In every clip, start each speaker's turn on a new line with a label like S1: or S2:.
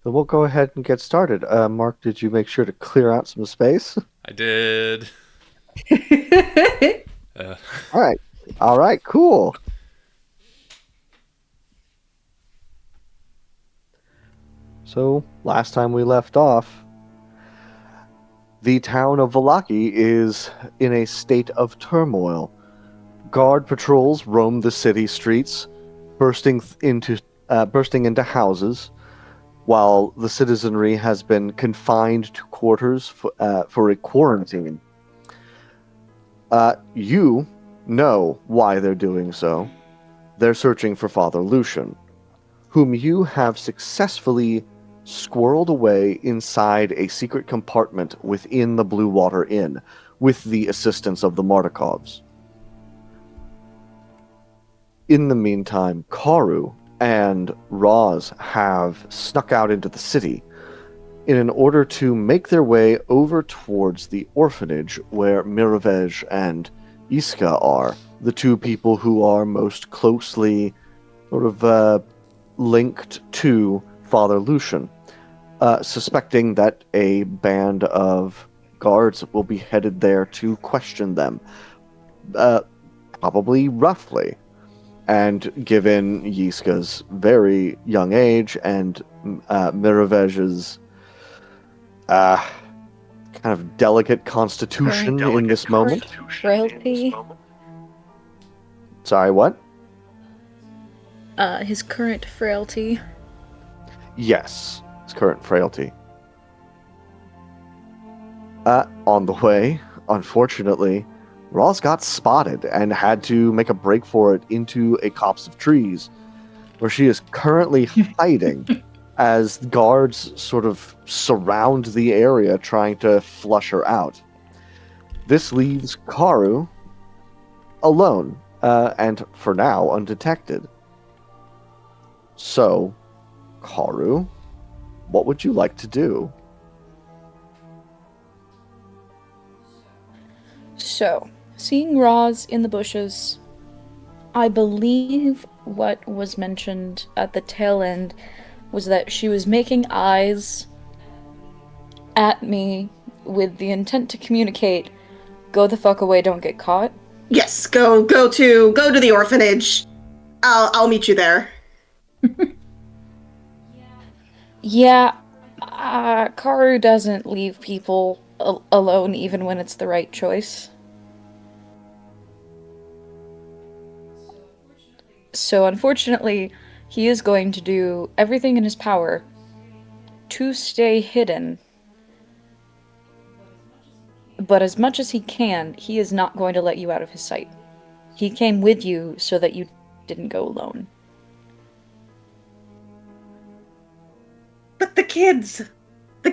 S1: Then we'll go ahead and get started. Mark, did you make sure to clear out some space?
S2: I did. Uh,
S1: All right. All right, cool. So, last time we left off, the town of Valaki is in a state of turmoil. Guard patrols roam the city streets, bursting into houses, while the citizenry has been confined to quarters for a quarantine. You know why they're doing so. They're searching for Father Lucian, whom you have successfully squirreled away inside a secret compartment within the Blue Water Inn with the assistance of the Martikovs. In the meantime, Karu and Roz have snuck out into the city in order to make their way over towards the orphanage where Miravej and Iska are, the two people who are most closely sort of linked to Father Lucian, suspecting that a band of guards will be headed there to question them, uh, probably roughly. And given Yiska's very young age and Miravej's uh, kind of delicate
S3: Current
S1: constitution in this moment.
S3: frailty.
S1: Sorry, what?
S3: His current frailty.
S1: Yes, his current frailty. On the way, unfortunately, Roz got spotted and had to make a break for it into a copse of trees, where she is currently hiding as guards sort of surround the area trying to flush her out. This leaves Karu alone, and for now undetected. So, Karu, what would you like to do?
S3: So, seeing Roz in the bushes, I believe what was mentioned at the tail end was that she was making eyes at me with the intent to communicate, go the fuck away, don't get caught.
S4: Yes, go to the orphanage. I'll meet you there.
S3: Yeah, Karu doesn't leave people alone even when it's the right choice. So unfortunately, he is going to do everything in his power to stay hidden. But as much as he can, he is not going to let you out of his sight. He came with you so that you didn't go alone.
S4: But the kids. I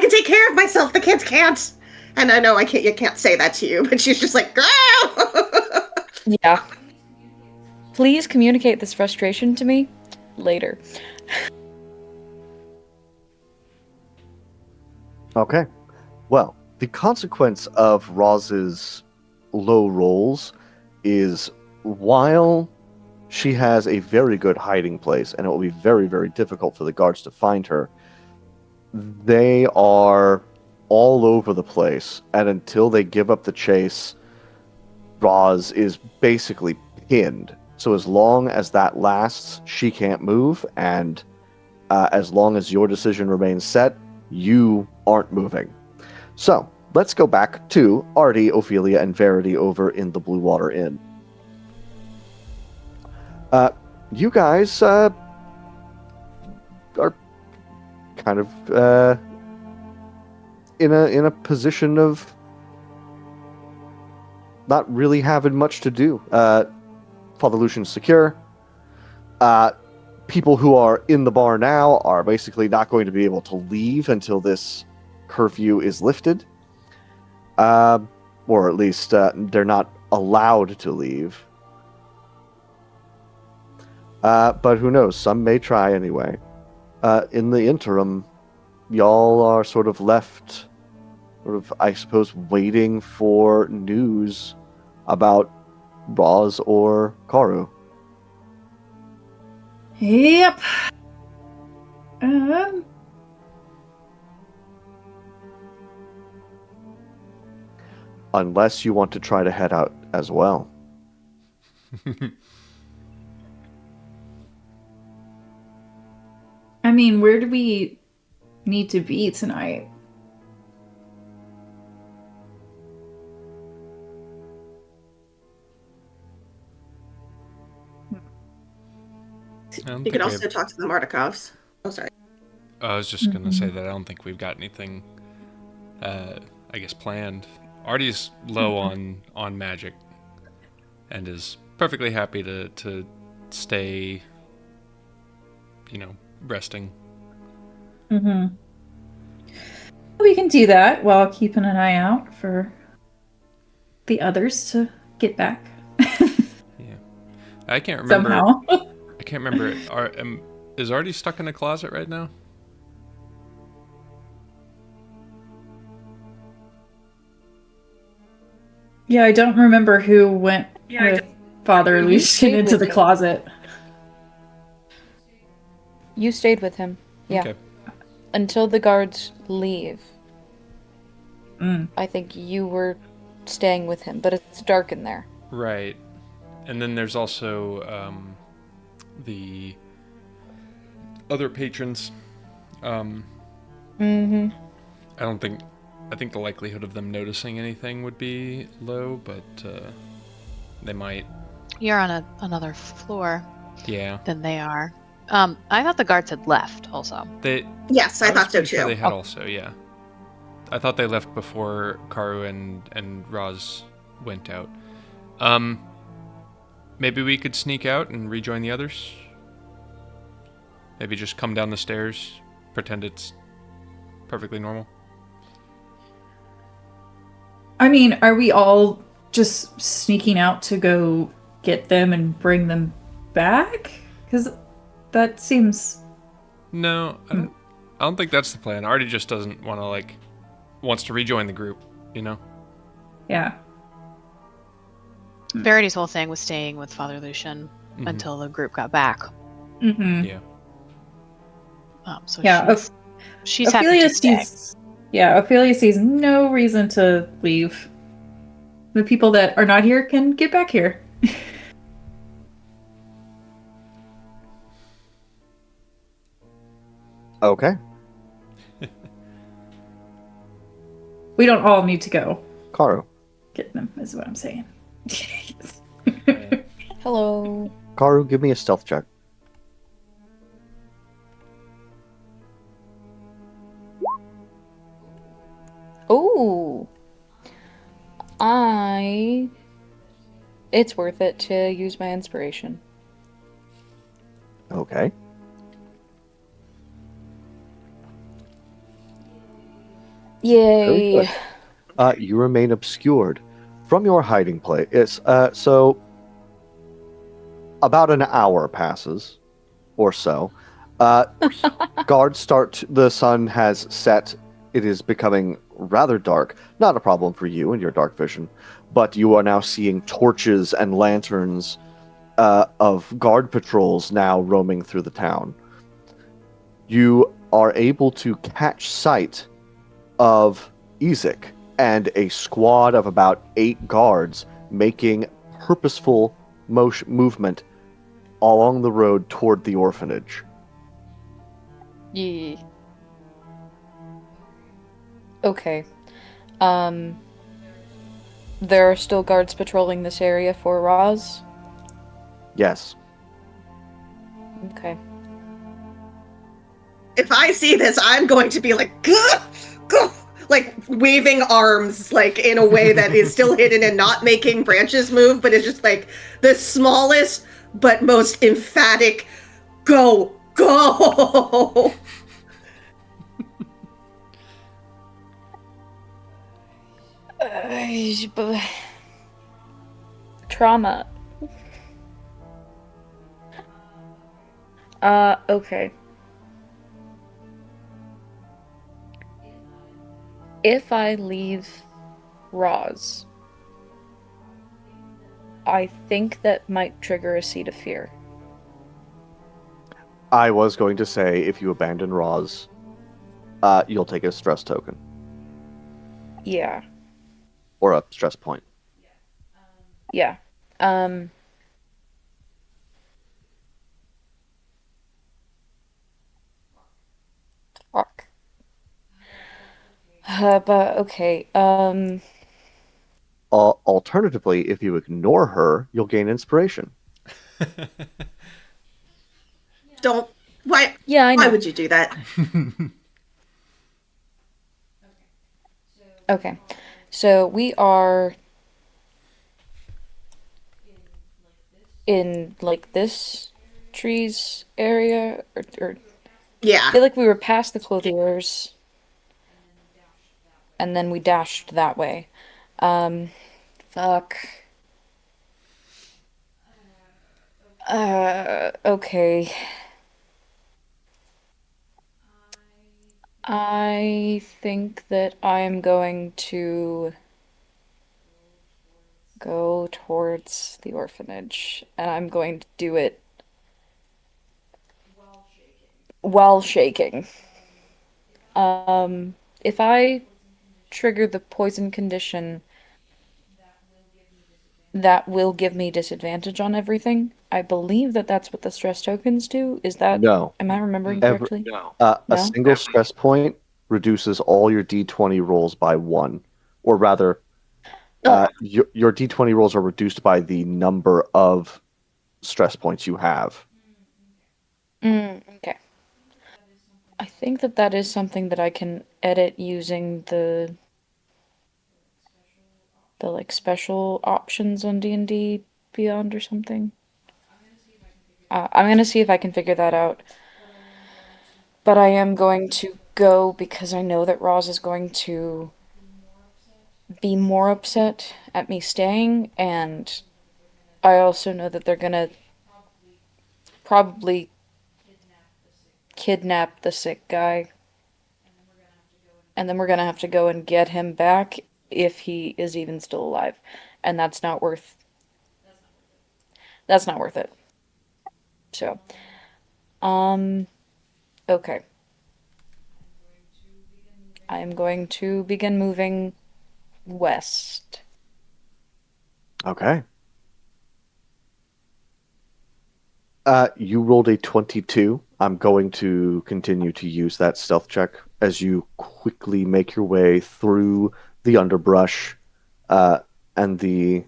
S4: can take care of myself. The kids can't. And I know I can't. You can't say that to you, but she's just like, ah!
S3: Yeah. Please communicate this frustration to me later.
S1: Okay. Well, the consequence of Roz's low rolls is while she has a very good hiding place and it will be very, very difficult for the guards to find her, they are all over the place. And until they give up the chase, Roz is basically pinned. So as long as that lasts, she can't move. And as long as your decision remains set, you aren't moving. So let's go back to Artie, Ophelia, and Verity over in the Blue Water Inn. You guys are kind of in a position of not really having much to do. Father Lucian's secure. People who are in the bar now are basically not going to be able to leave until this curfew is lifted. Or at least they're not allowed to leave. But who knows? Some may try anyway. In the interim, y'all are sort of left, I suppose, waiting for news about Roz or Karu.
S4: Yep.
S2: Um,
S1: Unless you want to try to head out as well.
S2: I mean, where do we need to be tonight?
S5: I don't
S4: You
S5: think
S4: could
S5: we
S4: also
S5: have,
S4: talk to the Mardikovs. Oh, sorry.
S5: I was just gonna say
S2: Mhm.
S5: that I don't think we've got anything, I guess, planned. Artie's low on magic, and is perfectly happy to stay, resting.
S2: Mm-hmm. We can do that while keeping an eye out for the others to get back
S5: Yeah, I can't remember.
S2: somehow.
S5: I can't remember. Is Artie stuck in a closet right now?
S2: Yeah, I don't remember who went with Father
S3: You
S2: Lucian
S3: stayed
S2: into
S3: with
S2: the
S3: him.
S2: closet.
S3: You stayed with him. Yeah.
S5: Okay.
S3: Until the guards leave.
S2: Mm.
S3: I think you were staying with him, but it's dark in there.
S5: Right. And then there's also the other patrons.
S3: Mm-hmm.
S5: I don't think. I think the likelihood of them noticing anything would be low, but they might.
S6: You're on another floor
S5: Yeah.
S6: than they are. I thought the guards had left also.
S5: They.
S4: Yes, I
S5: was
S4: thought so
S5: pretty sure
S4: too.
S5: they had
S6: Oh.
S5: also. Yeah. I thought they left before Karu and Roz went out. Maybe we could sneak out and rejoin the others. Maybe just come down the stairs, pretend it's perfectly normal.
S2: I mean, are we all just sneaking out to go get them and bring them back? Because that seems.
S5: No, I don't think that's the plan. Artie just doesn't want to wants to rejoin the group.
S2: Yeah.
S6: Verity's whole thing was staying with Father Lucian
S5: Mhm.
S6: until the group got back.
S2: Mm-hmm.
S5: Yeah.
S6: So
S2: Yeah.
S6: she's happy to stay.
S2: Ophelia sees no reason to leave. The people that are not here can get back here.
S1: Okay.
S2: We don't all need to go
S1: Karu.
S2: get them, is what I'm saying.
S3: Hello.
S1: Karu, give me a stealth check.
S3: Ooh. It's worth it to use my inspiration.
S1: Okay. Very
S3: Yay.
S1: good. You remain obscured from your hiding place. It's so about an hour passes or so. Guards start. The sun has set. It is becoming rather dark. Not a problem for you and your dark vision, but you are now seeing torches and lanterns of guard patrols now roaming through the town. You are able to catch sight of Ezek and a squad of about 8 guards making purposeful movement along the road toward the orphanage.
S6: Yeah.
S3: Okay. There are still guards patrolling this area for Roz?
S1: Yes.
S3: Okay.
S4: If I see this, I'm going to be like, gah, gah, like waving arms, like in a way that is still hidden and not making branches move, but it's just like the smallest but most emphatic go, go.
S3: Trauma. Okay. If I leave Roz, I think that might trigger a seed of fear.
S1: I was going to say if you abandon Roz, you'll take a stress token
S3: Yeah.
S1: or a stress point.
S3: Yeah. Um Fuck. But okay.
S1: Alternatively, if you ignore her, you'll gain inspiration.
S4: Don't. Why?
S3: Yeah, I
S4: Why
S3: know.
S4: would you do that?
S3: Okay. So we are in like this trees area, or I
S4: Yeah.
S3: feel like we were past the clothiers and then we dashed that way. Fuck. Okay. I think that I'm going to go towards the orphanage, and I'm going to do it while shaking. If I trigger the poison condition, that will give me disadvantage on everything. I believe that that's what the stress tokens do. Is that,
S1: No.
S3: am I remembering
S1: Ever
S3: correctly?
S1: a
S3: No?
S1: single stress point reduces all your d20 rolls by one, or rather,
S3: Oh,
S1: your d20 rolls are reduced by the number of stress points you have.
S3: okay. I think that that is something that I can edit using the like special options on D&D Beyond or something. I'm gonna see if I can figure that out. But I am going to go because I know that Roz is going to be more upset at me staying, and I also know that they're gonna probably kidnap the sick guy, and then we're gonna have to go and get him back if he is even still alive. And that's not worth it. So, um, okay. I am going to begin moving west.
S1: Okay. You rolled a 22. I'm going to continue to use that stealth check as you quickly make your way through the underbrush, uh, and the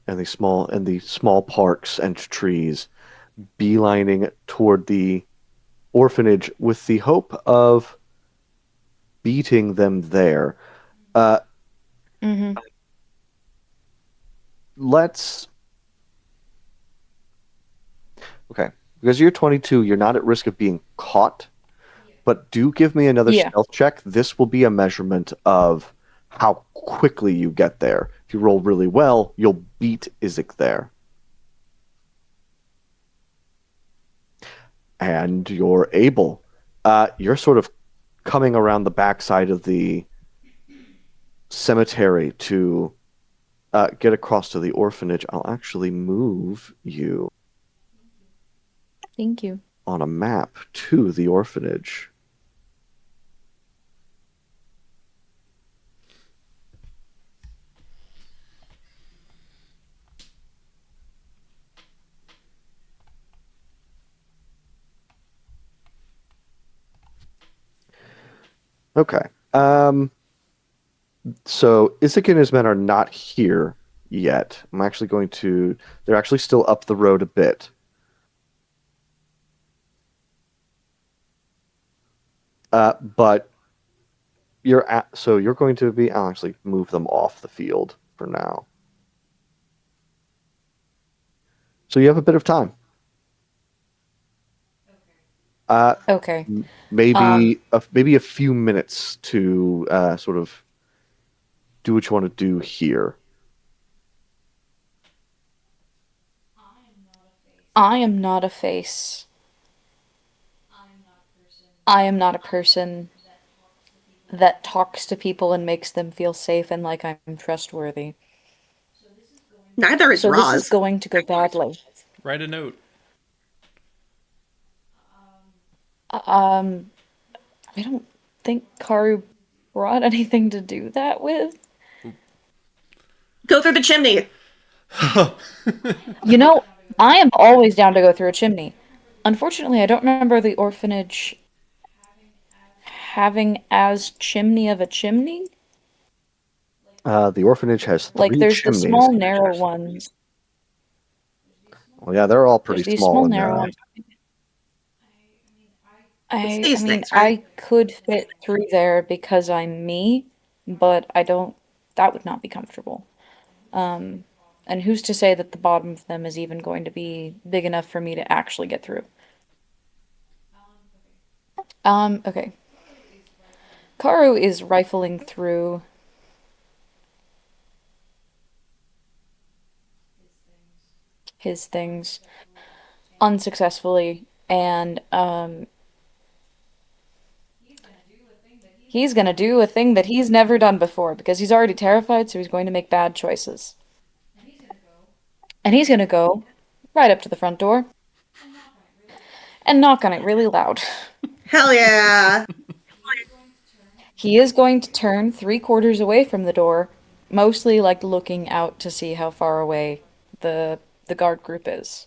S1: small parks and trees, beelining toward the orphanage with the hope of beating them there. Uh,
S3: Mm-hmm.
S1: let's Okay, because you're 22, you're not at risk of being caught. But do give me another
S3: Yeah.
S1: stealth check. This will be a measurement of how quickly you get there. If you roll really well, you'll beat Isaac there. And you're able. You're sort of coming around the backside of the cemetery to get across to the orphanage. I'll actually move you
S3: Thank you.
S1: on a map to the orphanage. Okay. So Isaac and his men are not here yet. I'm actually going to. They're actually still up the road a bit. But so you're going to be. I'll actually move them off the field for now. So you have a bit of time. Uh,
S3: Okay.
S1: maybe a few minutes to sort of do what you want to do here.
S3: I am not a face. I am not a person that talks to people and makes them feel safe and like I'm trustworthy.
S4: Neither is
S3: So this is
S4: Roz.
S3: going to go badly.
S5: Write a note.
S3: Um, I don't think Karu brought anything to do that with.
S4: Go through the chimney.
S3: You know, I am always down to go through a chimney. Unfortunately, I don't remember the orphanage having as chimney of a chimney.
S1: The orphanage has
S3: Like,
S1: three
S3: there's the
S1: chimneys.
S3: small, narrow ones.
S1: Well, yeah, they're all pretty
S3: There's these
S1: small
S3: small,
S1: in there.
S3: narrow ones.
S4: It's
S3: I
S4: these
S3: mean,
S4: things, right?
S3: I could fit through there because I'm me, but I don't. That would not be comfortable. And who's to say that the bottom of them is even going to be big enough for me to actually get through? Okay. Karu is rifling through his things unsuccessfully, and he's gonna do a thing that he's never done before because he's already terrified, so he's going to make bad choices. And he's gonna go right up to the front door and knock on it really loud.
S4: Hell yeah.
S3: He is going to turn 3/4 away from the door, mostly like looking out to see how far away the guard group is.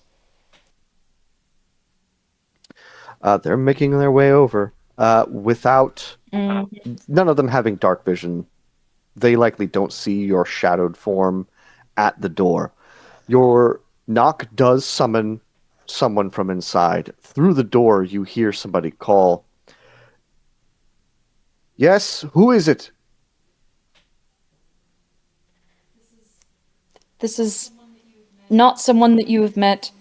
S1: They're making their way over without
S3: Mm,
S1: none of them having dark vision. They likely don't see your shadowed form at the door. Your knock does summon someone from inside. Through the door, you hear somebody call, "Yes, who is it?"
S3: this is not someone that you have met.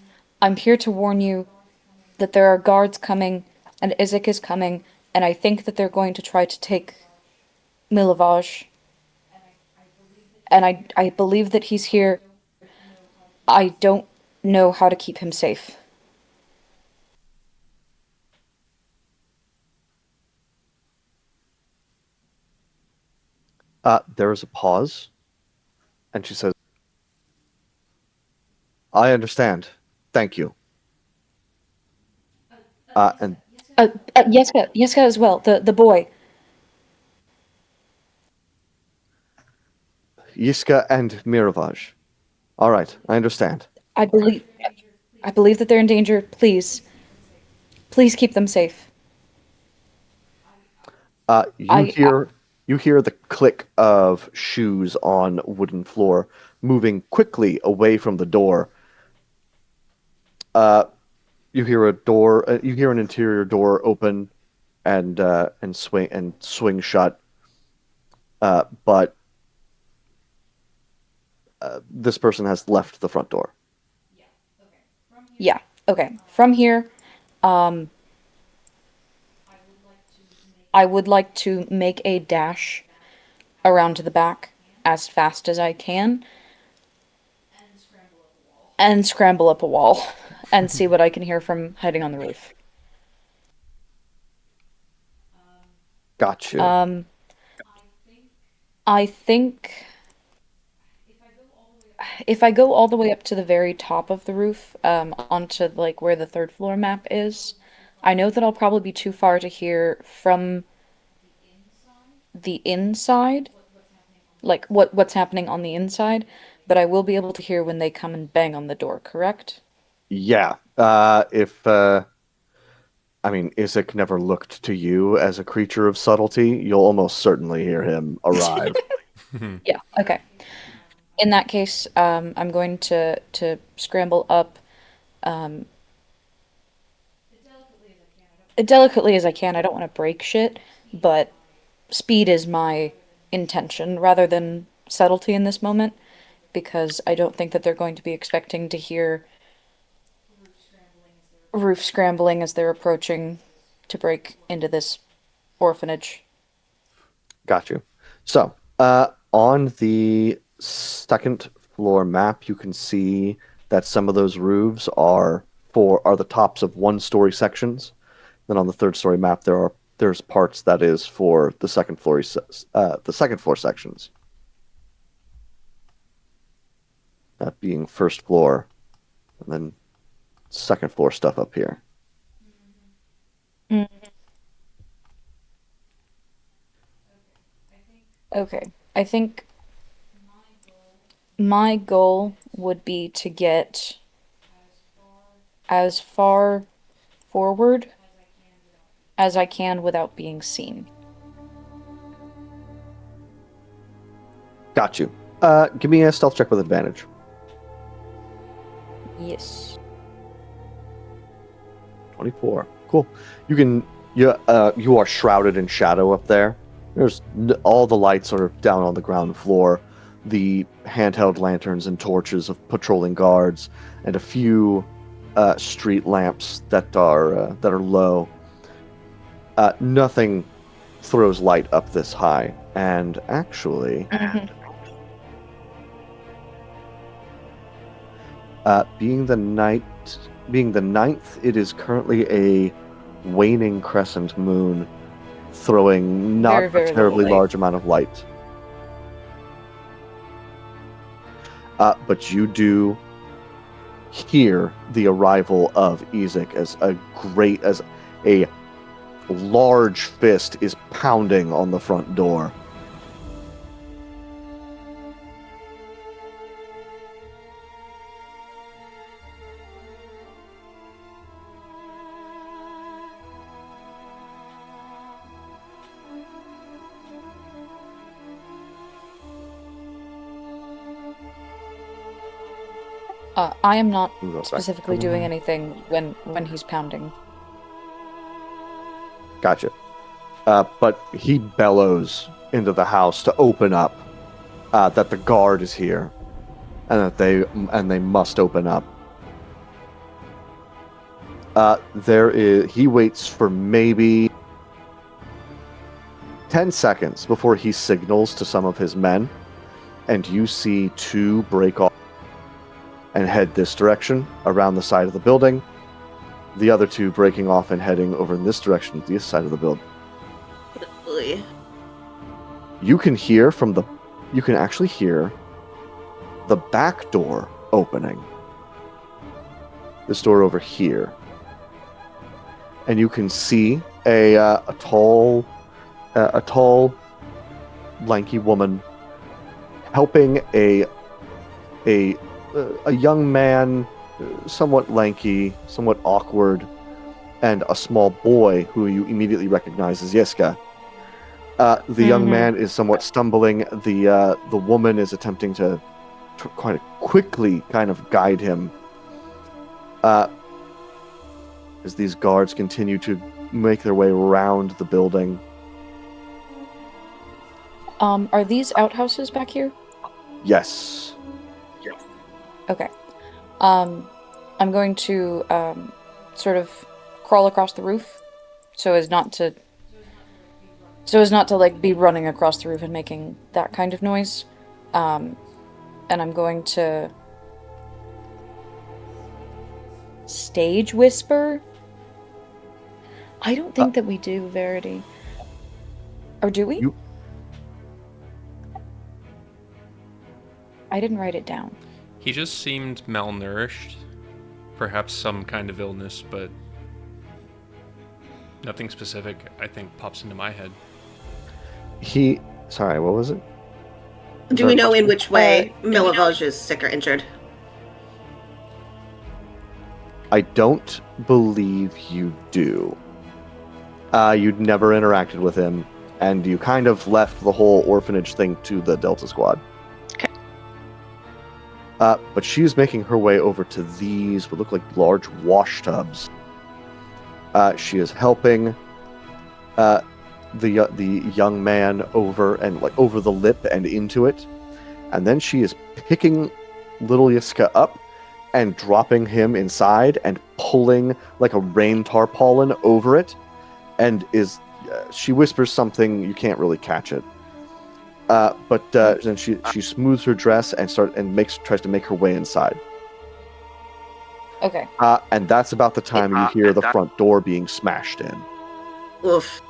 S3: I'm here to warn you that there are guards coming, and Isaac is coming, and I think that they're going to try to take Milovaj. And I believe that he's here. I don't know how to keep him safe.
S1: There is a pause, and she says, "I understand. Thank you." And
S3: Yeska as well, the boy.
S1: Yiska and Miravaj. All right, I understand.
S3: I believe I believe that they're in danger. Please keep them safe.
S1: You
S3: I
S1: hear the click of shoes on wooden floor moving quickly away from the door. You hear a door. You hear an interior door open and swing shut. But this person has left the front door.
S3: Yeah. Okay. From here, um, I would like to make a dash around to the back as fast as I can and scramble up a wall and see what I can hear from hiding on the roof.
S1: Got you.
S3: I think if I go all the way up to the very top of the roof, onto like where the third floor map is, I know that I'll probably be too far to hear from the inside, like what's happening on the inside, but I will be able to hear when they come and bang on the door, correct?
S1: Yeah. If I mean, Isaac never looked to you as a creature of subtlety, you'll almost certainly hear him arrive.
S3: Yeah, okay. In that case, I'm going to scramble up as delicately as I can. I don't want to break shit, but speed is my intention rather than subtlety in this moment because I don't think that they're going to be expecting to hear roof scrambling as they're approaching to break into this orphanage.
S1: Got you. So, on the second floor map, you can see that some of those roofs are the tops of one-story sections. Then on the third story map, there's parts that is for the second floor sections. That being first floor, and then second floor stuff up here.
S3: Mm. Okay. I think my goal would be to get as far forward as I can without being seen.
S1: Got you. Give me a stealth check with advantage.
S3: Yes.
S1: 24. Cool. You are shrouded in shadow up there. All the lights are down on the ground floor. The handheld lanterns and torches of patrolling guards, and a few street lamps that are low. Nothing throws light up this high, and actually,
S3: Mhm.
S1: being the ninth, it is currently a waning crescent moon, throwing not
S3: Very,
S1: a
S3: very little
S1: terribly
S3: light.
S1: large amount of light. But you do hear the arrival of Ezek as a large fist is pounding on the front door.
S3: I am not
S1: We'll go back.
S3: specifically doing anything when he's pounding.
S1: Gotcha. But he bellows into the house to open up, that the guard is here, and they must open up. He waits for maybe 10 seconds before he signals to some of his men, and you see two break off and head this direction around the side of the building. The other two breaking off and heading over in this direction, this side of the building. You can actually hear the back door opening. This door over here. And you can see a tall, lanky woman helping a young man, somewhat lanky, somewhat awkward, and a small boy who you immediately recognize as Yiska. The young man is somewhat stumbling. The woman is attempting to quite quickly kind of guide him. As these guards continue to make their way around the building.
S3: Are these outhouses back here?
S1: Yes.
S3: Okay. I'm going to sort of crawl across the roof so as not to like be running across the roof and making that kind of noise. And I'm going to stage whisper. I don't think that we do, Verity. Or do we? I didn't write it down.
S5: He just seemed malnourished. Perhaps some kind of illness, but nothing specific, I think, pops into my head.
S1: Sorry, what was it?
S4: Do we know in which way Milovoj is sick or injured?
S1: I don't believe you do. You'd never interacted with him, and you kind of left the whole orphanage thing to the Delta Squad.
S6: Okay.
S1: But she's making her way over to these what look like large wash tubs. She is helping the young man over the lip and into it, and then she is picking little Yiska up and dropping him inside and pulling like a rain tarpaulin over it, and she whispers something, you can't really catch it. But then she smooths her dress and tries to make her way inside.
S3: Okay.
S1: And that's about the time you hear the front door being smashed in.
S4: Oof.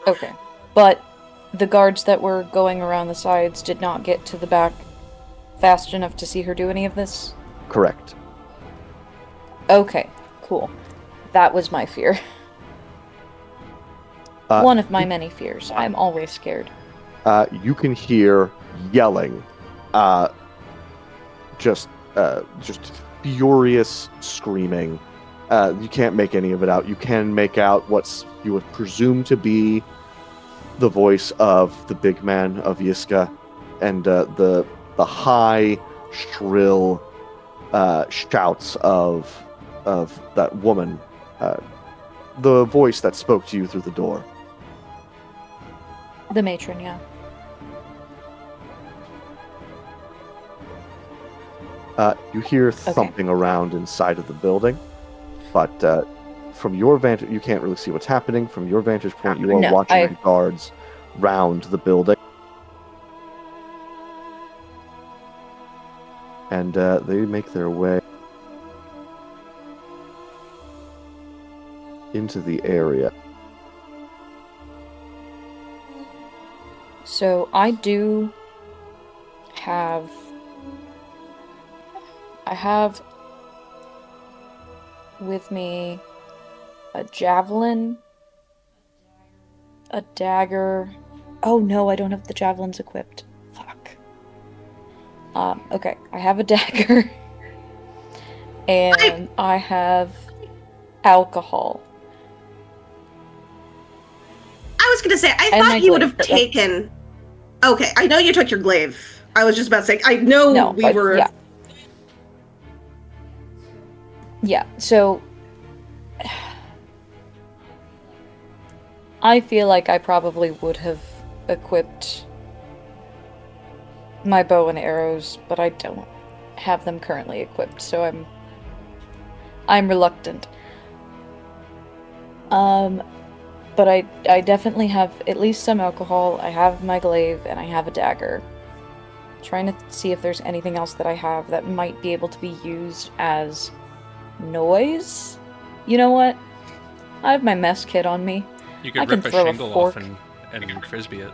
S3: Okay. But the guards that were going around the sides did not get to the back fast enough to see her do any of this?
S1: Correct.
S3: Okay, cool. That was my fear. One of my many fears. I'm always scared.
S1: You can hear yelling, just furious screaming. You can't make any of it out. You can make out what you would presume to be the voice of the big man of Yiska, and the high, shrill shouts of that woman, the voice that spoke to you through the door.
S3: The matron, yeah.
S1: You hear thumping around inside of the building, but from your vantage, you can't really see what's happening. From your vantage point, you are watching the guards round the building. And they make their way into the area.
S3: So I have with me a javelin, a dagger. Oh no, I don't have the javelins equipped. Fuck. Okay, I have a dagger. And I have alcohol.
S4: I was gonna say, I thought you would have taken... Okay, I know you took your glaive. I was just about to say, I know we were...
S3: Yeah. Yeah, so... I feel like I probably would have equipped my bow and arrows, but I don't have them currently equipped, so I'm reluctant. But I definitely have at least some alcohol, I have my glaive, and I have a dagger. Trying to see if there's anything else that I have that might be able to be used as noise. You know what? I have my mess kit on me.
S5: You could
S3: rip a shingle off
S5: and frisbee it.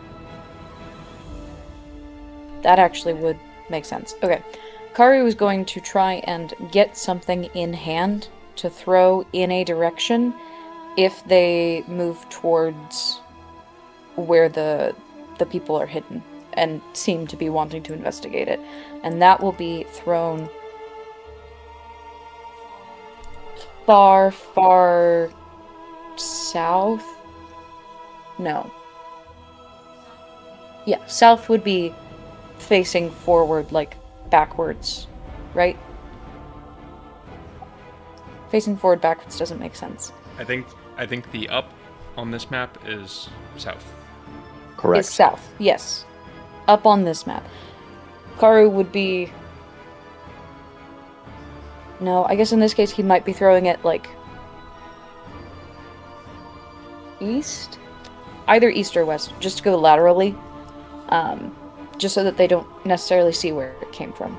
S3: That actually would make sense. Okay. Karu is going to try and get something in hand to throw in a direction if they move towards where the people are hidden and seem to be wanting to investigate it. And that will be thrown far, far south? No. Yeah, south would be facing forward, like backwards, right? Facing forward backwards doesn't make sense.
S5: I think the up on this map is south.
S1: Correct.
S3: Is south, yes. Up on this map. Karu would be... No, I guess in this case he might be throwing it, like... east? Either east or west, just to go laterally. Just so that they don't necessarily see where it came from.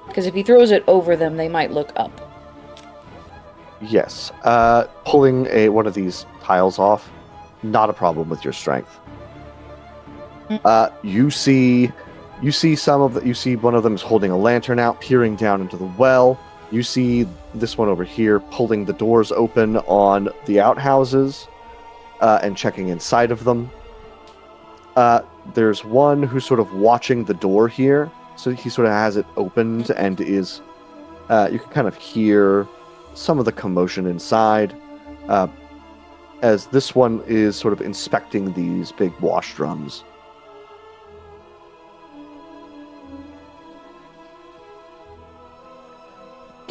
S3: Because if he throws it over them, they might look up.
S1: Yes. Pulling one of these tiles off, not a problem with your strength. You see one of them is holding a lantern out, peering down into the well. You see this one over here pulling the doors open on the outhouses and checking inside of them. There's one who's sort of watching the door here, so he sort of has it opened and is... you can kind of hear some of the commotion inside, as this one is sort of inspecting these big wash drums.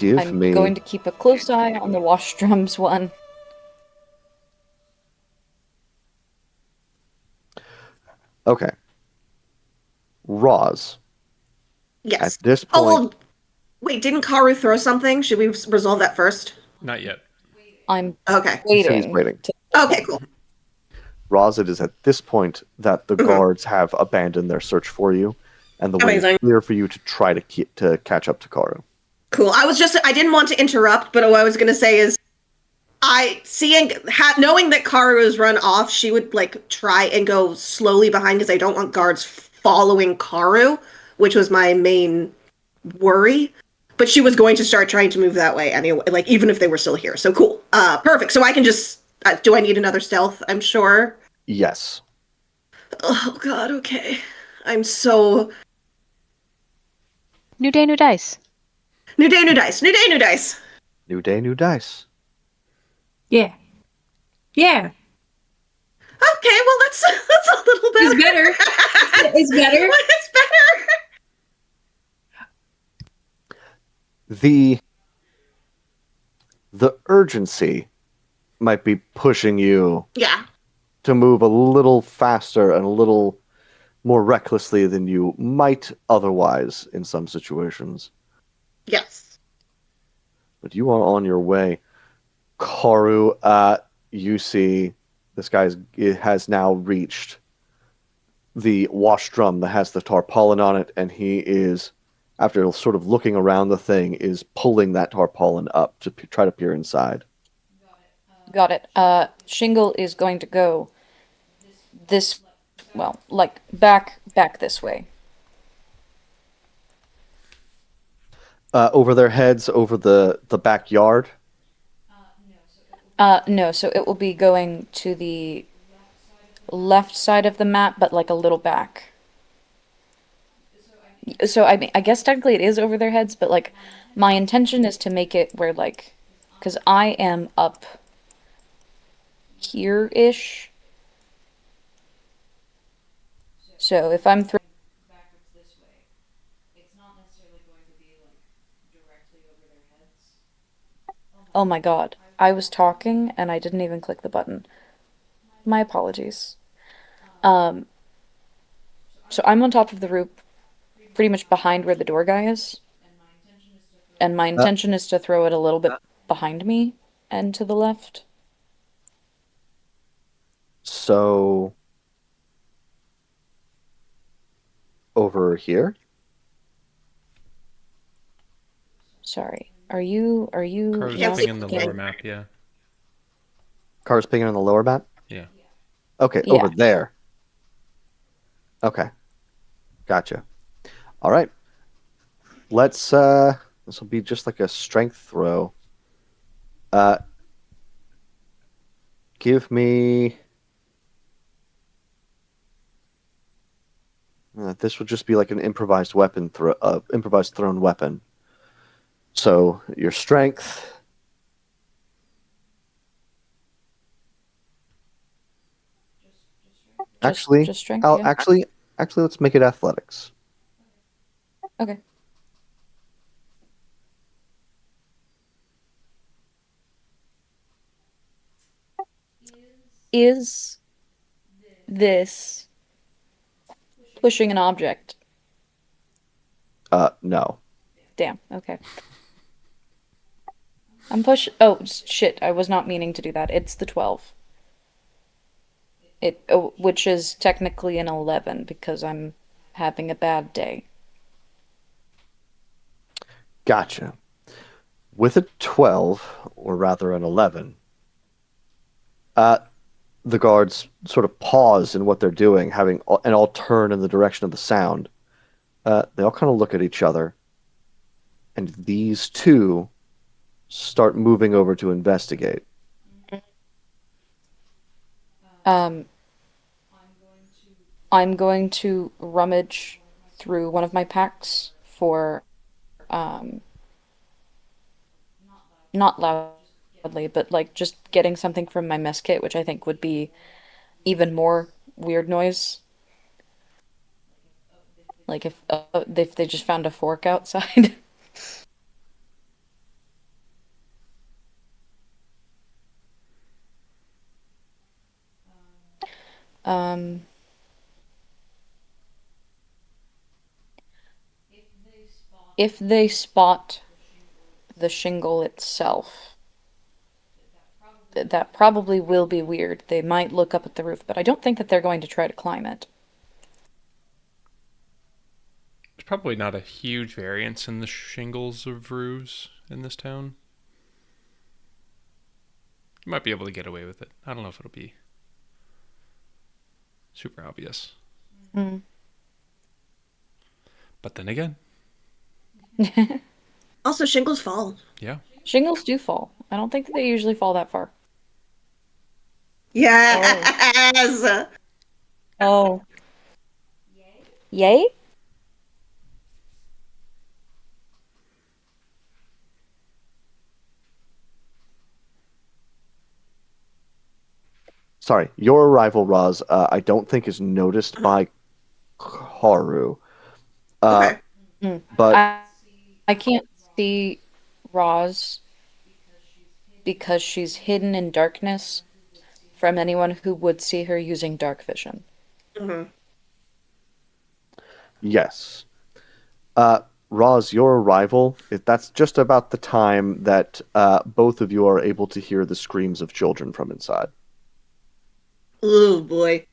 S3: I'm going to keep a close eye on the wash drums one.
S1: Okay. Roz.
S4: Yes.
S1: At this point...
S4: Oh, well, wait, didn't Karu throw something? Should we resolve that first?
S5: Not yet.
S3: I'm
S4: okay.
S1: He's waiting.
S4: Okay, cool.
S1: Roz, it is at this point that the guards have abandoned their search for you, and the way is clear for you to try to catch up to Karu.
S4: Cool. I didn't want to interrupt, but what I was going to say is, knowing that Karu has run off, she would try and go slowly behind because I don't want guards following Karu, which was my main worry. But she was going to start trying to move that way anyway, even if they were still here. So cool. Perfect. So I can just Do I need another stealth? I'm sure.
S1: Yes.
S4: Oh God. Okay. I'm so
S6: New day, new dice.
S4: new day, new dice. New day, new dice.
S1: New day, new dice.
S2: Yeah. Yeah.
S4: Okay. Well, that's a little better.
S2: It's better. It's better.
S4: It's better.
S1: The urgency might be pushing you
S4: Yeah.
S1: to move a little faster and a little more recklessly than you might otherwise in some situations.
S4: Yes.
S1: But you are on your way. Karu, you see this guy has now reached the wash drum that has the tarpaulin on it, and he is, after sort of looking around the thing, is pulling that tarpaulin up to try to peer inside.
S3: Got it. Shingle is going to go this, well, like back this way.
S1: Over their heads, over the backyard.
S3: No, so it will be going to the left side of the map, but like a little back. So I mean, I guess technically it is over their heads, but like my intention is to make it where like, because I am up here-ish. So if I'm through, oh my God, I was talking and I didn't even click the button. My apologies. Um, so I'm on top of the roof, pretty much behind where the door guy is, and my
S1: Uh,
S3: intention is to throw it a little bit behind me and to the left.
S1: So over here.
S3: Sorry. Are you
S5: Crow's
S4: Can't
S3: not
S4: see
S5: ping in the
S3: looking?
S5: lower map, yeah.
S1: Car's pinging on the lower map.
S5: Yeah.
S1: Okay,
S3: Yeah.
S1: over there. Okay, gotcha. All right. Let's this will be just like a strength throw. Uh give me this would just be like an improvised weapon throw improvised thrown weapon. So your strength actually
S3: Just strength,
S1: I'll
S3: yeah.
S1: actually let's make it athletics.
S3: Okay. Is this pushing an object?
S1: No.
S3: Damn. Okay. I'm push. Oh shit! I was not meaning to do that. It's the 12. Which is technically an 11 because I'm having a bad day.
S1: Gotcha. With a 12, or rather an 11, uh, the guards sort of pause in what they're doing, and all turn in the direction of the sound. They all kind of look at each other, and these two start moving over to investigate.
S3: Um, I'm going to rummage through one of my packs for um, not loudly, but like just getting something from my mess kit, which I think would be even more weird noise. Like if they just found a fork outside. Um, if they spot the shingle itself, that probably will be weird. They might look up at the roof, but I don't think that they're going to try to climb it.
S5: There's probably not a huge variance in the shingles of roofs in this town. You might be able to get away with it. I don't know if it'll be super obvious.
S3: Mm.
S5: But then again,
S4: Also, shingles fall.
S5: yeah.
S3: Shingles do fall. I don't think that they usually fall that far.
S4: Yes.
S3: Oh. Yay?
S1: Sorry, your arrival, Roz, I don't think is noticed by Haru. Uh,
S4: Okay.
S1: but
S3: I can't see Roz because she's hidden in darkness from anyone who would see her using dark vision.
S4: Hmm.
S1: yes. Roz, your arrival, that's just about the time that both of you are able to hear the screams of children from inside.
S4: Oh boy.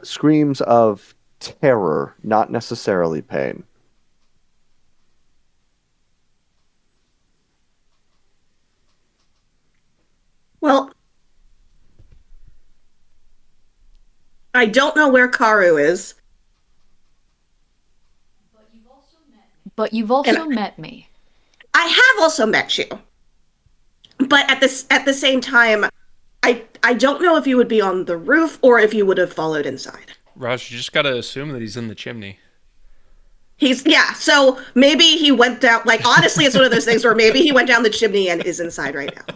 S1: Screams of terror, not necessarily pain.
S4: Well, I don't know where Karu is,
S7: But you've
S4: and
S7: also met me.
S4: I have also met you. But at the same time, I don't know if you would be on the roof or if you would have followed inside.
S5: Raj, you just gotta assume that he's in the chimney.
S4: So maybe he went down, like, honestly, it's one of those things where maybe he went down the chimney and is inside right now.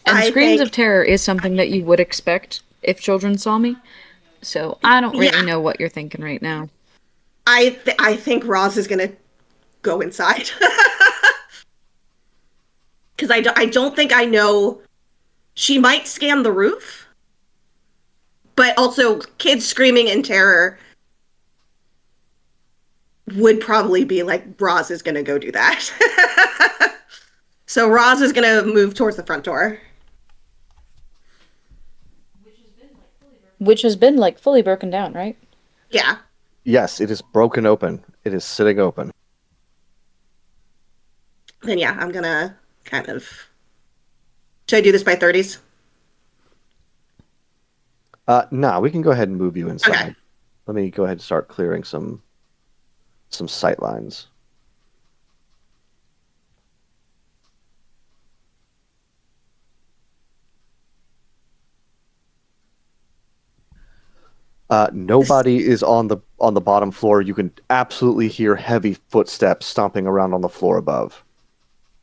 S3: And
S4: I
S3: screams
S4: think,
S3: of terror is something that you would expect if children saw me. So I don't really
S4: Yeah.
S3: know what you're thinking right now.
S4: I think Roz is gonna go inside. Because I don't think I know. She might scan the roof, but also kids screaming in terror would probably be like, Roz is gonna go do that. So Roz is gonna move towards the front door.
S3: Which has been like fully broken down, right?
S4: Yeah.
S1: Yes, it is broken open. It is sitting open.
S4: Then yeah, I'm gonna kind of. Should I do this by 30s?
S1: Nah, we can go ahead and move you inside.
S4: Okay.
S1: Let me go ahead and start clearing some sight lines. Nobody is on the bottom floor. You can absolutely hear heavy footsteps stomping around on the floor above.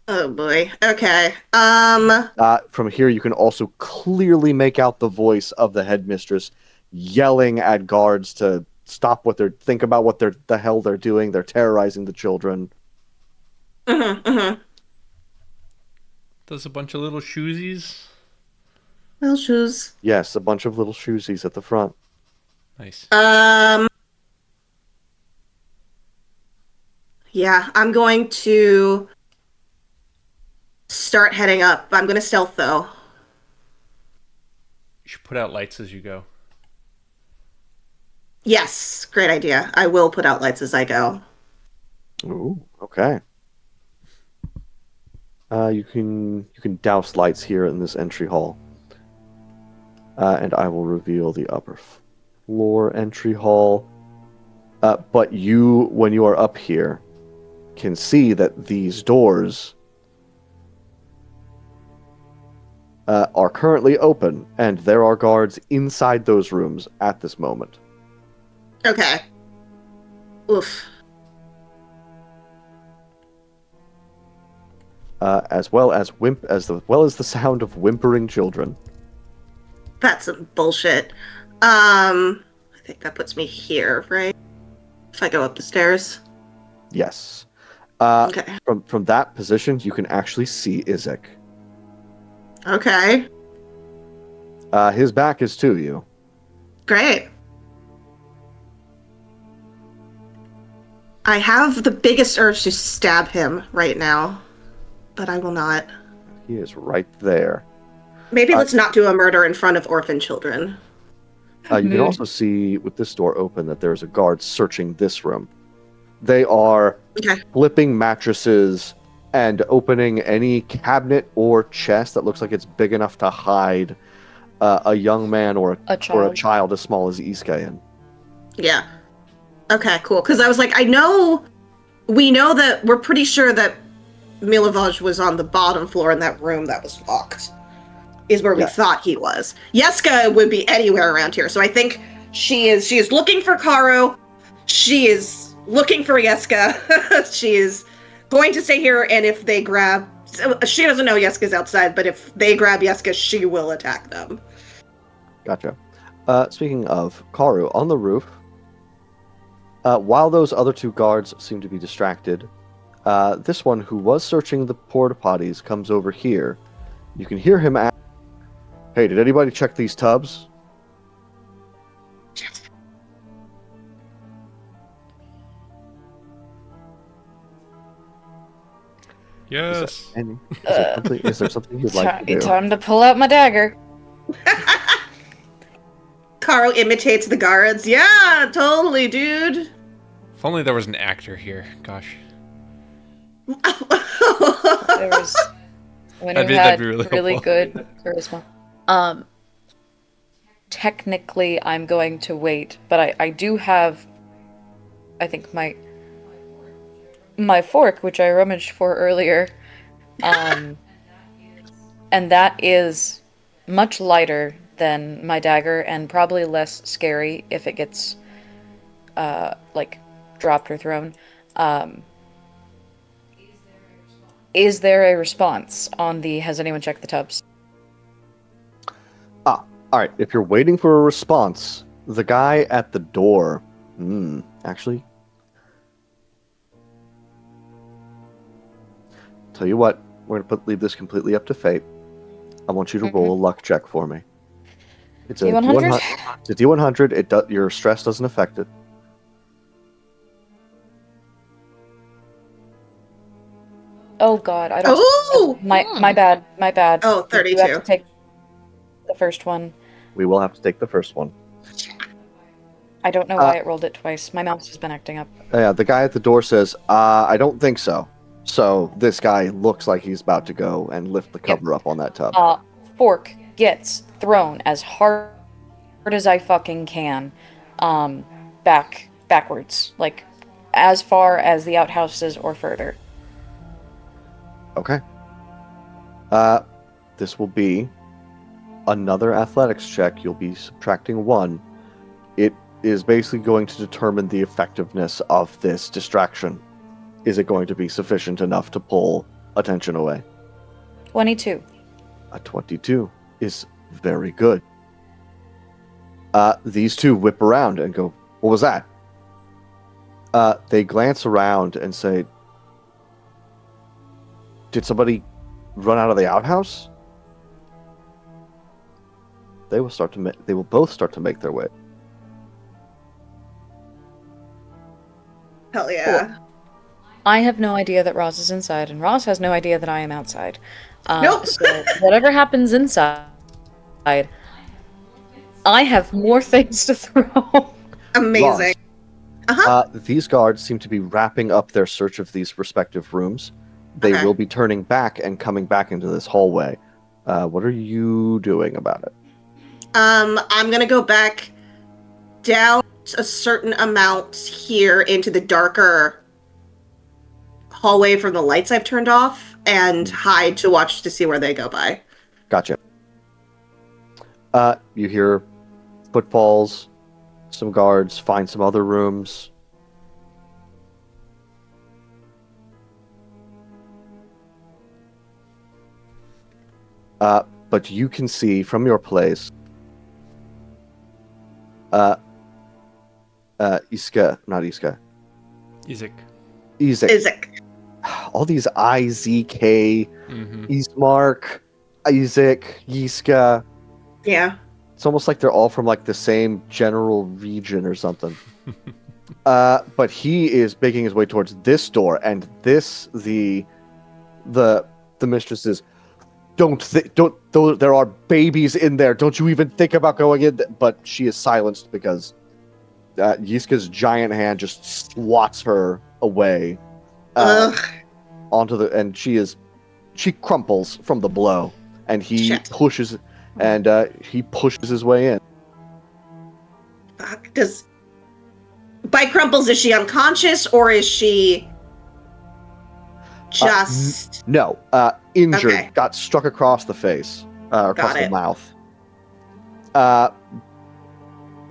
S4: Oh boy. Okay.
S1: From here, you can also clearly make out the voice of the headmistress yelling at guards to stop think about what the hell they're doing. They're terrorizing the children.
S4: Mm-hmm.
S5: There's a bunch of little shoesies.
S4: Well, shoes.
S1: Yes, a bunch of little shoesies at the front.
S5: Nice.
S4: Yeah, I'm going to start heading up. I'm gonna stealth though.
S5: You should put out lights as you go.
S4: Yes, great idea. I will put out lights as I go.
S1: Ooh, okay. You can douse lights here in this entry hall, and I will reveal the upper floor entry hall. But you, when you are up here, can see that these doors are currently open, and there are guards inside those rooms at this moment.
S4: Okay. Oof.
S1: As well as the sound of whimpering children.
S4: That's some bullshit. I think that puts me here, right? If I go up the stairs.
S1: Yes.
S4: Okay.
S1: From that position, you can actually see Izek.
S4: Okay.
S1: His back is to you.
S4: Great. I have the biggest urge to stab him right now, but I will not.
S1: He is right there.
S4: Maybe let's not do a murder in front of orphan children.
S1: You can
S2: Mood.
S1: also see with this door open that there's a guard searching this room. They are
S4: Okay.
S1: flipping mattresses and opening any cabinet or chest that looks like it's big enough to hide a young man or a child as small as Iskayan.
S4: Yeah. Okay, cool. Because I was like, we know that we're pretty sure that Milovaj was on the bottom floor in that room that was locked. Is where we
S1: Yeah.
S4: thought he was. Yeska would be anywhere around here, so I think she is looking for Karu. She is looking for Yeska. She is going to stay here, and if they grab, she doesn't know Yeska's outside, but if they grab Yeska, she will attack them.
S1: Gotcha. Speaking of Karu, on the roof, while those other two guards seem to be distracted, this one who was searching the porta potties comes over here. You can hear him ask, "Hey, did anybody check these tubs?"
S5: Yes.
S1: Is there something you'd like to do?
S3: Time to pull out my dagger.
S4: Karu imitates the guards. Yeah, totally, dude.
S5: If only there was an actor here. Gosh.
S3: There was when you
S5: That'd
S3: had
S5: be really
S3: really
S5: helpful.
S3: good charisma. Technically, I'm going to wait, but I do have, I think my fork, which I rummaged for earlier, and that is much lighter than my dagger and probably less scary if it gets like dropped or thrown. Is there a response on the has anyone checked the tubs?
S1: All right, if you're waiting for a response, the guy at the door, actually, tell you what, we're gonna leave this completely up to fate. I want you to roll a luck check for me. It's a
S3: D100?
S1: It's a D100. Your stress doesn't affect it.
S3: Oh god, I don't.
S4: Oh!
S3: My bad.
S4: Oh,
S3: You have
S4: 32.
S3: to take the first one.
S1: We will have to take the first one.
S3: I don't know why it rolled it twice. My mouse has been acting up.
S1: Yeah, the guy at the door says, I don't think so. So this guy looks like he's about to go and lift the cover up on that tub.
S3: Fork gets thrown as hard as I fucking can, backwards, like as far as the outhouses or further.
S1: Okay. This will be another athletics check. You'll be subtracting 1. It is basically going to determine the effectiveness of this distraction. Is it going to be sufficient enough to pull attention away?
S3: 22.
S1: A 22 is very good. These two whip around and go, "What was that?" They glance around and say, "Did somebody run out of the outhouse?" They will both start to make their way.
S4: Hell yeah.
S3: I have no idea that Ross is inside, and Ross has no idea that I am outside.
S4: Nope.
S3: So whatever happens inside, I have more things to throw.
S4: Amazing.
S1: These guards seem to be wrapping up their search of these respective rooms. They
S4: Okay.
S1: will be turning back and coming back into this hallway. What are you doing about it?
S4: I'm gonna go back down a certain amount here into the darker hallway from the lights I've turned off and hide to watch to see where they go by.
S1: Gotcha. You hear footfalls, some guards find some other rooms. But you can see from your place, Iska, not Iska,
S5: Isaac.
S1: Izek.
S4: Isaac.
S1: All these IZK,
S5: Mm-hmm.
S1: Ismark, Isaac, Yiska.
S4: Yeah.
S1: It's almost like they're all from like the same general region or something. But he is making his way towards this door, and this the mistress is, don't there are babies in there. Don't you even think about going in. But she is silenced because Yiska's giant hand just swats her away onto the, and she crumples from the blow, and he
S4: Shit.
S1: pushes his way in.
S4: Fuck. By crumples, is she unconscious or is she just
S1: No, injured,
S4: Okay.
S1: got struck across the face, across
S4: Got
S1: the
S4: it.
S1: mouth.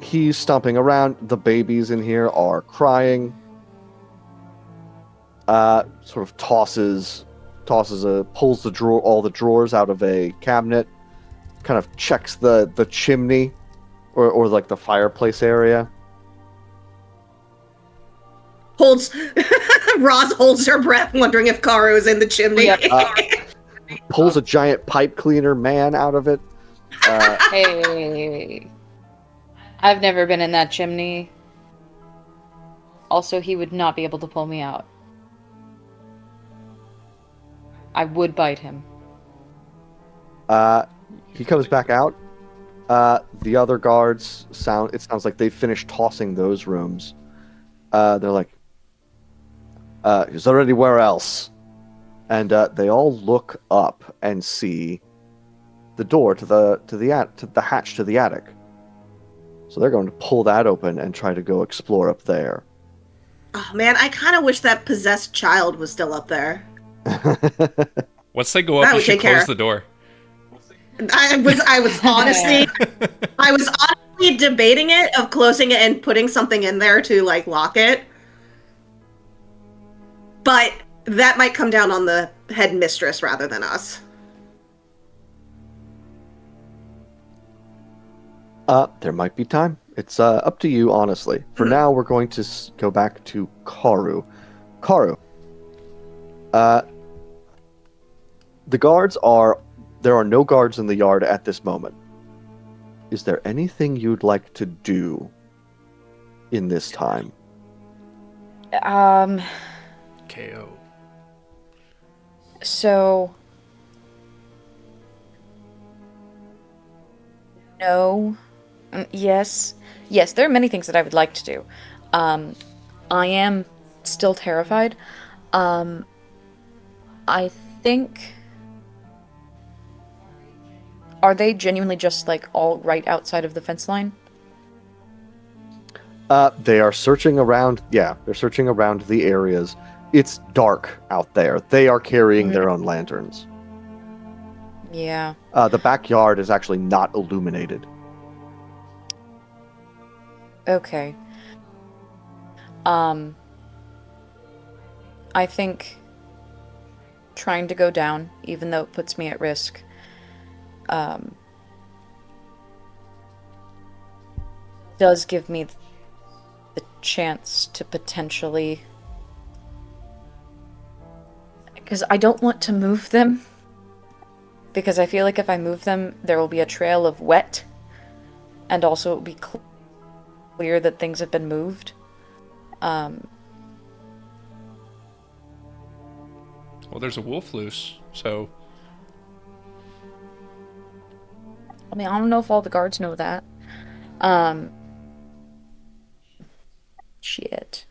S1: He's stomping around. The babies in here are crying. Sort of pulls all the drawers out of a cabinet, kind of checks the chimney or like the fireplace area.
S4: holds Roz holds her breath, wondering if Karu is in the chimney.
S3: Yep.
S1: Pulls a giant pipe cleaner man out of it.
S3: Hey, I've never been in that chimney. Also, he would not be able to pull me out. I would bite him.
S1: He comes back out. The other guards it sounds like they finished tossing those rooms. They're like, is there anywhere else? And they all look up and see the door to the hatch to the attic. So they're going to pull that open and try to go explore up there.
S4: Oh man, I kind of wish that possessed child was still up there.
S5: Once they go up,
S4: That
S5: you
S4: would
S5: should
S4: take care
S5: close
S4: of-
S5: the door.
S4: I was honestly debating it of closing it and putting something in there to like lock it. But that might come down on the headmistress rather than us.
S1: There might be time. It's up to you, honestly. For now, we're going to go back to Karu. Karu. There are no guards in the yard at this moment. Is there anything you'd like to do in this time?
S5: KO.
S3: So... No. Yes. Yes, there are many things that I would like to do. I am still terrified. I think... Are they genuinely just, like, all right outside of the fence line?
S1: They are searching around. Yeah, they're searching around the areas. It's dark out there. They are carrying their own lanterns.
S3: Yeah.
S1: The backyard is actually not illuminated.
S3: Okay. I think trying to go down, even though it puts me at risk, does give me the chance to potentially... Because I don't want to move them. Because I feel like if I move them, there will be a trail of wet. And also it will be clear that things have been moved.
S5: Well, there's a wolf loose, so...
S3: I mean, I don't know if all the guards know that. Shit.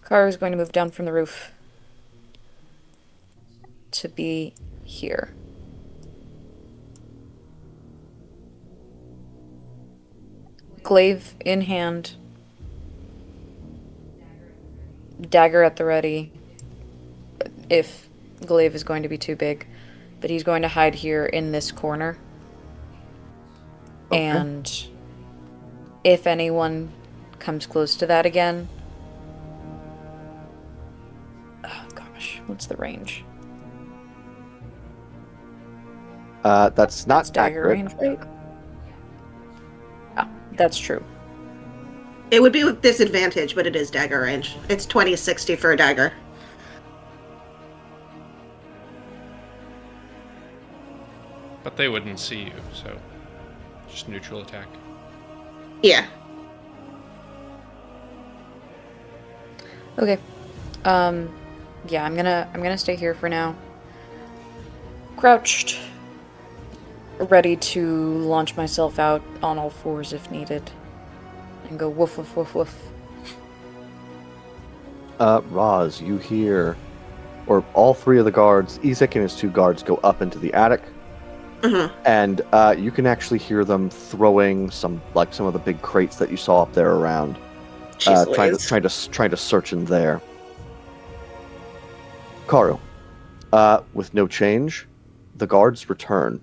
S3: Car is going to move down from the roof to be here. Glaive in hand. Dagger at the ready. If Glaive is going to be too big. But he's going to hide here in this corner.
S1: Okay.
S3: And if anyone comes close to that again... Oh gosh, what's the range?
S1: That's not
S3: That's dagger
S1: accurate.
S3: range, right? Ah, that's true.
S4: It would be with disadvantage, but it is dagger range. It's 20-60 for a dagger.
S5: But they wouldn't see you, so... Just neutral attack.
S4: Yeah.
S3: Okay. Yeah, I'm gonna stay here for now. Crouched. Ready to launch myself out on all fours if needed. And go woof woof woof woof.
S1: Roz, you hear, or all three of the guards, Ezek and his two guards, go up into the attic. and you can actually hear them throwing some of the big crates that you saw up there around,
S4: Jeez
S1: trying to search in there. Karu, with no change, the guards return.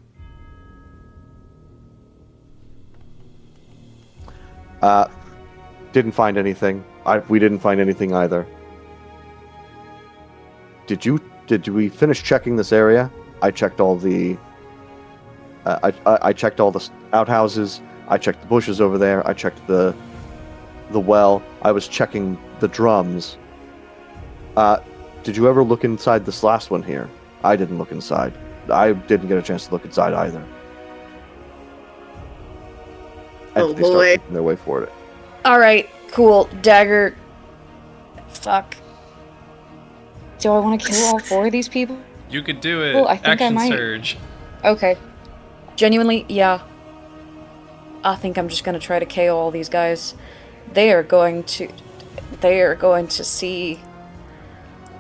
S1: Didn't find anything. We didn't find anything either. Did we finish checking this area? I checked all the. I checked all the outhouses. I checked the bushes over there. I checked the well. I was checking the drums. Did you ever look inside this last one here? I didn't look inside. I didn't get a chance to look inside either.
S4: Oh,
S1: They start
S4: boy.
S1: making their way for it.
S3: Alright, cool. Dagger. Fuck. Do I want to kill all 4 of these people?
S5: You could do it.
S3: Oh, I think I
S5: Action
S3: might.
S5: surge.
S3: Okay. Genuinely, yeah. I think I'm just gonna try to KO all these guys. They are going to see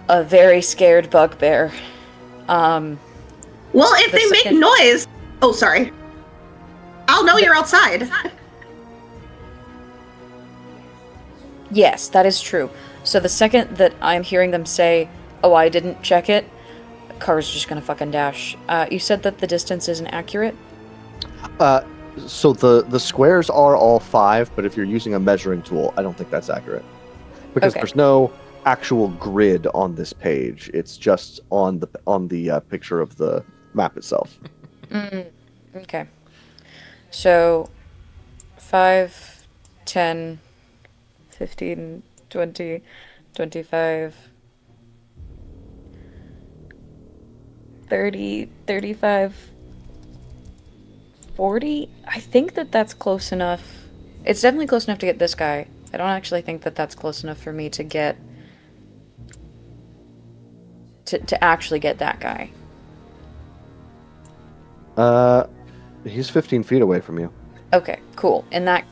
S3: a very scared bugbear.
S4: Well, if
S3: The
S4: they make
S3: second-
S4: noise... Oh, sorry. I'll know you're outside.
S3: Yes, that is true. So the second that I'm hearing them say, "Oh, I didn't check it," car's just gonna fucking dash. You said that the distance isn't accurate?
S1: So the squares are all 5, but if you're using a measuring tool, I don't think that's accurate. Because
S3: Okay.
S1: there's no actual grid on this page. It's just on the picture of the map itself.
S3: Okay. So 5, 10, 15, 20, 25, 30, 35, 40? I think that that's close enough. It's definitely close enough to get this guy. I don't actually think that that's close enough for me to get... to actually get that guy.
S1: He's 15 feet away from you.
S3: Okay, cool. In that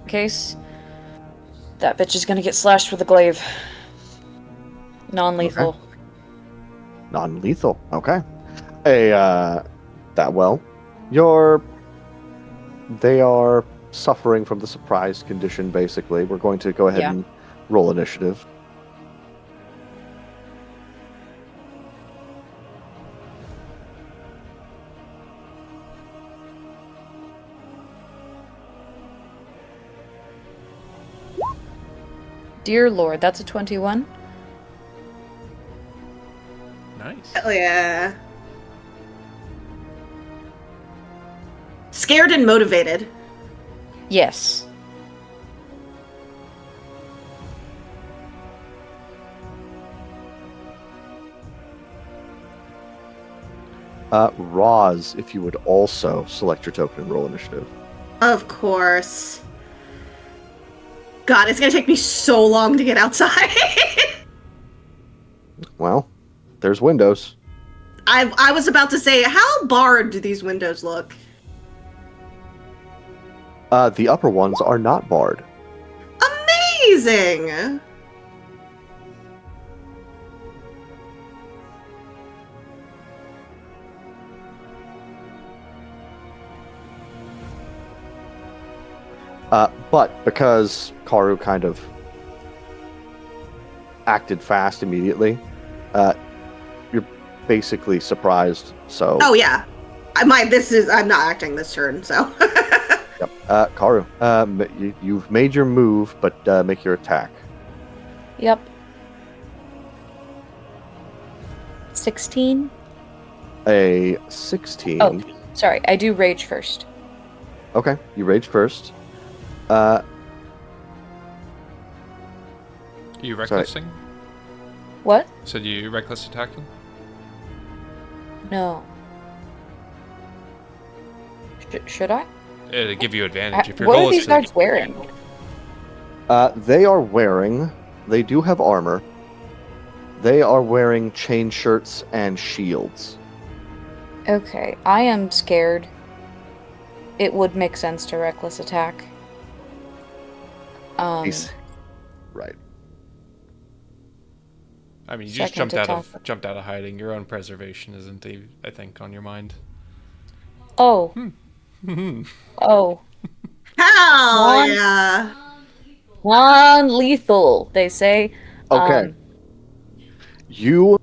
S3: case, that bitch is gonna get slashed with a glaive. Non-lethal.
S1: Okay. Non-lethal. Okay. They are suffering from the surprise condition, basically. We're going to go ahead
S3: Yeah.
S1: and roll initiative.
S3: Dear Lord, that's a 21?
S5: Nice.
S4: Hell yeah. Scared and motivated.
S3: Yes.
S1: Roz, if you would also select your token and roll initiative.
S4: Of course. God, it's gonna take me so long to get outside.
S1: Well, there's windows.
S4: I was about to say, how barred do these windows look?
S1: The upper ones are not barred.
S4: Amazing!
S1: But because Karu kind of acted fast immediately, you're basically surprised. So,
S4: Oh yeah. I'm not acting this turn, so.
S1: yep. Karu, you've made your move, but make your attack.
S3: Yep. 16?
S1: A 16.
S3: Oh, sorry. I do rage first.
S1: Okay, you rage first.
S5: You recklessing?
S3: What?
S5: Said you reckless attacking?
S3: No. Should I?
S5: It'll give you advantage if your
S3: What
S5: goal
S3: are
S5: is
S3: these
S5: to.
S3: guys wearing?
S1: They do have armor. They are wearing chain shirts and shields.
S3: Okay, I am scared. It would make sense to reckless attack.
S1: Right.
S5: I mean, you just
S3: Second
S5: jumped out
S3: attack.
S5: of hiding. Your own preservation isn't, I think, on your mind.
S3: Oh. Oh.
S4: Hell
S3: One-
S4: yeah.
S3: Non-lethal, they say.
S1: Okay. You,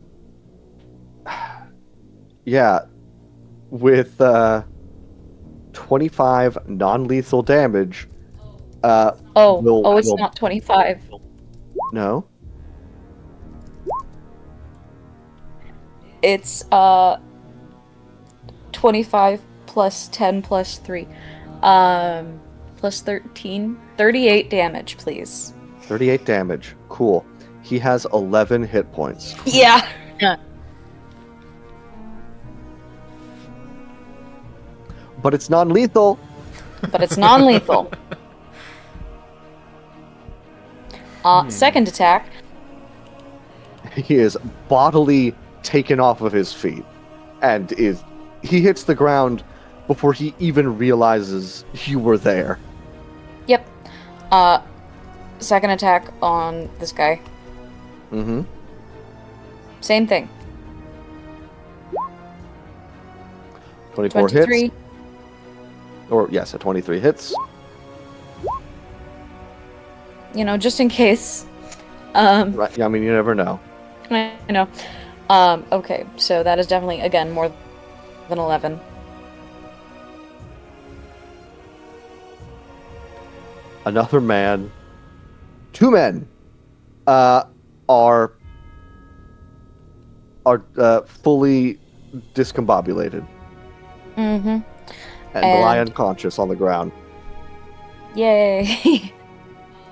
S1: yeah, with 25 non-lethal damage,
S3: It's
S1: will
S3: not 25.
S1: no.
S3: It's 25 plus 10 plus 3. Plus 13. 38 damage, please.
S1: 38 damage. Cool. He has 11 hit points.
S3: Yeah.
S1: But it's non-lethal.
S3: But it's non-lethal. Second attack.
S1: He is bodily taken off of his feet, and he hits the ground before he even realizes you were there.
S3: Yep. Second attack on this guy.
S1: Mm-hmm.
S3: Same thing.
S1: 24
S3: 23.
S1: hits. Or, yes, a 23 hits.
S3: You know, just in case.
S1: Right, I mean, you never know.
S3: I know. Okay, so that is definitely, again, more than 11.
S1: Another man. Two men are fully discombobulated
S3: Mm-hmm.
S1: and lie
S3: And-
S1: unconscious on the ground.
S3: Yay.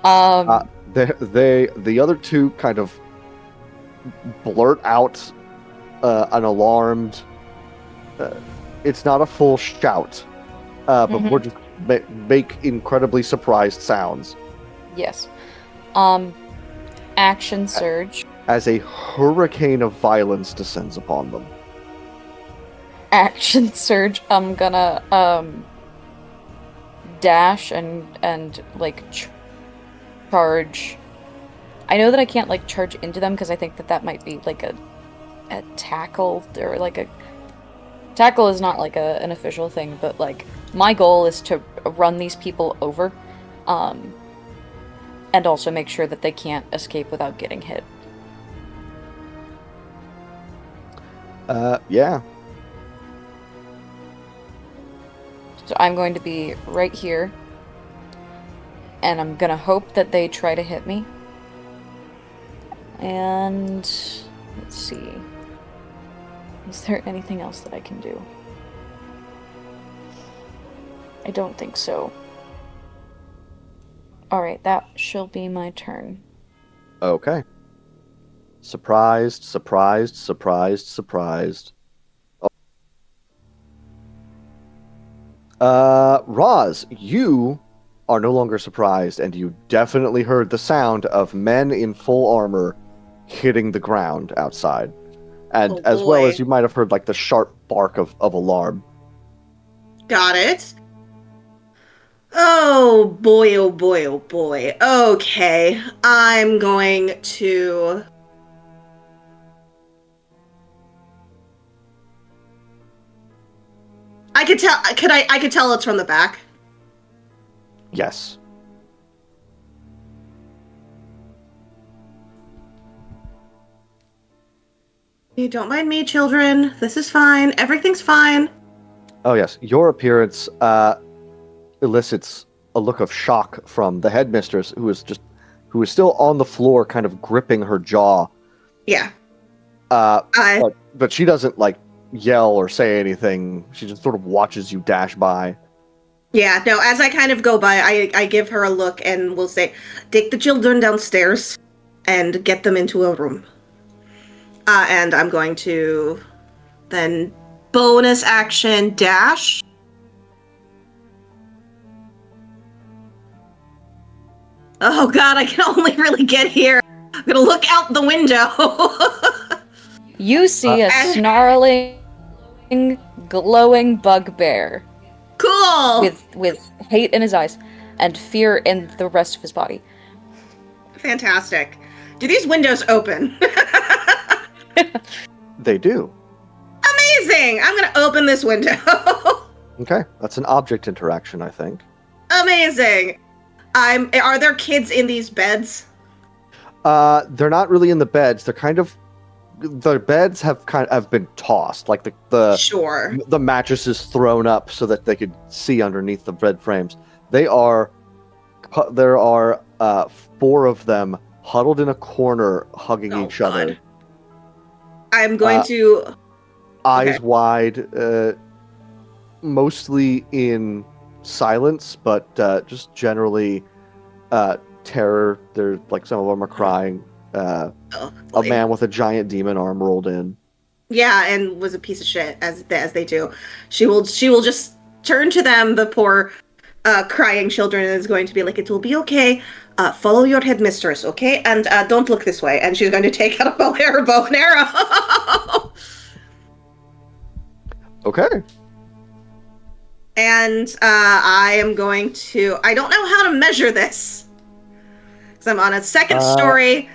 S1: The other two kind of blurt out an alarmed. It's not a full shout, but
S3: Mhm.
S1: more just make incredibly surprised sounds
S3: Yes. Action surge.
S1: as a hurricane of violence descends upon them.
S3: Action surge. I'm gonna dash and like charge. I know that I can't like charge into them because I think that might be like a tackle or like a tackle is not like an official thing, but like my goal is to run these people over, and also make sure that they can't escape without getting hit.
S1: Yeah.
S3: So I'm going to be right here, and I'm gonna hope that they try to hit me. And let's see. Is there anything else that I can do? I don't think so. Alright, that shall be my turn.
S1: Okay. Surprised, surprised, surprised, surprised. Roz, you are no longer surprised, and you definitely heard the sound of men in full armor hitting the ground outside. And
S4: Oh,
S1: as well
S4: boy.
S1: as you might have heard like the sharp bark of alarm.
S4: Got it. Oh boy, oh boy, oh boy. Okay. I'm going to. I could tell. I could tell it's from the back.
S1: Yes.
S4: You don't mind me, children. This is fine. Everything's fine.
S1: Oh yes. Your appearance elicits a look of shock from the headmistress, who is still on the floor, kind of gripping her jaw.
S4: Yeah.
S1: Uh, but she doesn't like yell or say anything. She just sort of watches you dash by.
S4: Yeah, no, as I kind of go by, I give her a look and will say, take the children downstairs and get them into a room. And I'm going to then bonus action dash. Oh god, I can only really get here. I'm gonna look out the window.
S3: You see a snarling, glowing bugbear
S4: Cool!
S3: with hate in his eyes and fear in the rest of his body.
S4: Fantastic. Do these windows open?
S1: They do.
S4: Amazing! I'm gonna open this window.
S1: Okay, that's an object interaction, I think.
S4: Amazing. Are there kids in these beds?
S1: They're not really in the beds. They're kind of the beds have been tossed, like
S4: Sure.
S1: the mattress is thrown up so that they could see underneath the bed frames. There are 4 of them huddled in a corner, hugging
S4: Oh,
S1: each other,
S4: God. I'm going to.
S1: eyes
S4: Okay.
S1: wide, mostly in silence, but just generally terror. They're like some of them are crying.
S4: Oh,
S1: A
S4: boy.
S1: man with a giant demon arm rolled in.
S4: Yeah, and was a piece of shit as they do. She will just turn to them, the poor crying children, and is going to be like, "It will be okay. Follow your headmistress, okay? And don't look this way." And she's going to take out a bow and arrow.
S1: Okay.
S4: And I am going to. I don't know how to measure this because I'm on a second story.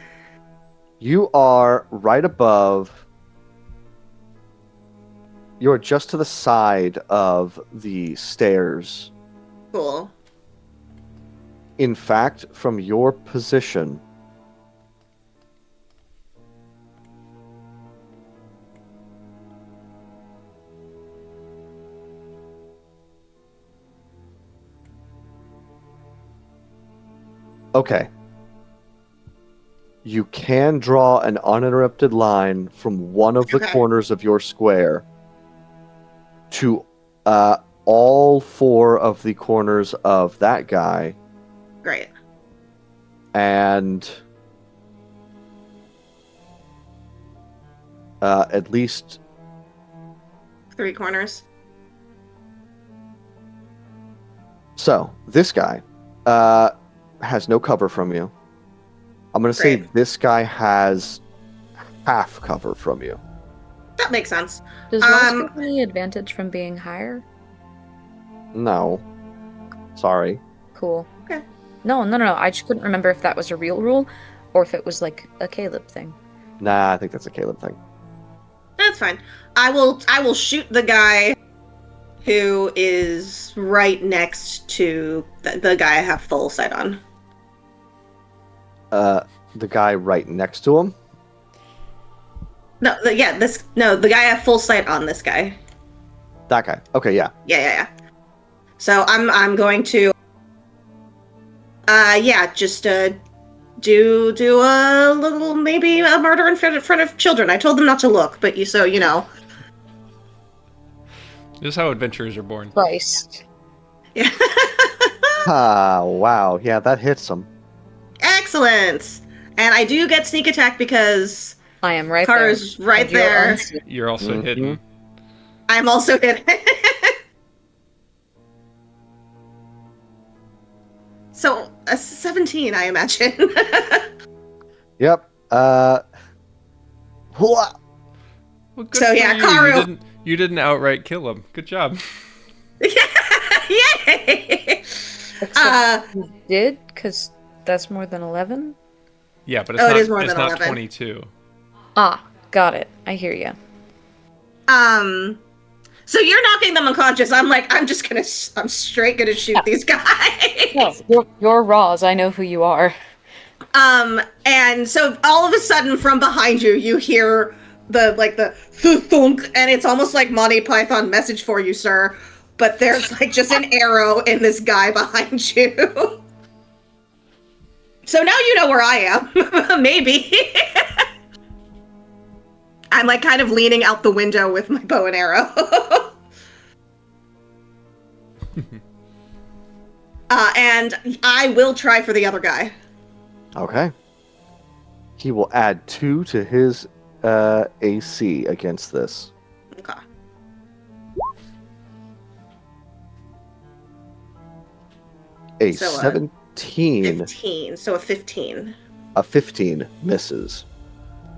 S1: You are right above. You're just to the side of the stairs.
S4: Cool.
S1: In fact, from your position, okay. You can draw an uninterrupted line from one of the
S4: Okay.
S1: corners of your square to all 4 of the corners of that guy,
S4: Great.
S1: and at least
S4: 3 corners.
S1: so. This guy has no cover from you. I'm going to say
S4: Great.
S1: this guy has half cover from you.
S4: That makes sense.
S3: Does Ross get any advantage from being higher?
S1: No. Sorry.
S3: Cool.
S4: Okay.
S3: No. I just couldn't remember if that was a real rule or if it was like a Caleb thing.
S1: Nah, I think that's a Caleb thing.
S4: That's fine. I will shoot the guy who is right next to the guy I have full sight on.
S1: The guy right next to him?
S4: No, the guy I have full sight on. This guy.
S1: That guy. Okay, yeah.
S4: Yeah. So I'm going to. Just do a little, maybe a murder in front of children. I told them not to look, but you know.
S5: This is how adventurers are born.
S3: Christ.
S4: Yeah.
S1: Ah, wow. Yeah, that hits him.
S4: Excellent. And I do get sneak attack because
S3: I am right
S4: Kara's
S3: there.
S4: right
S3: And you're
S4: there.
S3: unseen.
S5: You're also
S1: Mhm.
S5: hidden.
S4: I'm also hit. So a 17, I imagine.
S1: Yep. Hua!
S5: Well, good
S4: So,
S5: for
S4: yeah,
S5: you.
S4: Karu-
S5: You didn't outright kill him. Good job.
S4: Yay!
S3: Except you did, because that's more than 11?
S5: Yeah, but it's
S4: Oh,
S5: not.
S4: it is more
S5: it's
S4: than
S5: not
S4: 11.
S5: 22.
S3: Ah, got it. I hear you.
S4: So you're knocking them unconscious. I'm straight gonna shoot these guys.
S3: No, you're Roz. I know who you are.
S4: And so all of a sudden from behind you, you hear the thunk, and it's almost like Monty Python message for you, sir. But there's like just an arrow in this guy behind you. So now you know where I am. Maybe. I'm like kind of leaning out the window with my bow and arrow. And I will try for the other guy.
S1: Okay. He will add 2 to his AC against this.
S4: Okay.
S1: A
S4: So,
S1: 17,
S4: 15. So a 15.
S1: a 15 misses.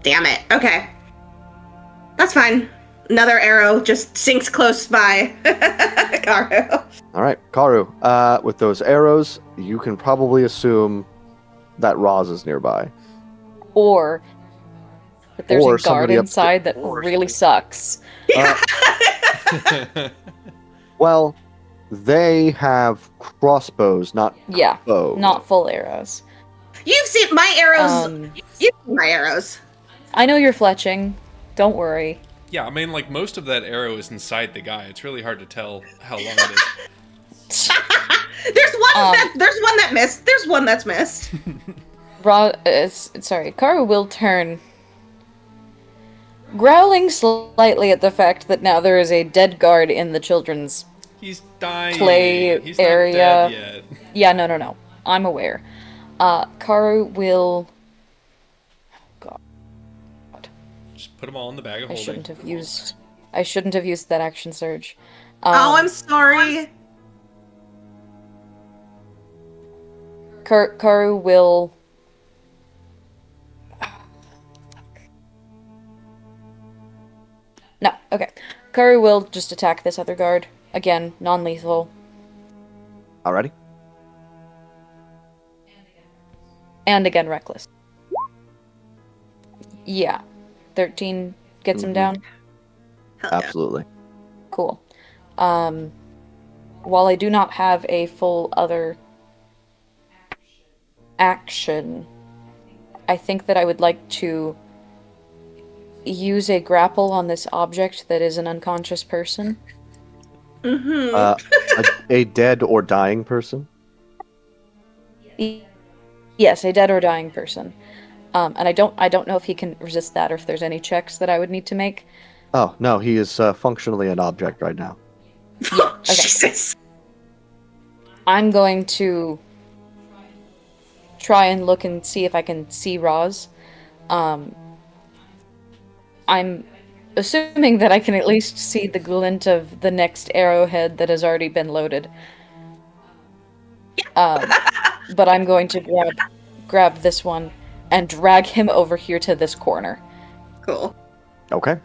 S4: Damn it. Okay. That's fine. Another arrow just sinks close by Karu.
S1: All right, Karu. With those arrows, you can probably assume that Roz is nearby.
S3: Or that there's
S1: Or
S3: a guard
S1: somebody up
S3: inside that really sucks.
S1: Well, they have crossbows, not
S3: Yeah,
S1: bows.
S3: not full arrows.
S4: You've seen my arrows.
S3: Um,
S4: You've seen my arrows.
S3: I know you're fletching. Don't worry.
S5: Yeah, I mean, like, most of that arrow is inside the guy. It's really hard to tell how long it is.
S4: There's one that missed. There's one that's missed.
S3: Karu will turn, growling slightly at the fact that now there is a dead guard in the children's
S5: He's dying.
S3: play
S5: He's
S3: area.
S5: not dead yet.
S3: Yeah, no. I'm aware. Karu will. God,
S5: Just put them all in the bag of
S3: I
S5: holding.
S3: shouldn't have used that action surge.
S4: Oh, I'm sorry.
S3: Karu will. No, okay. Karu will just attack this other guard. Again, non-lethal.
S1: Alrighty.
S3: And again, reckless. Yeah. 13 gets him down.
S4: Hell yeah.
S1: Absolutely.
S3: Cool. While I do not have a full other action, I think that I would like to use a grapple on this object that is an unconscious person.
S1: A dead or dying person?
S3: Yes, a dead or dying person. And I don't know if he can resist that or if there's any checks that I would need to make.
S1: Oh, no, he is functionally an object right now.
S3: Yeah, okay.
S4: Jesus.
S3: I'm going to try and look and see if I can see Roz. I'm assuming that I can at least see the glint of the next arrowhead that has already been loaded. But I'm going to grab this one and drag him over here to this corner.
S4: Cool.
S1: Okay.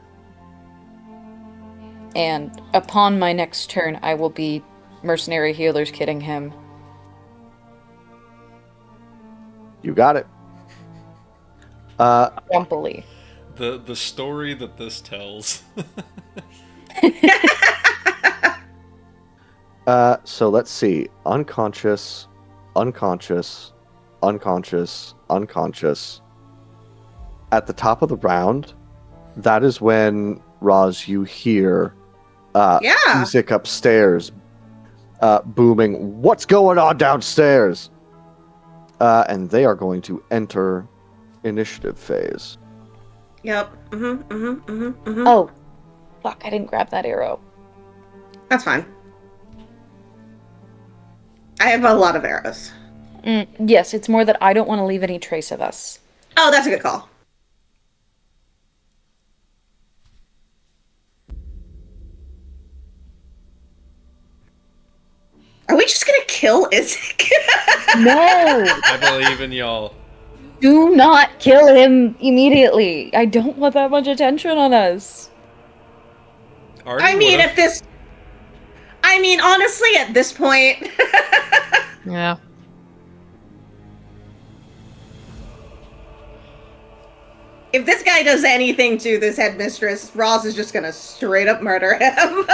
S3: And upon my next turn, I will be mercenary healers kitting him.
S1: You got it.
S3: Grumpily.
S5: The story that this tells.
S1: So let's see. Unconscious, unconscious, unconscious, unconscious. At the top of the round, that is when, Roz, you hear music upstairs booming, "What's going on downstairs?" And they are going to enter initiative phase.
S4: Yep.
S3: Oh, fuck, I didn't grab that arrow.
S4: That's fine. I have a lot of arrows.
S3: Yes, it's more that I don't want to leave any trace of us.
S4: Oh, that's a good call. Are we just gonna kill Isaac?
S3: No!
S5: I believe in y'all.
S3: Do not kill him immediately. I don't want that much attention on us.
S5: Artie
S4: I mean, honestly, at this point,
S6: Yeah.
S4: if this guy does anything to this headmistress, Roz is just gonna straight up murder him.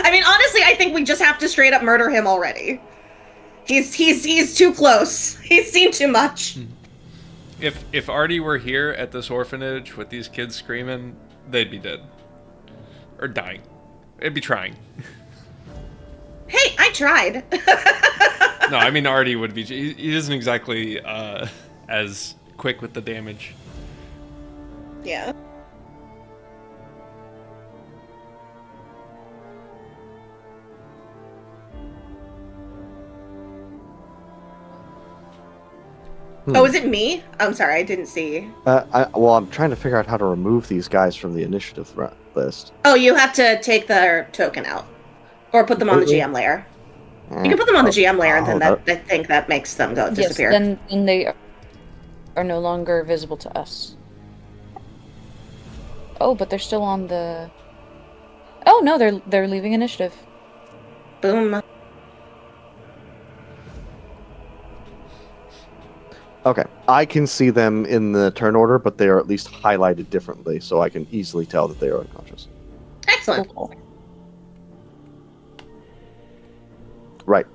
S4: I mean, honestly, I think we just have to straight up murder him already. He's too close. He's seen too much.
S5: If Artie were here at this orphanage with these kids screaming, they'd be dead. Or dying. It'd be trying.
S4: Hey, I tried.
S5: No, I mean Artie would be. He isn't exactly as quick with the damage.
S4: Yeah. Oh, is it me? I'm sorry, I didn't see.
S1: I'm trying to figure out how to remove these guys from the initiative list.
S4: Oh, you have to take their token out. Or put them on the GM layer. You can put them on the GM layer, and then I think that makes them go disappear.
S3: Yes, then they are no longer visible to us. Oh, but they're still on the... Oh, no, they're leaving initiative.
S4: Boom.
S1: Okay, I can see them in the turn order, but they are at least highlighted differently, so I can easily tell that they are unconscious.
S4: Excellent.
S3: Cool.
S1: Right.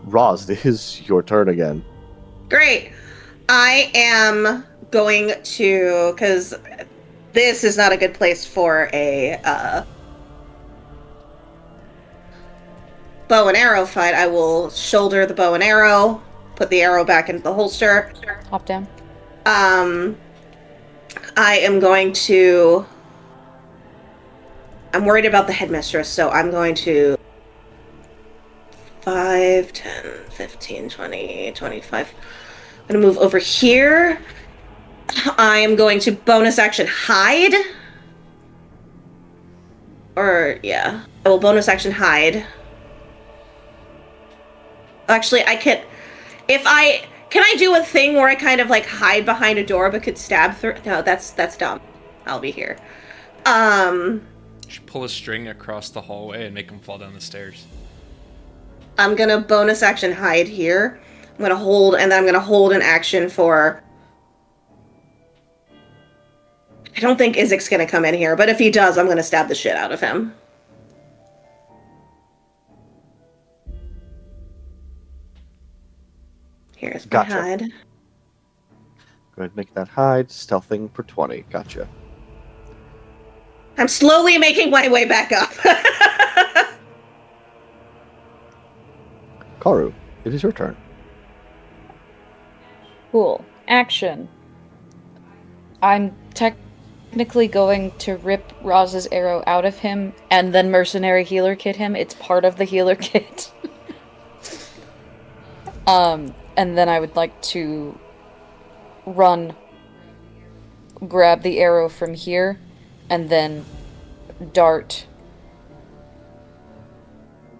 S1: Roz, it is your turn again.
S4: Great. I am going to, because this is not a good place for a bow and arrow fight. I will shoulder the bow and arrow, put the arrow back into the holster.
S3: Hop down.
S4: I am going to. I'm worried about the headmistress, so I'm going to 5, 10, 15, 20, 25. I'm going to move over here. I am going to bonus action hide. Or, yeah. I will bonus action hide. Actually, I can... Can I do a thing where I kind of, like, hide behind a door but could stab through... No, that's dumb. I'll be here.
S5: Just pull a string across the hallway and make him fall down the stairs.
S4: I'm gonna bonus action hide here. I'm gonna hold, and then I'm gonna hold an action for... I don't think Izik's gonna come in here, but if he does, I'm gonna stab the shit out of him. Here's my
S1: Gotcha.
S4: hide.
S1: Go ahead and make that hide. Stealthing for 20. Gotcha.
S4: I'm slowly making my way back up.
S1: Karu, it is your turn.
S3: Cool. Action. I'm technically going to rip Roz's arrow out of him and then mercenary healer kit him. It's part of the healer kit. And then I would like to run, grab the arrow from here, and then dart.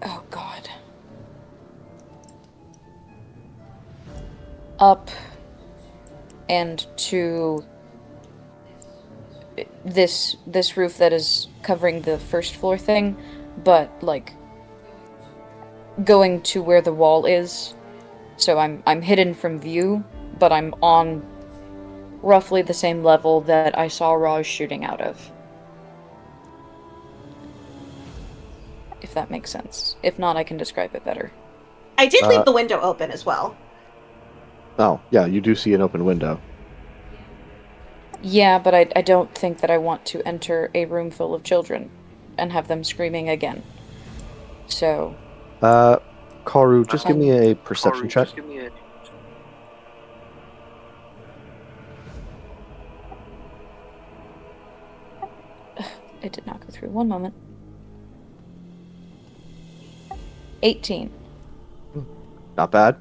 S3: Oh god. Up and to this roof that is covering the first floor thing, but like going to where the wall is. So I'm hidden from view, but I'm on roughly the same level that I saw Raj shooting out of. If that makes sense. If not, I can describe it better.
S4: I did leave the window open as well.
S1: Oh, yeah, you do see an open window.
S3: Yeah, but I don't think that I want to enter a room full of children and have them screaming again. So...
S1: Karu, just give me a perception check.
S3: It did not go through. One moment. 18.
S1: Not bad.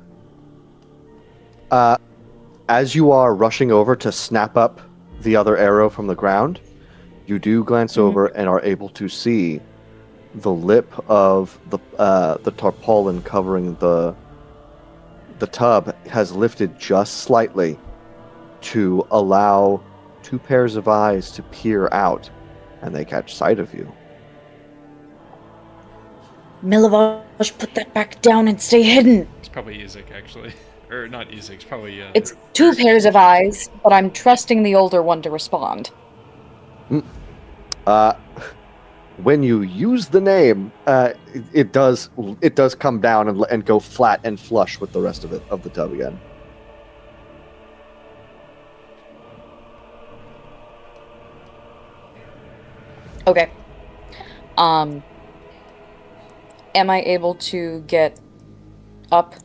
S1: As you are rushing over to snap up the other arrow from the ground, you do glance over and are able to see the lip of the tarpaulin covering the tub has lifted just slightly to allow 2 pairs of eyes to peer out, and they catch sight of you.
S3: Milivosh, put that back down and stay hidden!
S5: It's probably Izik, actually. Or not Izik, it's probably...
S3: It's 2 pairs of eyes, but I'm trusting the older one to respond.
S1: When you use the name, it does come down and go flat and flush with the rest of the tub again.
S3: Okay. Am I able to get up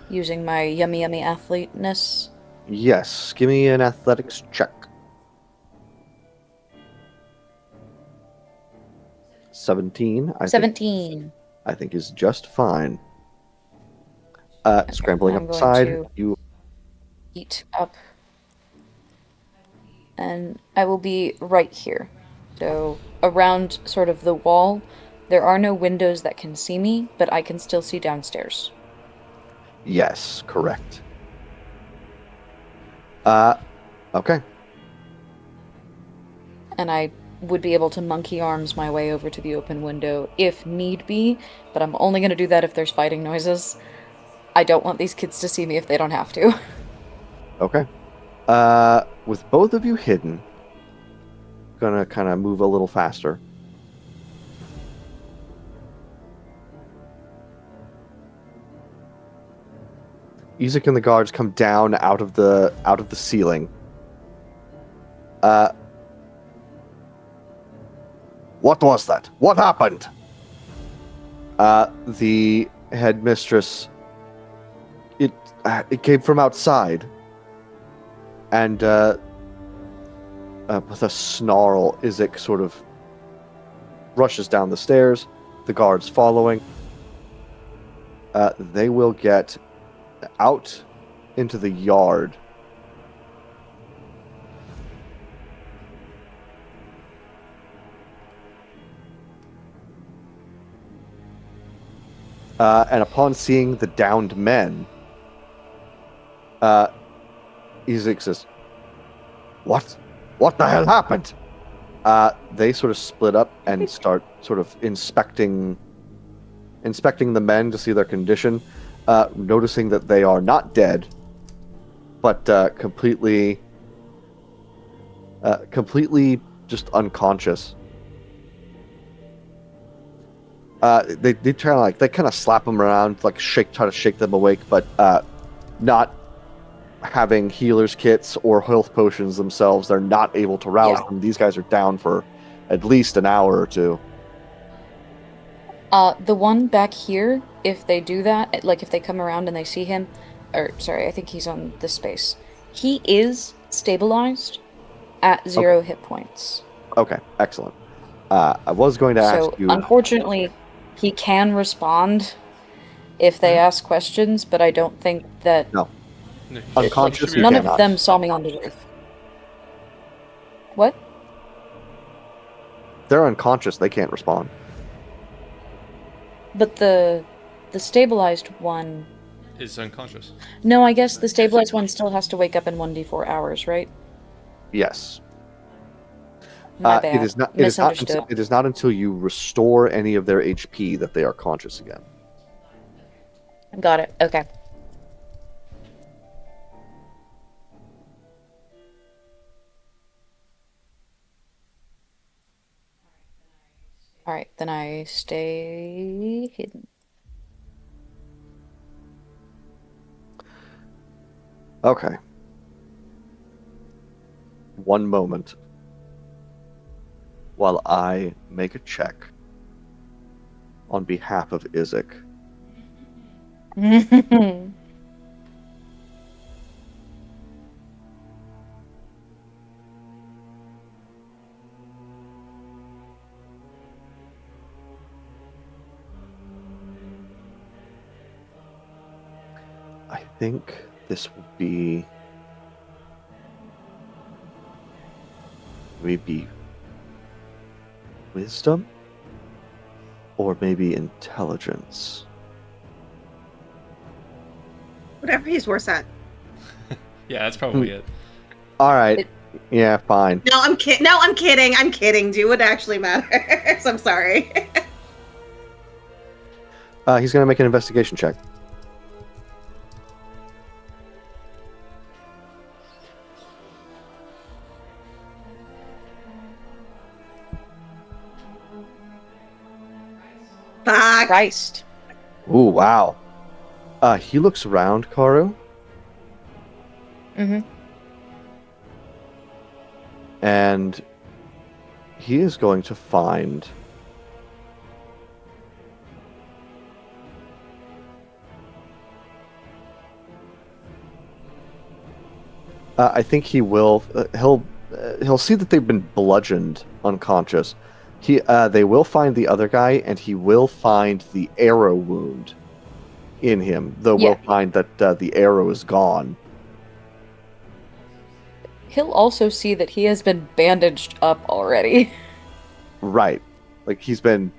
S3: using my yummy athleteness?
S1: Yes, give me an athletics check. 17.
S3: 17.
S1: I think is just fine. Scrambling
S3: I'm
S1: up the
S3: going
S1: side,
S3: to
S1: you
S3: eat up. And I will be right here. So, around sort of the wall, there are no windows that can see me, but I can still see downstairs.
S1: Yes, correct. Okay.
S3: And I would be able to monkey arms my way over to the open window if need be, but I'm only going to do that if there's fighting noises. I don't want these kids to see me if they don't have to.
S1: Okay. With both of you hidden, gonna kind of move a little faster. Ezek and the guards come down out of the ceiling. What was that? What happened? The headmistress. It came from outside, and with a snarl, Ezek sort of rushes down the stairs. The guards following. They will get out into the yard. And upon seeing the downed men, Ezek says, What? What the hell happened? They sort of split up and start sort of inspecting the men to see their condition, noticing that they are not dead, but completely just unconscious. They try to they kind of slap them around, like try to shake them awake, but not having healers kits or health potions themselves, they're not able to rouse them. These guys are down for at least an hour or two.
S3: The one back here, if they do that, like if they come around and they see him, or sorry, I think he's on this space. He is stabilized at 0 hit points.
S1: Okay, excellent. I was going to ask you.
S3: Unfortunately, he can respond if they ask questions, but I don't think that.
S1: No. Unconscious.
S3: None of them saw me on the roof. What?
S1: They're unconscious. They can't respond.
S3: But the stabilized one
S5: is unconscious.
S3: No, I guess the stabilized one still has to wake up in 1d4 hours, right?
S1: Yes.
S3: My bad.
S1: It is not until you restore any of their HP that they are conscious again.
S3: Got it. Okay. Alright, then I stay hidden.
S1: Okay. One moment. While I make a check on behalf of Ezek. I think this will be maybe wisdom or maybe intelligence.
S4: Whatever he's worse at.
S5: Yeah, that's probably it.
S1: All right. Yeah, fine.
S4: No, I'm kidding. I'm kidding. Do what actually matters. I'm sorry.
S1: He's going to make an investigation check.
S3: Christ.
S1: Ooh, wow. He looks around, Karu.
S3: Mm-hmm.
S1: And he is going to find I think he will. He'll see that they've been bludgeoned unconscious. They will find the other guy, and he will find the arrow wound in him. Though we'll find that the arrow is gone.
S3: He'll also see that he has been bandaged up already.
S1: Right, like he's been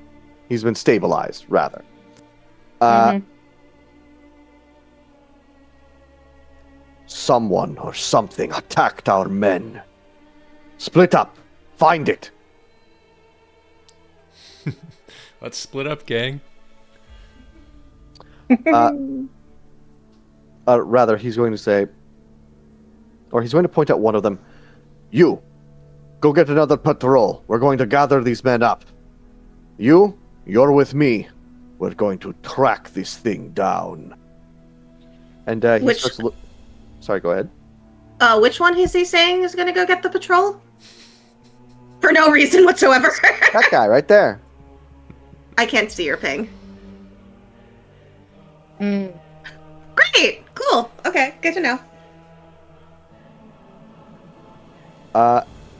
S1: stabilized rather. Someone or something attacked our men. Split up. Find it.
S5: Let's split up, gang.
S1: Rather, he's going to say, or he's going to point at one of them. You, go get another patrol. We're going to gather these men up. You're with me. We're going to track this thing down. And he
S4: Which-
S1: starts to look. Sorry, go ahead.
S4: Which one is he saying is gonna go get the patrol? For no reason whatsoever.
S1: That guy right there.
S4: I can't see your ping.
S3: Mm.
S4: Great! Cool. Okay, good to know.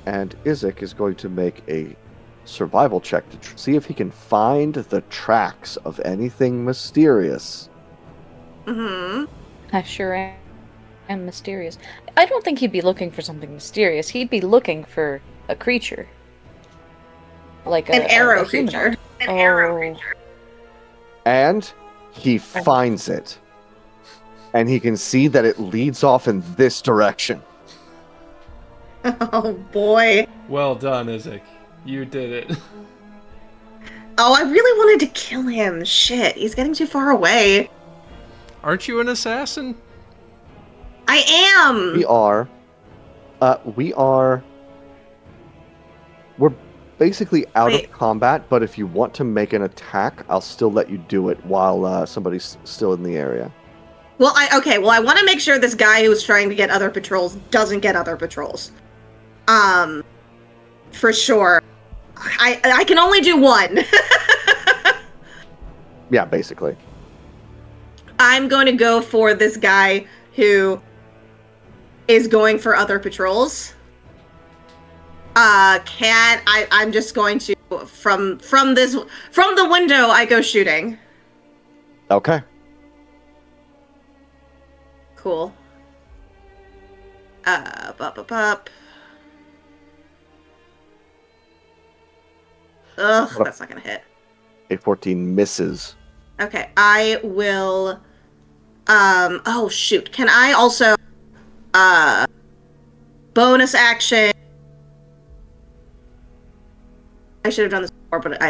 S1: And Izek is going to make a survival check to see if he can find the tracks of anything mysterious.
S4: Mm-hmm.
S3: I sure am mysterious. I don't think he'd be looking for something mysterious. He'd be looking for a creature. Like
S4: An arrow
S3: a humanoid.
S4: creature. An arrow
S3: Oh.
S4: creature.
S1: And he finds it. And he can see that it leads off in this direction.
S4: Oh boy.
S5: Well done, Izek. You did it.
S4: Oh, I really wanted to kill him. Shit, he's getting too far away.
S5: Aren't you an assassin?
S4: I am.
S1: We're basically out
S4: Wait.
S1: of combat, but if you want to make an attack, I'll still let you do it while somebody's still in the area.
S4: Well, I want to make sure this guy who's trying to get other patrols doesn't get other patrols. For sure. I can only do one.
S1: Yeah, basically.
S4: I'm going to go for this guy who is going for other patrols. I'm just going to from the window I go shooting.
S1: Okay.
S4: Cool. Up. Ugh, that's not gonna hit.
S1: A 14 misses.
S4: Okay, I will. Oh shoot! Can I also bonus action? I should have done this before, but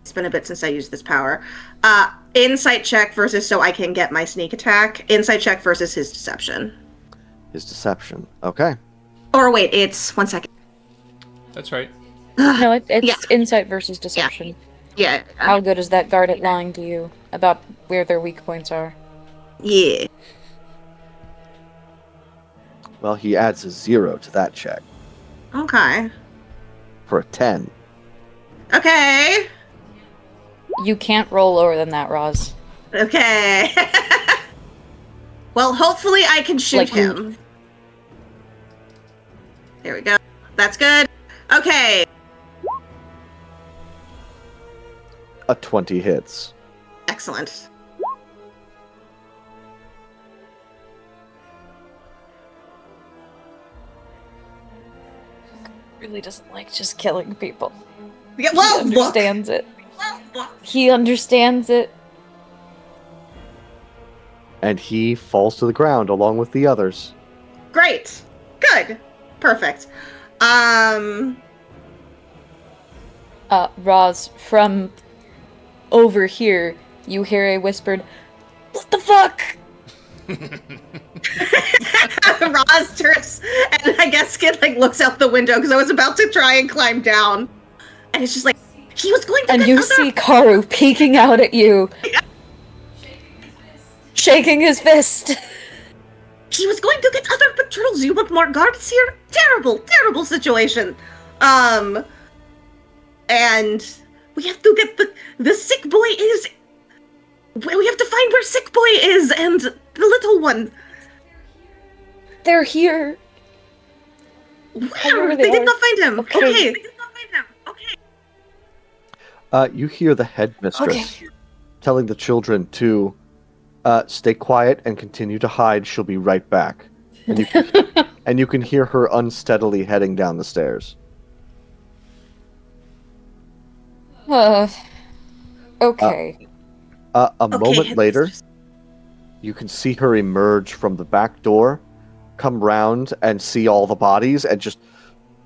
S4: it's been a bit since I used this power. Insight check versus so I can get my sneak attack. Insight check versus his deception.
S1: His deception. Okay.
S4: Or wait, it's 1 second.
S5: That's right.
S3: No, it's
S4: Yeah.
S3: insight versus deception.
S4: Yeah.
S3: How good is that guard at lying to you about where their weak points are?
S4: Yeah.
S1: Well, he adds a 0 to that check
S4: Okay.
S1: for a 10.
S4: Okay.
S3: You can't roll lower than that, Roz.
S4: Okay. Well, hopefully I can shoot
S3: Like you-
S4: him. There we go. That's good. Okay.
S1: A 20 hits.
S4: Excellent.
S3: Really doesn't like just killing people.
S4: Yeah,
S3: He
S4: well, look.
S3: understands it. He understands it.
S1: And he falls to the ground along with the others.
S4: Great. Good. Perfect.
S3: Roz, from over here, you hear a whispered, "What the fuck?"
S4: Roz turns and I guess Skid looks out the window because I was about to try and climb down. And it's just like, he was going to
S3: And
S4: get
S3: you
S4: other-
S3: see Karu peeking out at you, shaking his fist.
S4: He was going to get other patrols. You want more guards here? Terrible, terrible situation. And we have to get the sick boy is. We have to find where sick boy is and the little one.
S3: They're here.
S4: Where?
S3: where
S4: They
S3: they
S4: did
S3: are.
S4: not find him.
S3: Okay.
S4: Okay. They did not find him. Okay.
S1: You hear the headmistress
S3: Okay.
S1: telling the children to stay quiet and continue to hide. She'll be right back. And you can hear her unsteadily heading down the stairs.
S3: Okay.
S1: A
S4: Okay,
S1: moment later,
S4: headmistress.
S1: you can see her emerge from the back door, come round and see all the bodies, and just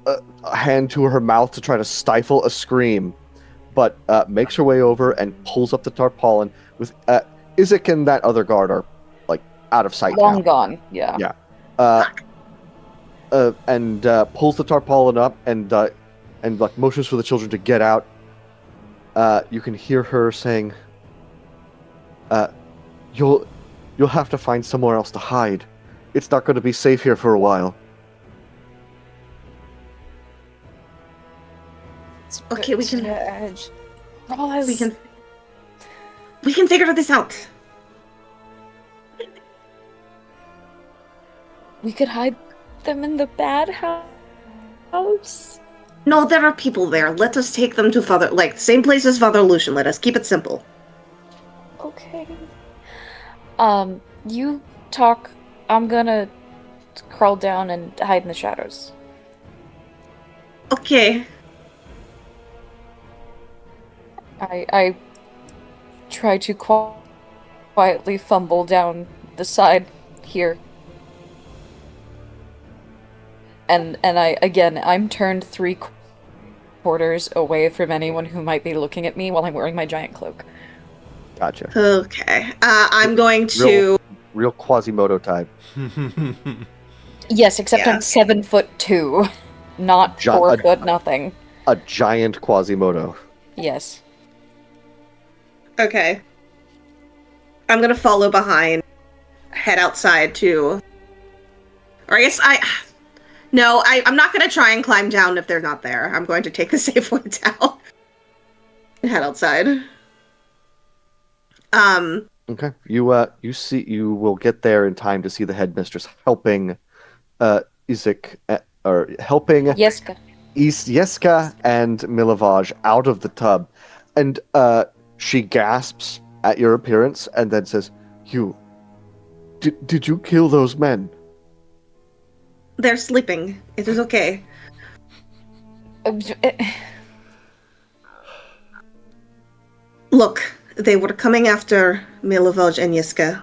S1: a hand to her mouth to try to stifle a scream, but makes her way over and pulls up the tarpaulin. With Izek and that other guard are like out of sight
S3: Long
S1: now.
S3: gone. Yeah.
S1: Yeah. And pulls the tarpaulin up and like motions for the children to get out. You can hear her saying, "You'll You'll have to find somewhere else to hide. It's not going to be safe here for a while.
S4: Okay, we can
S3: Roz,
S4: we can figure this out.
S3: we could hide them in the bad house.
S4: No, there are people there. Let us take them to Father, like, same place as Father Lucian. Let us keep it simple.
S3: Okay. You talk. I'm gonna crawl down and hide in the shadows.
S4: Okay.
S3: I try to quietly fumble down the side here. And I'm turned 3/4 away from anyone who might be looking at me while I'm wearing my giant cloak.
S1: Gotcha.
S4: Okay. I'm going to...
S1: Real Quasimodo type.
S3: Yes, except
S4: Yeah.
S3: I'm 7'2", not 4 foot nothing.
S1: A giant Quasimodo.
S3: Yes.
S4: Okay. I'm gonna follow behind, head outside to... Or I guess No, I'm not gonna try and climb down if they're not there. I'm going to take the safe way down. And head outside.
S1: Okay. You will get there in time to see the headmistress helping Isaac or helping
S3: Yeska.
S1: Yeska and Milovaj out of the tub, and she gasps at your appearance and then says, Did you kill those men?"
S4: They're sleeping. It is okay. Look, they were coming after Milovaj and Yiska.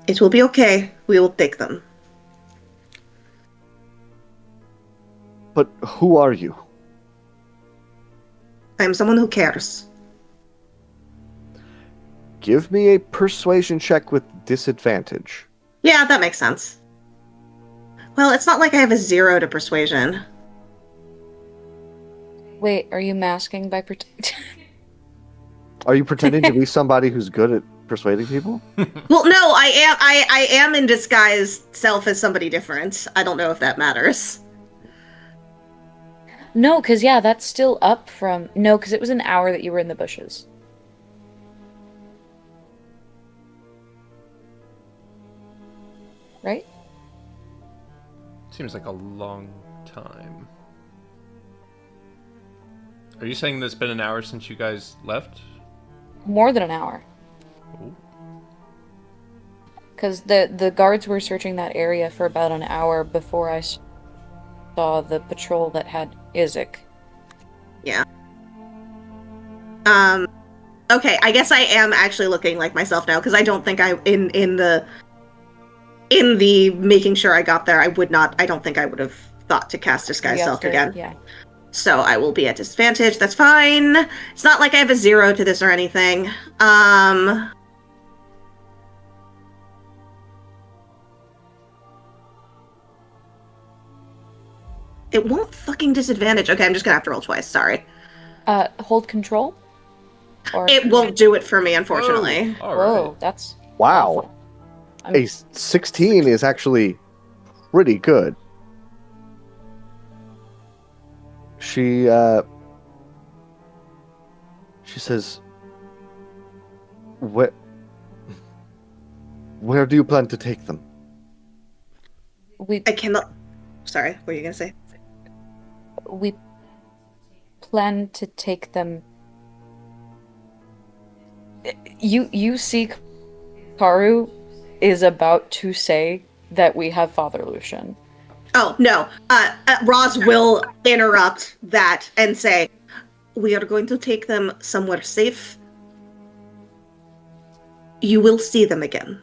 S4: It will be okay. We will take them.
S1: But who are you?
S4: I am someone who cares.
S1: Give me a persuasion check with disadvantage.
S4: Yeah, that makes sense. Well, it's not like I have a 0 to persuasion.
S3: Wait, are you masking by
S1: Are you pretending to be somebody who's good at persuading people?
S4: Well, no, I am in disguise self as somebody different. I don't know if that matters.
S3: No, because that's still up from... No, because it was an hour that you were in the bushes. Right?
S5: Seems like a long time. Are you saying that it's been an hour since you guys left?
S3: More than an hour.
S5: Ooh.
S3: Because the guards were searching that area for about an hour before I saw the patrol that had Isaac.
S4: Yeah. Okay, I guess I am actually looking like myself now, because I don't think in the making sure I got there, I don't think I would have thought to cast disguise self again.
S3: Yeah.
S4: So I will be at disadvantage. That's fine. It's not like I have a 0 to this or anything. It won't fucking disadvantage. Okay, I'm just gonna have to roll twice. Sorry.
S3: Hold control? Or...
S4: It won't do it for me, unfortunately.
S5: All
S3: Whoa,
S5: right.
S3: that's...
S1: Wow.
S3: awful.
S1: A 16 is actually pretty good. She says, where do you plan to take them?
S4: I cannot... Sorry, what were you gonna say?
S3: We plan to take them... You see Karu is about to say that we have Father Lucian.
S4: Oh, no. Roz will interrupt that and say, we are going to take them somewhere safe. You will see them again.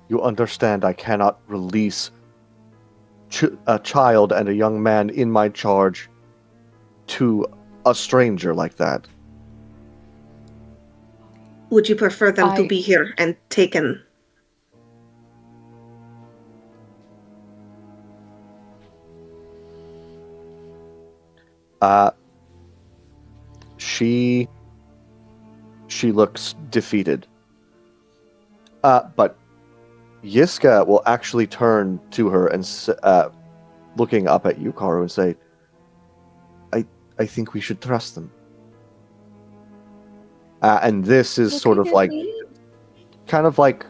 S1: You understand I cannot release a child and a young man in my charge to a stranger like that.
S4: Would you prefer them to be here and taken?
S1: She looks defeated. But Yiska will actually turn to her and, looking up at you, Karu, and say, I think we should trust them. And this is sort of like, kind of like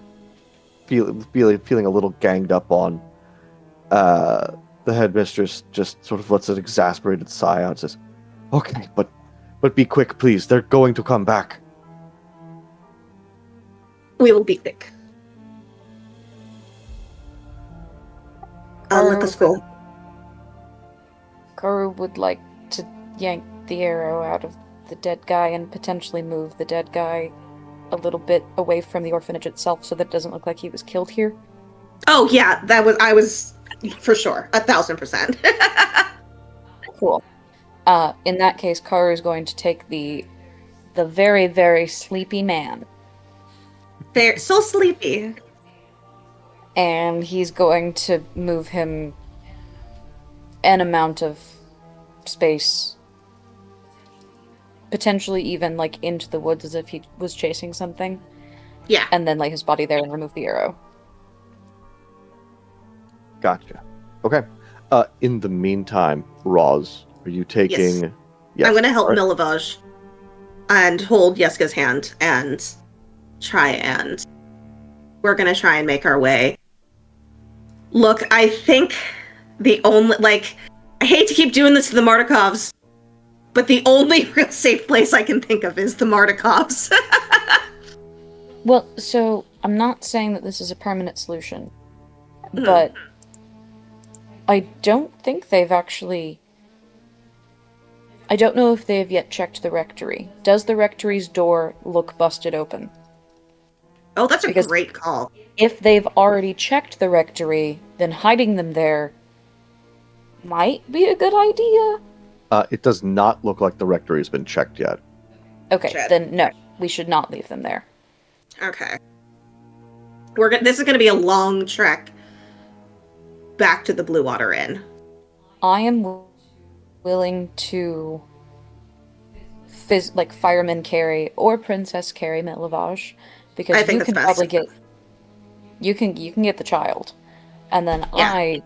S1: feeling a little ganged up on. The headmistress just sort of lets an exasperated sigh out and says, okay, but be quick, please. They're going to come back.
S4: We will be quick. Let us go.
S3: Karu would like to yank the arrow out of the dead guy and potentially move the dead guy a little bit away from the orphanage itself so that it doesn't look like he was killed here.
S4: Oh yeah, I was for sure 1,000%.
S3: Cool. In that case, Karu is going to take the very, very sleepy man,
S4: They're so sleepy.
S3: and he's going to move him an amount of space, potentially even like into the woods as if he was chasing something,
S4: Yeah.
S3: and then lay his body there and remove the arrow.
S1: Gotcha. Okay. In the meantime, Roz, are you taking...
S4: Yes.
S1: Yes.
S4: I'm going to help
S1: Alright.
S4: Milivaj and hold Yeska's hand and we're going to try and make our way. Look, I think the only, like, I hate to keep doing this to the Martikovs, but the only real safe place I can think of is the Martikovs.
S3: Well, so I'm not saying that this is a permanent solution, but I don't think they've actually... I don't know if they have yet checked the rectory. Does the rectory's door look busted open?
S4: Oh, that's a
S3: Because-
S4: great call.
S3: If they've already checked the rectory, then hiding them there might be a good idea.
S1: It does not look like the rectory has been checked yet.
S3: Okay,
S4: Shit.
S3: then no, we should not leave them there.
S4: Okay. This is going to be a long trek back to the Blue Water Inn.
S3: I am willing to fireman carry or princess carry Milivaj, because
S4: I think
S3: you
S4: that's
S3: can
S4: best.
S3: probably get you can get the child, and then
S4: Yeah.
S3: I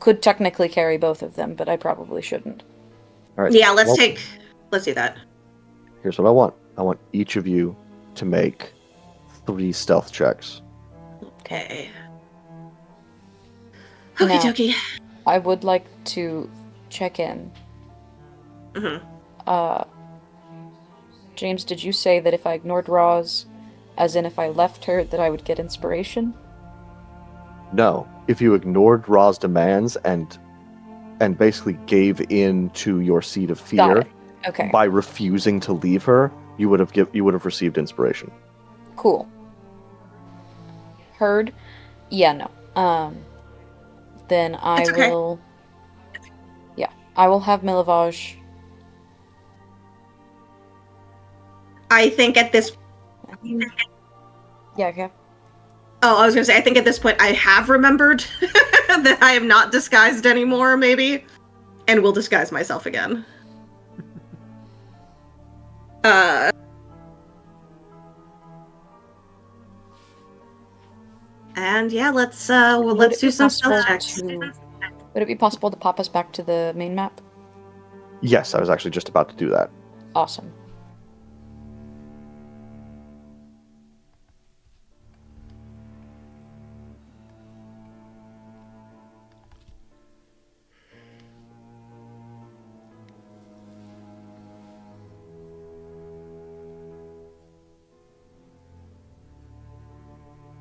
S3: could technically carry both of them, but I probably shouldn't.
S1: All right.
S4: Yeah, let's
S1: well,
S4: do that.
S1: Here's what I want. I want each of you to make 3 stealth checks.
S4: Okay.
S3: Now-
S4: Okie dokie.
S3: I would like to check in.
S4: Mm-hmm.
S3: James, did you say that if I ignored Roz, as in if I left her, that I would get inspiration?
S1: No, if you ignored Ra's demands and basically gave in to your seed of
S3: Got
S1: fear
S3: it. Okay,
S1: by refusing to leave her, you would have received inspiration.
S3: cool. Heard? Yeah, no. Then I
S4: It's okay.
S3: will... Yeah, I will have Milivaj...
S4: I think at this...
S3: Yeah, okay.
S4: Oh, I was going to say, I think at this point I have remembered that I am not disguised anymore, maybe. And will disguise myself again. And yeah, let's
S3: Would it
S4: do
S3: be
S4: some stealth
S3: possible
S4: checks.
S3: Would it be possible to pop us back to the main map?
S1: Yes, I was actually just about to do that.
S3: Awesome.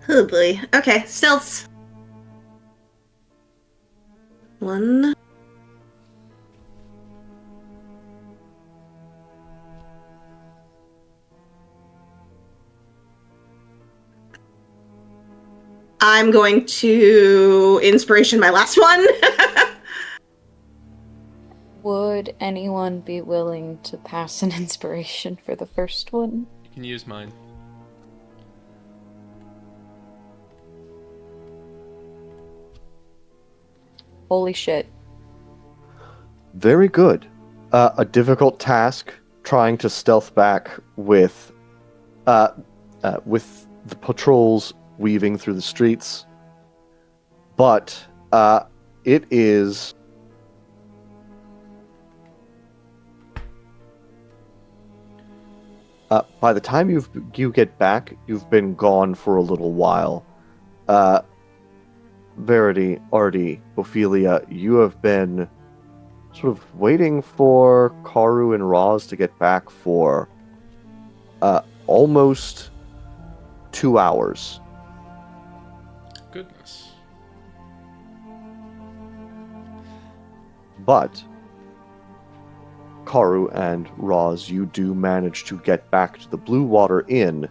S4: Oh boy. Okay, stealths. 1. I'm going to inspiration my last one.
S3: Would anyone be willing to pass an inspiration for the first one?
S5: You can use mine.
S3: Holy shit.
S1: Very good. A difficult task trying to stealth back with the patrols weaving through the streets. But it is by the time you get back, you've been gone for a little while. Verity, Artie, Ophelia, you have been sort of waiting for Karu and Roz to get back for almost 2 hours.
S5: Goodness.
S1: But Karu and Roz, you do manage to get back to the Blue Water Inn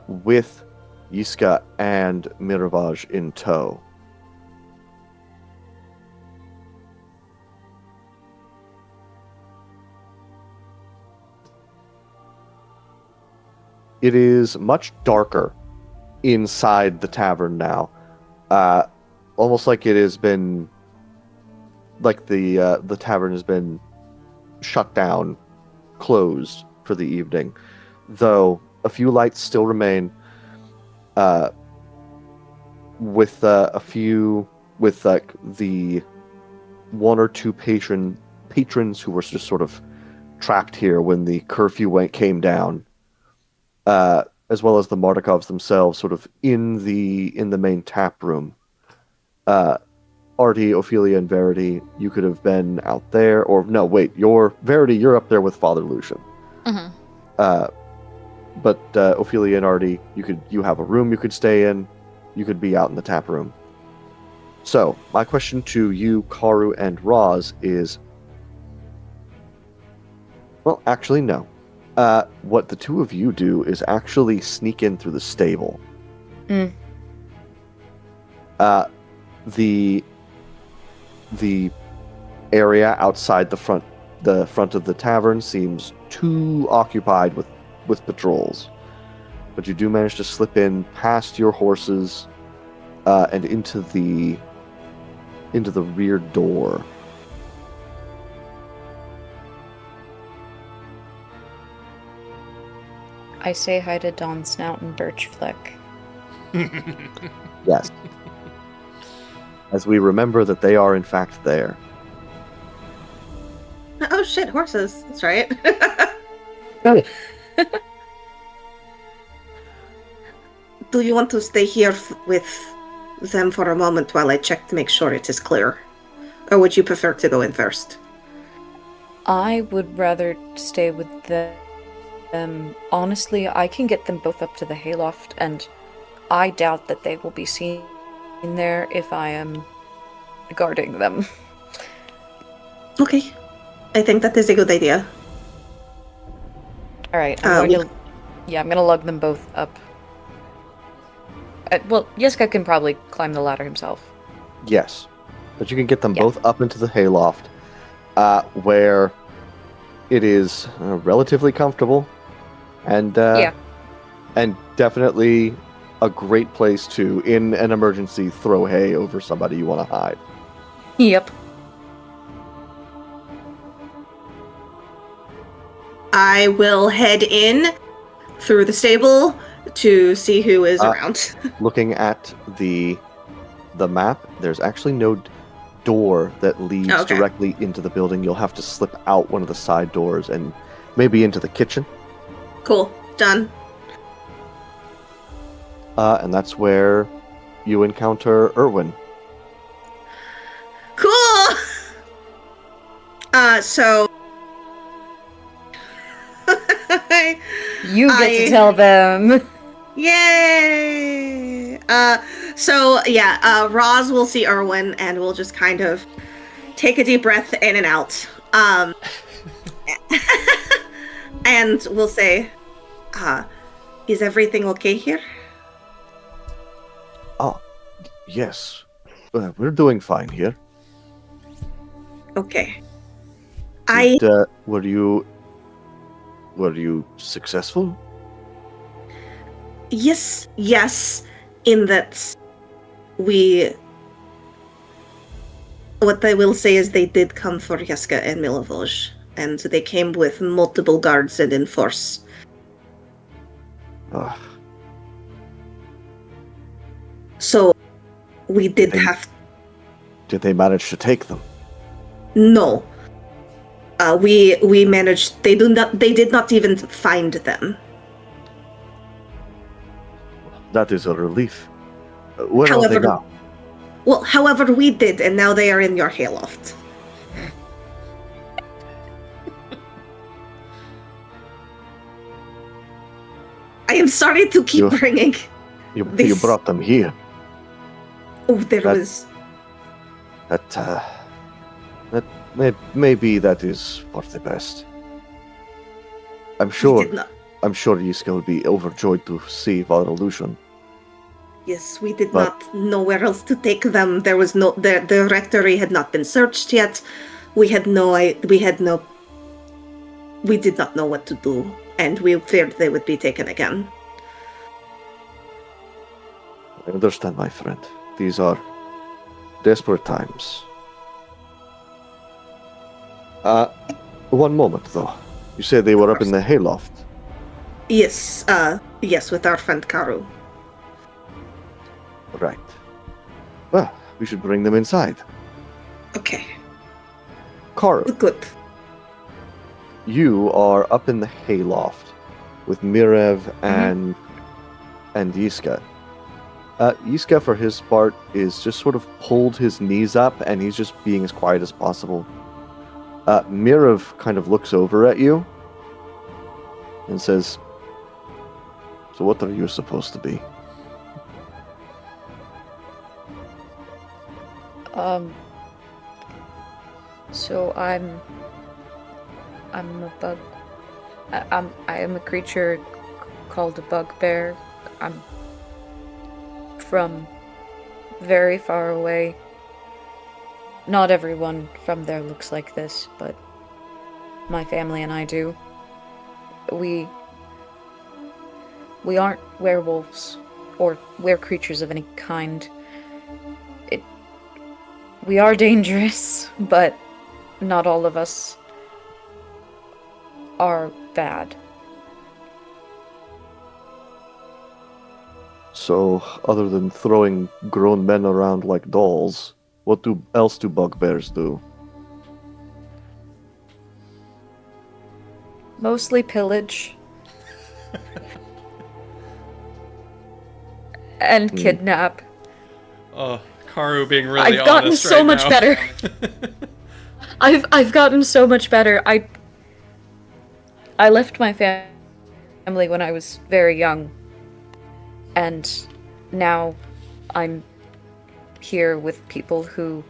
S1: with Yiska and Miravaj in tow. It is much darker inside the tavern now. Almost like it has been, like the tavern has been shut down, closed for the evening. Though a few lights still remain. With like the one or two patrons who were just sort of trapped here when the curfew came down. As well as the Mardikovs themselves, sort of in the main tap room. Artie, Ophelia, and Verity, you could have been out there, or no, wait, Verity, you're up there with Father Lucian.
S6: Mm-hmm.
S1: But Ophelia and Artie, you have a room you could stay in. You could be out in the tap room. So, my question to you, Karu and Roz, is... Well, actually, no. What the two of you do is actually sneak in through the stable. The area outside the front of the tavern seems too occupied with patrols, but you do manage to slip in past your horses and into the rear door.
S3: I say hi to Dawn Snout and Birch Fleck.
S1: Yes. As we remember that they are in fact there.
S4: Oh shit, horses. That's right. Do you want to stay here with them for a moment while I check to make sure it is clear? Or would you prefer to go in first?
S3: I would rather stay with them. Honestly, I can get them both up to the hayloft, and I doubt that they will be seen there if I am guarding them.
S4: Okay. I think that is a good idea.
S3: Alright, I'm gonna lug them both up. Well, Yiska can probably climb the ladder himself.
S1: Yes. But you can get them both up into the hayloft, where it is relatively comfortable and and definitely a great place to, in an emergency, throw hay over somebody you want to hide.
S3: Yep.
S4: I will head in through the stable to see who is around.
S1: Looking at the map, there's actually no door that leads directly into the building. You'll have to slip out one of the side doors and maybe into the kitchen.
S4: Cool. Done.
S1: And that's where you encounter Erwin.
S4: Cool! So...
S3: You get to tell them.
S4: Yay! Roz will see Erwin and we'll just kind of take a deep breath in and out. And we'll say, is everything okay here?
S1: Oh, yes. We're doing fine here.
S4: Okay.
S1: Were you successful?
S4: Yes, in that what I will say is they did come for Yaska and Milovoj, and they came with multiple guards and in force. So we did
S1: They-
S4: have
S1: Did they manage to take them?
S4: no. We managed. They did not even find them.
S1: That is a relief. Where are they
S4: However,
S1: now?
S4: well, however, we did, and now they are in your hayloft. I am sorry to keep
S1: You-
S4: bringing.
S1: You
S4: This-
S1: brought them here.
S4: Oh, there
S1: That-
S4: was.
S1: Maybe that is for the best. I'm
S4: We
S1: sure.
S4: did not.
S1: I'm sure Yiska would be overjoyed to see Father Illusion.
S4: Yes, we did
S1: But-
S4: not know where else to take them. There was no. The rectory had not been searched yet. We had no. We had no. We did not know what to do, and we feared they would be taken again.
S1: I understand, my friend. These are desperate times. One moment, though. You said they were up in the hayloft.
S4: Yes, yes, with our friend Karu.
S1: Right. Well, we should bring them inside.
S4: Okay,
S1: Karu,
S4: good.
S1: you are up in the hayloft with Mirev and Yiska. Yiska, for his part, is just sort of pulled his knees up, and he's just being as quiet as possible. Mirev kind of looks over at you and says, "So what are you supposed to be?"
S3: So I'm a bug. I am a creature called a bugbear. I'm from very far away. Not everyone from there looks like this, but my family and I do. We aren't werewolves or were-creatures of any kind. We are dangerous, but not all of us are bad.
S1: So, other than throwing grown men around like dolls, what else do bugbears do?
S3: Mostly pillage. And kidnap.
S5: Oh, Karu being really
S3: I've gotten
S5: honest
S3: so
S5: right
S3: much
S5: now.
S3: better. I've gotten so much better. I left my family when I was very young, and now I'm here with people who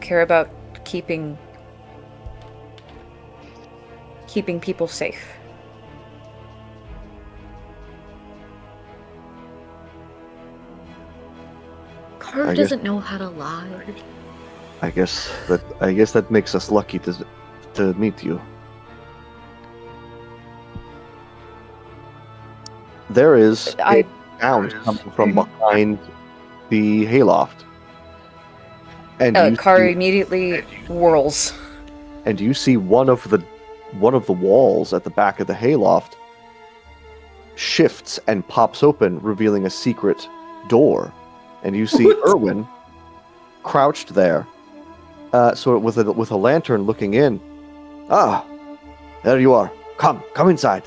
S3: care about keeping people safe.
S7: Karu
S1: I guess-
S7: doesn't know how to lie.
S1: I guess that makes us lucky to meet you. There is a sound coming from behind the hayloft, and you
S3: Karu
S1: see,
S3: immediately whirls.
S1: and you see one of the walls at the back of the hayloft shifts and pops open, revealing a secret door, and you see Erwin crouched there, so with a lantern looking in. Ah, there you are. Come inside.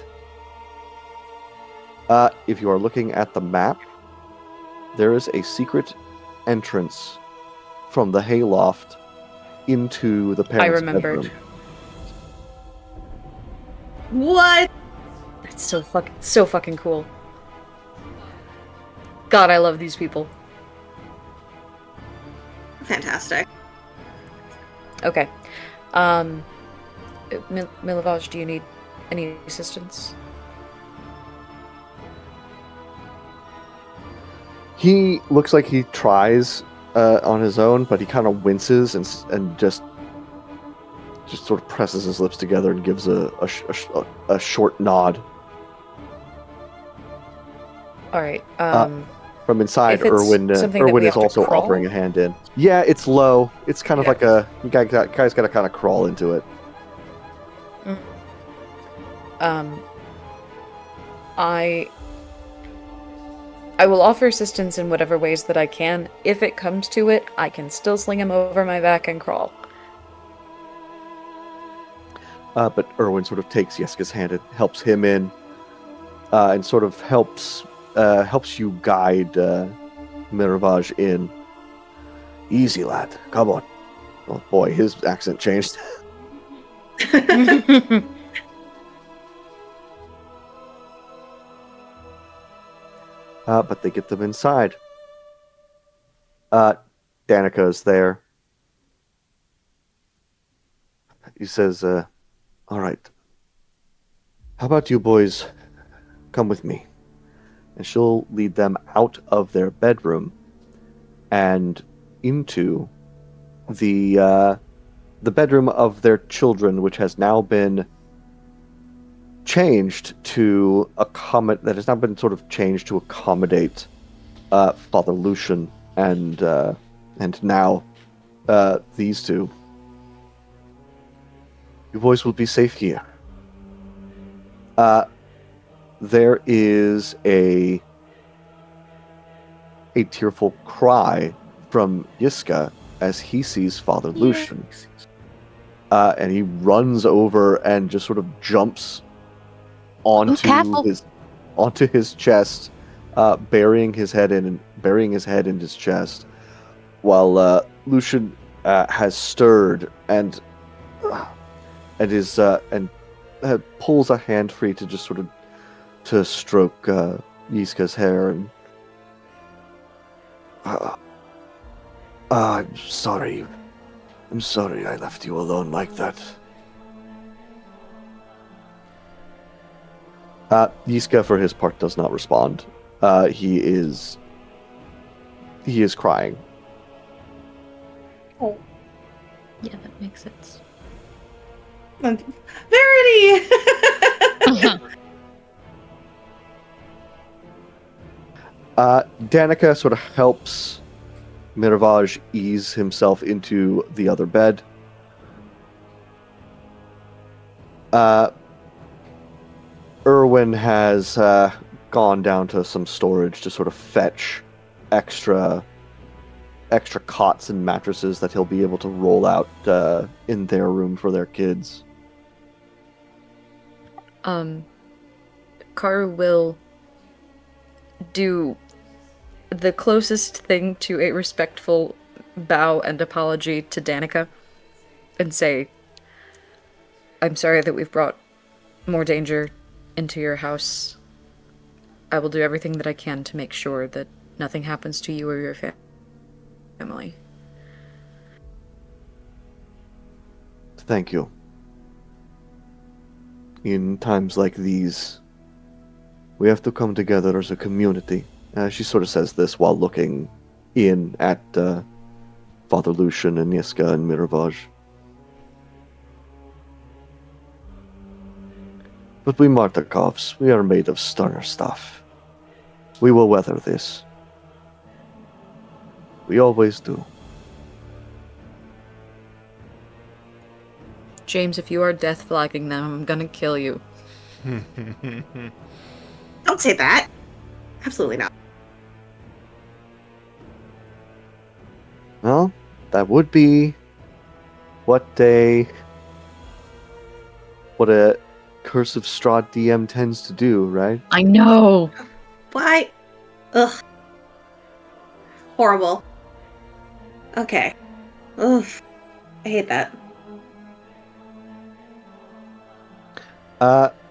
S1: If you are looking at the map, there is a secret entrance from the hayloft into the parents'
S3: remembered.
S1: bedroom.
S4: What?
S3: It's so fucking cool. God, I love these people.
S4: Fantastic.
S3: Okay. Milovaj, do you need any assistance?
S1: He looks like he tries on his own, but he kind of winces and just sort of presses his lips together and gives a short nod.
S3: All right.
S1: From inside,
S3: If it's
S1: Erwin
S3: something that
S1: Erwin
S3: we
S1: is
S3: have to
S1: also
S3: crawl?
S1: offering a hand in. Yeah, it's low. It's kind of
S3: Yeah.
S1: like you guys got to kind of crawl into it.
S3: I will offer assistance in whatever ways that I can. If it comes to it, I can still sling him over my back and crawl.
S1: But Erwin sort of takes Yeska's hand and helps him in, and sort of helps you guide Miravaj in. Easy, lad. Come on. Oh boy, his accent changed. But they get them inside. Danica is there. He says, all right. How about you boys come with me? And she'll lead them out of their bedroom and into the bedroom of their children, which has now been changed to accommodate Father Lucian and now these two. You boys will be safe here. There is a tearful cry from Yiska as he sees Father Lucian. And he runs over and just sort of jumps onto his chest, burying his head in his chest, while Lucian has stirred and pulls a hand free to just sort of to stroke Yiska's hair and. I'm sorry. I'm sorry I left you alone like that. Yiska, for his part, does not respond. He is crying.
S4: Oh,
S7: Yeah, that makes sense.
S4: Verity!
S1: Danica sort of helps Miravaj ease himself into the other bed. Erwin has gone down to some storage to sort of fetch extra cots and mattresses that he'll be able to roll out in their room for their kids.
S3: Karu will do the closest thing to a respectful bow and apology to Danica and say, I'm sorry that we've brought more danger into your house. I will do everything that I can to make sure that nothing happens to you or your family.
S1: Thank you. In times like these, we have to come together as a community. She sort of says this while looking in at Father Lucian and Yiska and Miravaj. But we Martakovs, we are made of sterner stuff. We will weather this. We always do.
S3: James, if you are death flagging them, I'm gonna kill you.
S4: Don't say that. Absolutely not.
S1: Well, that would be what a Curse of Strahd DM tends to do, right?
S6: I know.
S4: Why? Ugh. Horrible. Okay. Ugh. I hate that.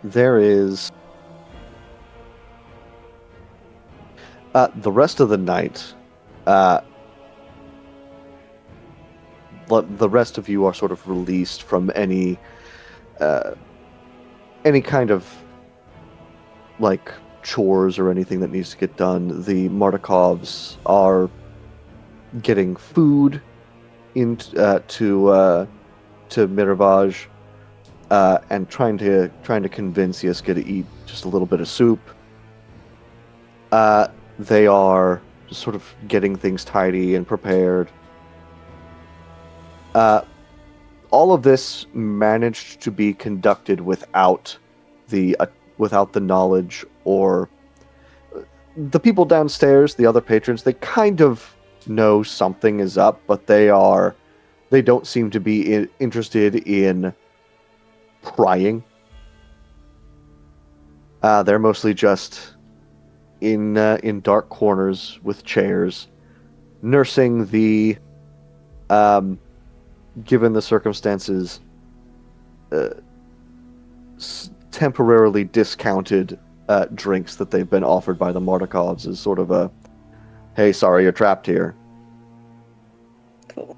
S1: There is the rest of the night. The rest of you are sort of released from any kind of like chores or anything that needs to get done. The Martakovs are getting food into to Miravaj, and trying to convince Yiska to eat just a little bit of soup. They are just sort of getting things tidy and prepared. All of this managed to be conducted without the knowledge or the people downstairs, the other patrons, they kind of know something is up, but they don't seem to be interested in prying. They're mostly just in dark corners with chairs, nursing the, given the circumstances, temporarily discounted drinks that they've been offered by the Mardikovs as sort of a, hey, sorry, you're trapped here.
S4: Cool.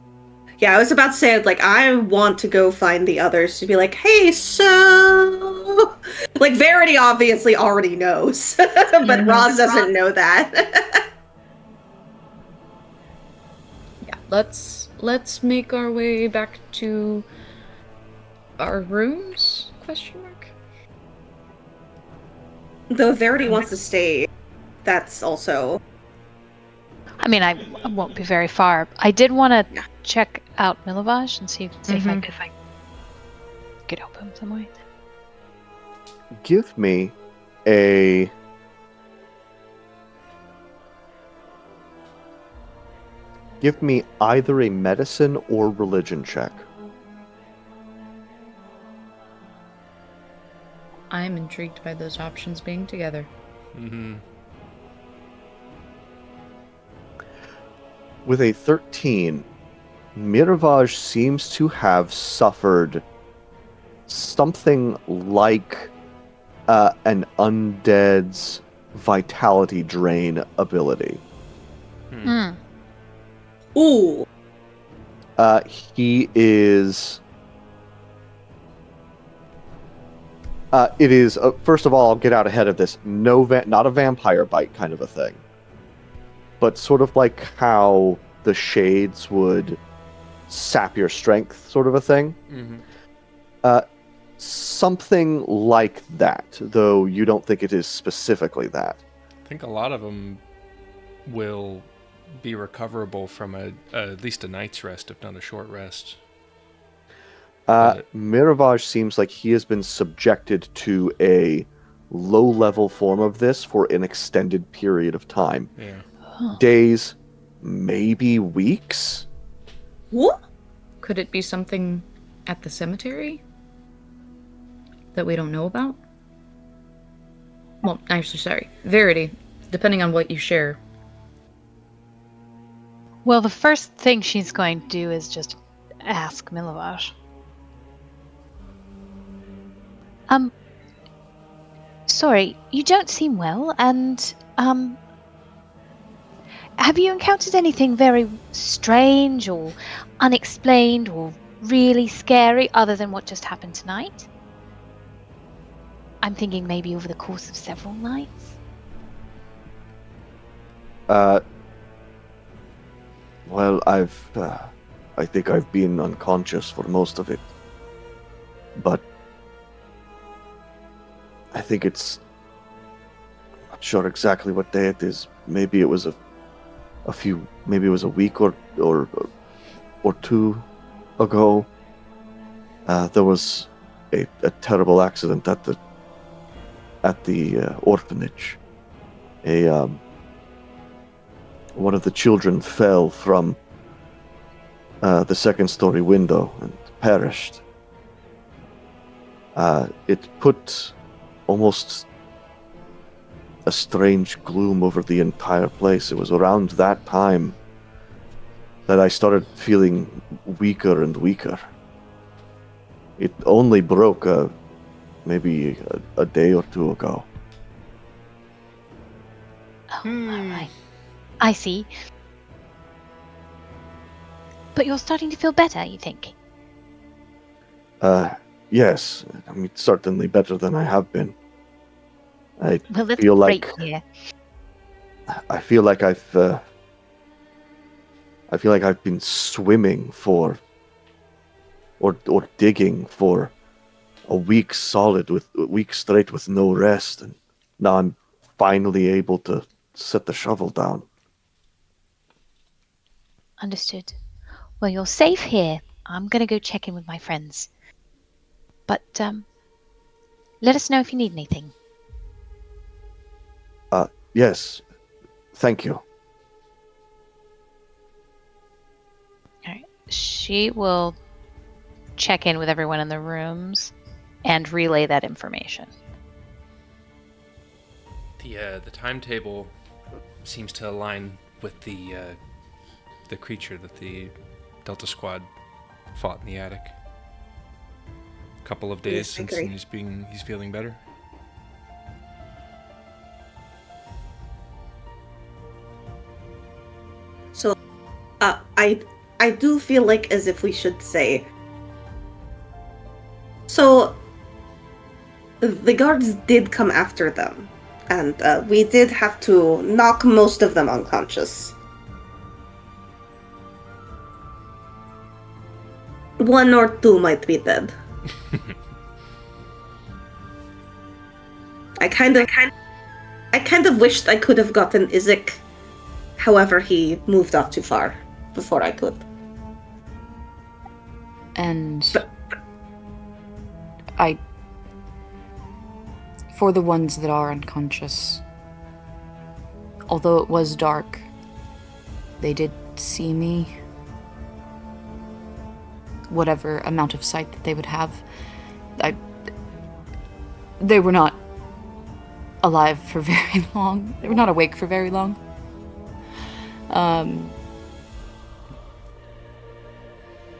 S4: Yeah, I was about to say, like, I want to go find the others to be like, hey, so... Like, Verity obviously already knows, but Roz doesn't know that.
S3: Yeah, let's make our way back to our rooms? Question mark.
S4: Though Verity wants to stay, that's also...
S6: I mean, I won't be very far. I did want to check out Milovaj and see if I could help him some way.
S1: Give me a... Give me either a medicine or religion check.
S3: I'm intrigued by those options being together.
S5: Mm-hmm.
S1: With a 13, Miravaj seems to have suffered something like an undead's vitality drain ability.
S6: Hmm.
S4: Ooh.
S1: He is... it is, first of all, I'll get out ahead of this, not a vampire bite kind of a thing, but sort of like how the shades would sap your strength sort of a thing.
S5: Mm-hmm.
S1: Something like that, though you don't think it is specifically that.
S5: I think a lot of them will be recoverable from at least a night's rest, if not a short rest.
S1: Miravaj seems like he has been subjected to a low-level form of this for an extended period of time.
S5: Yeah.
S1: Days, maybe weeks?
S4: What?
S3: Could it be something at the cemetery that we don't know about? Well, actually, sorry. Verity, depending on what you share.
S6: Well, the first thing she's going to do is just ask Milovaj. Sorry, you don't seem well, and, have you encountered anything very strange or unexplained or really scary other than what just happened tonight? I'm thinking maybe over the course of several nights.
S1: Well, I think I've been unconscious for most of it. But I think it's... not sure exactly what day it is. Maybe it was maybe it was a week or two ago. There was a terrible accident at the orphanage. One of the children fell from the second-story window and perished. It put almost a strange gloom over the entire place. It was around that time that I started feeling weaker and weaker. It only broke maybe a day or two ago.
S6: Oh, all right. I see. But you're starting to feel better, you think?
S1: Yes. I mean, certainly better than I have been. I
S6: Well, that's
S1: feel
S6: great
S1: like
S6: to hear.
S1: I feel like I've been swimming for or digging for a week straight with no rest, and now I'm finally able to set the shovel down.
S6: Understood. Well, you're safe here. I'm going to go check in with my friends. But, let us know if you need anything.
S1: Yes, Thank you.
S6: All right. She will check in with everyone in the rooms and relay that information.
S5: The timetable seems to align with the creature that the Delta Squad fought in the attic. A couple of days
S4: Yes, I
S5: since
S4: agree.
S5: he's feeling better.
S4: So, I do feel like as if we should say. So, the guards did come after them, and we did have to knock most of them unconscious. One or two might be dead. I kind of wished I could have gotten Izek. However, he moved off too far before I could.
S3: And for the ones that are unconscious, although it was dark, they did see me. Whatever amount of sight that they would have, they were not alive for very long. They were not awake for very long.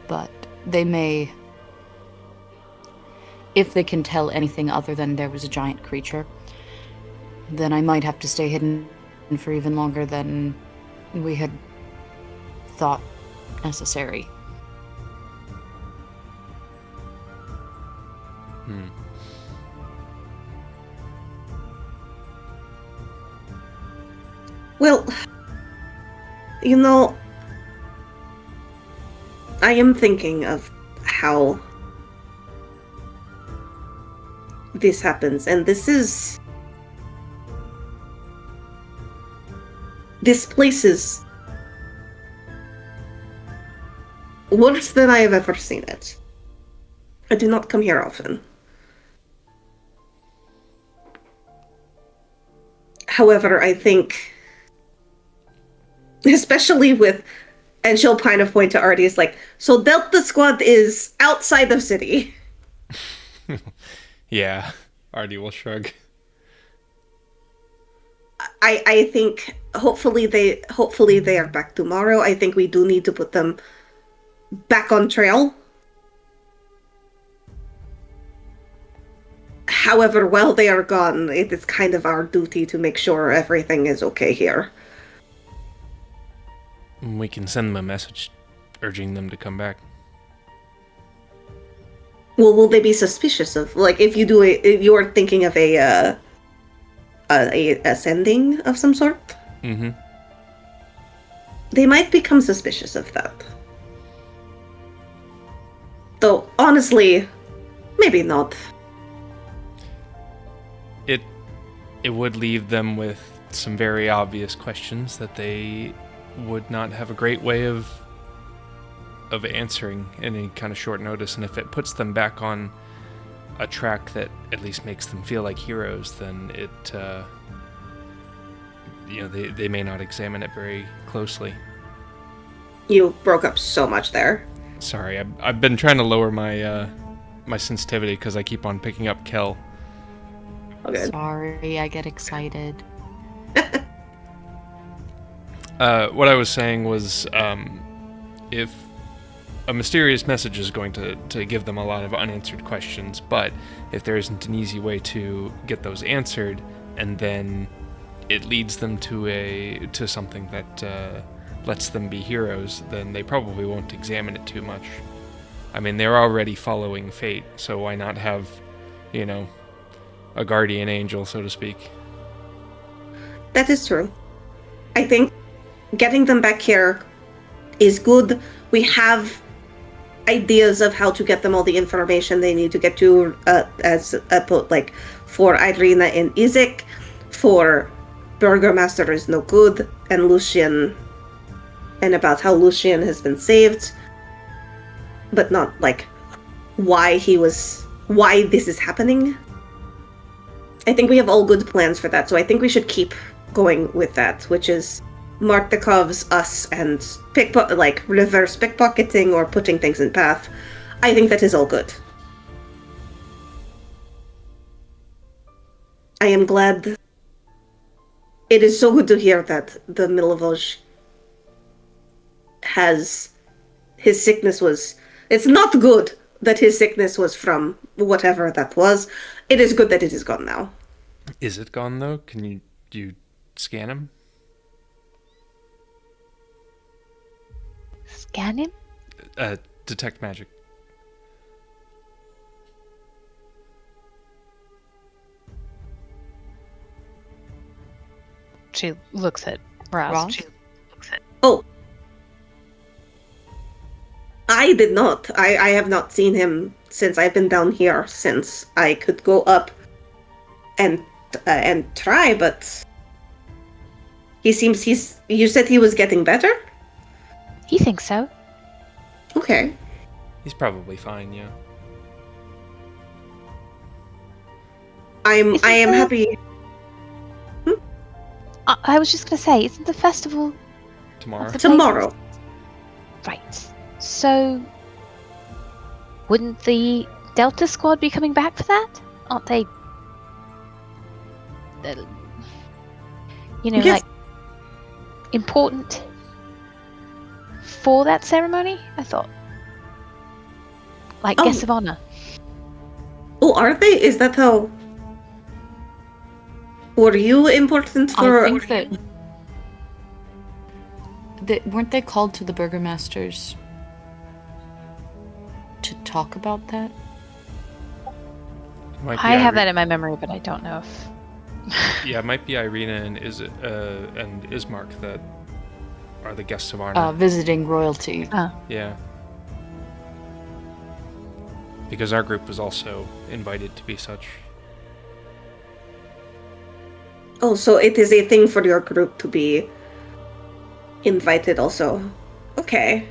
S3: But they may, if they can tell anything other than there was a giant creature, then I might have to stay hidden for even longer than we had thought necessary.
S4: Well, you know, I am thinking of how this happens, and this place is worse than I have ever seen it. I do not come here often. However, I think, especially with, and she'll kind of point to Artie, is like, so Delta Squad is outside of city.
S5: Yeah, Artie will shrug.
S4: I think hopefully they are back tomorrow. I think we do need to put them back on trail. However, while they are gone, it is kind of our duty to make sure everything is okay here.
S5: We can send them a message urging them to come back.
S4: Well, will they be suspicious of, like, if you do if you're thinking of a sending of some sort?
S5: Mm-hmm.
S4: They might become suspicious of that. Though, honestly, maybe not.
S5: It would leave them with some very obvious questions that they would not have a great way of answering in any kind of short notice, and if it puts them back on a track that at least makes them feel like heroes, then it they may not examine it very closely.
S4: You broke up so much there.
S5: Sorry, I've been trying to lower my my sensitivity because I keep on picking up Kel.
S4: Okay.
S3: Sorry, I get excited.
S5: What I was saying was, if a mysterious message is going to give them a lot of unanswered questions, but if there isn't an easy way to get those answered, and then it leads them to something that lets them be heroes, then they probably won't examine it too much. I mean, they're already following fate, so why not have, a guardian angel, so to speak?
S4: That is true. I think getting them back here is good. We have ideas of how to get them all the information they need to get to, for Irina and Izek, for Burgermaster is no good, and Lucian, and about how Lucian has been saved, but not, why this is happening. I think we have all good plans for that, so I think we should keep going with that, which is Martikov's, us, and reverse pickpocketing or putting things in path. I think that is all good. I am glad. It is so good to hear that the Milovoj has his sickness was. It's not good that his sickness was from whatever that was. It is good that it is gone now.
S5: Is it gone though? Do you scan him?
S6: Scan him?
S5: Detect magic.
S6: She looks at Raz.
S3: Roz?
S4: Oh. I did not. I have not seen him since I've been down here, since I could go up and try, but he seems you said he was getting better?
S6: He thinks so.
S4: Okay.
S5: He's probably fine, yeah.
S4: I am
S6: the-
S4: happy.
S6: I was just going to say, isn't the festival
S5: Tomorrow.
S4: Tomorrow.
S6: right? So, wouldn't the Delta Squad be coming back for that? Aren't they? You know,
S4: Yes.
S6: like important for that ceremony. I thought, like
S4: Oh.
S6: guests of honor.
S4: Oh, are they? Is that how? Were you important for?
S3: I think that weren't they called to the burgomasters to talk about that?
S5: Might be
S6: I have that in my memory, but I don't know if.
S5: Yeah, it might be Irina and Ismark that are the guests of honor.
S3: Visiting royalty.
S5: Yeah. Because our group was also invited to be such.
S4: Oh, so it is a thing for your group to be invited also. Okay.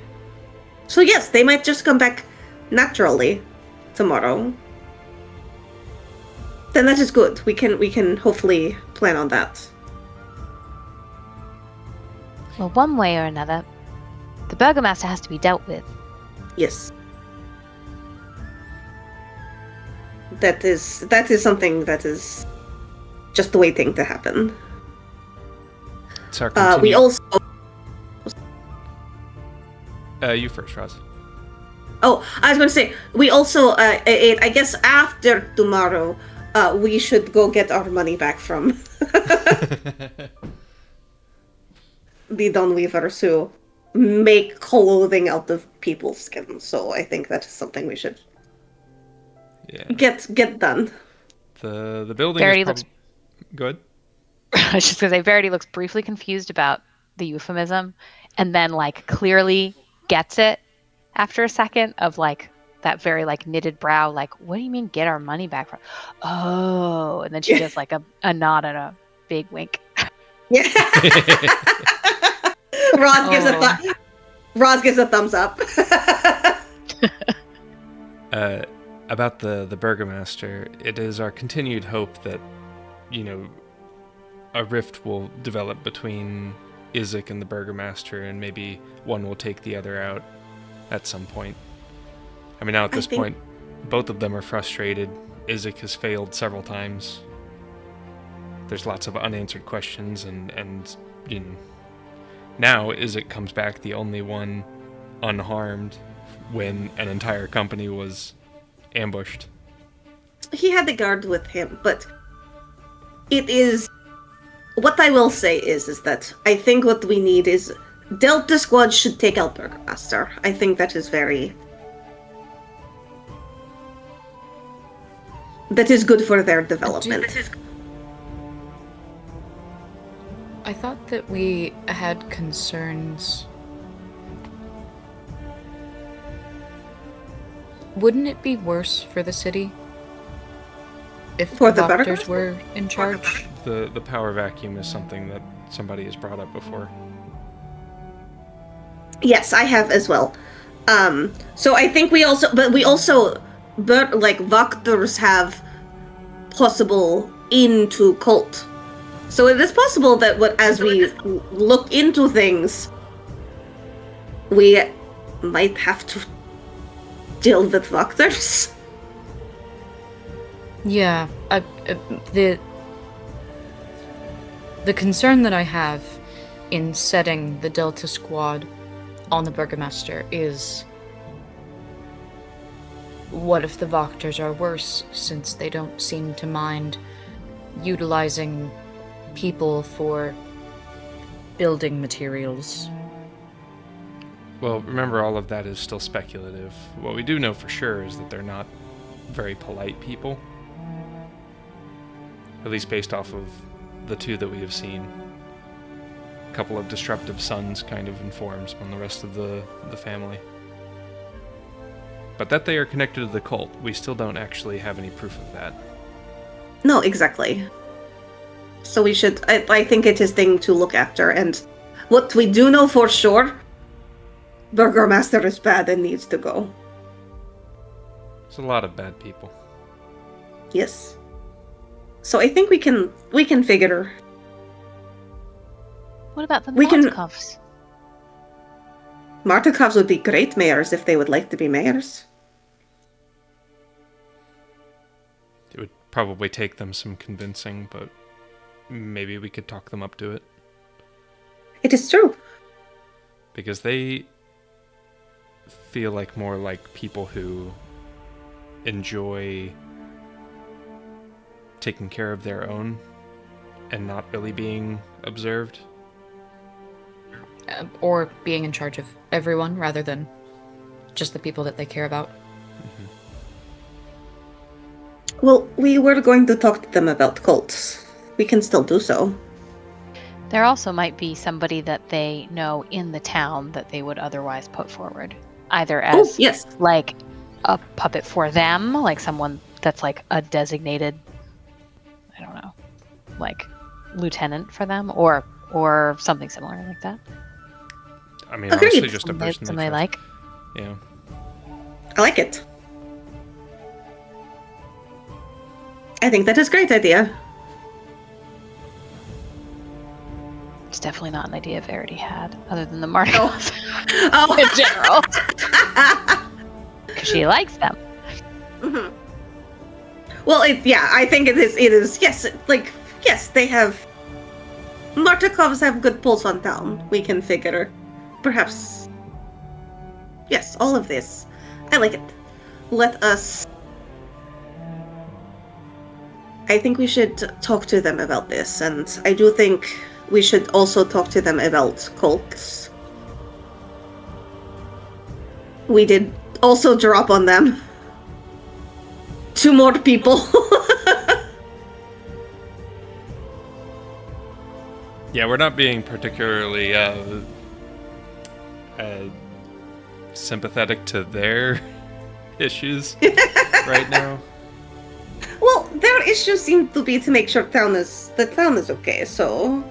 S4: So yes, they might just come back naturally tomorrow. Then that is good. We can hopefully plan on that.
S6: Well, one way or another, the Burgomaster has to be dealt with.
S4: Yes. That is something that is just waiting to happen.
S5: It's our
S4: We also
S5: You first, Roz.
S4: Oh, I was going to say, we also, I guess after tomorrow, we should go get our money back from the Dawnweavers who make clothing out of people's skin. So I think that is something we should get done.
S5: The building
S6: Verity
S5: is
S6: looks-
S5: good.
S6: I was just gonna say, Verity looks briefly confused about the euphemism, and then like clearly gets it after a second of like that very like knitted brow, like, what do you mean get our money back from? Oh, and then she does like a nod and a big wink.
S4: Yeah. Roz gives a thumbs up.
S5: About the Burgomaster, it is our continued hope that, a rift will develop between Izek and the Burgomaster, and maybe one will take the other out at some point. I mean, now at this point, both of them are frustrated. Izek has failed several times. There's lots of unanswered questions, and now Izek comes back the only one unharmed when an entire company was ambushed.
S4: He had the guard with him, but it is... What I will say is that I think what we need is Delta Squad should take out Burgomaster. I think that is very... That is good for their development.
S3: I thought that we had concerns. Wouldn't it be worse for the city if
S4: For
S3: the
S4: the
S3: doctors
S4: Burgomasters?
S3: were in charge?
S5: The power vacuum is something that somebody has brought up before.
S4: Yes, I have as well. So I think we also Vaktors have possible into cult So it is possible that as we look into things, we might have to deal with doctors.
S3: Yeah, the concern that I have in setting the Delta Squad on the Burgomaster is, what if the Voctors are worse, since they don't seem to mind utilizing people for building materials?
S5: Well, remember, all of that is still speculative. What we do know for sure is that they're not very polite people. At least based off of the two that we have seen. A couple of disruptive sons kind of informs on the rest of the family. But that they are connected to the cult, we still don't actually have any proof of that.
S4: No, exactly. So we should, I think it is thing to look after, and what we do know for sure, Burgomaster is bad and needs to go.
S5: There's a lot of bad people.
S4: Yes. So I think we can figure.
S6: What about the
S4: We can-
S6: Martikovs?
S4: Martikovs would be great mayors if they would like to be mayors.
S5: It would probably take them some convincing, but maybe we could talk them up to it.
S4: It is true.
S5: Because they feel like more like people who enjoy taking care of their own and not really being observed.
S3: Or being in charge of everyone rather than just the people that they care about.
S4: Well, we were going to talk to them about cults. We can still do so.
S6: There also might be somebody that they know in the town that they would otherwise put forward. Either
S4: Oh,
S6: as
S4: yes.
S6: like a puppet for them, like someone that's like a designated, I don't know, like lieutenant for them, or something similar like that.
S5: I mean,
S4: Agreed.
S5: honestly, just a person
S6: Somebody
S5: trust.
S6: like.
S5: Yeah.
S4: I like it. I think that is a great idea.
S6: It's definitely not an idea Verity had, other than the Martikovs
S4: Oh.
S6: in general. Because she likes them.
S4: Mhm. Well, I think it is, yes, yes, they have, Martikovs have good pulse on town. We can figure, perhaps, yes, all of this. I like it. Let us, I think we should talk to them about this, and I do think we should also talk to them about cults. We did also drop on them 2 more people.
S5: Yeah, we're not being particularly sympathetic to their issues right now.
S4: Well, their issue seemed to be to make sure the town is okay, so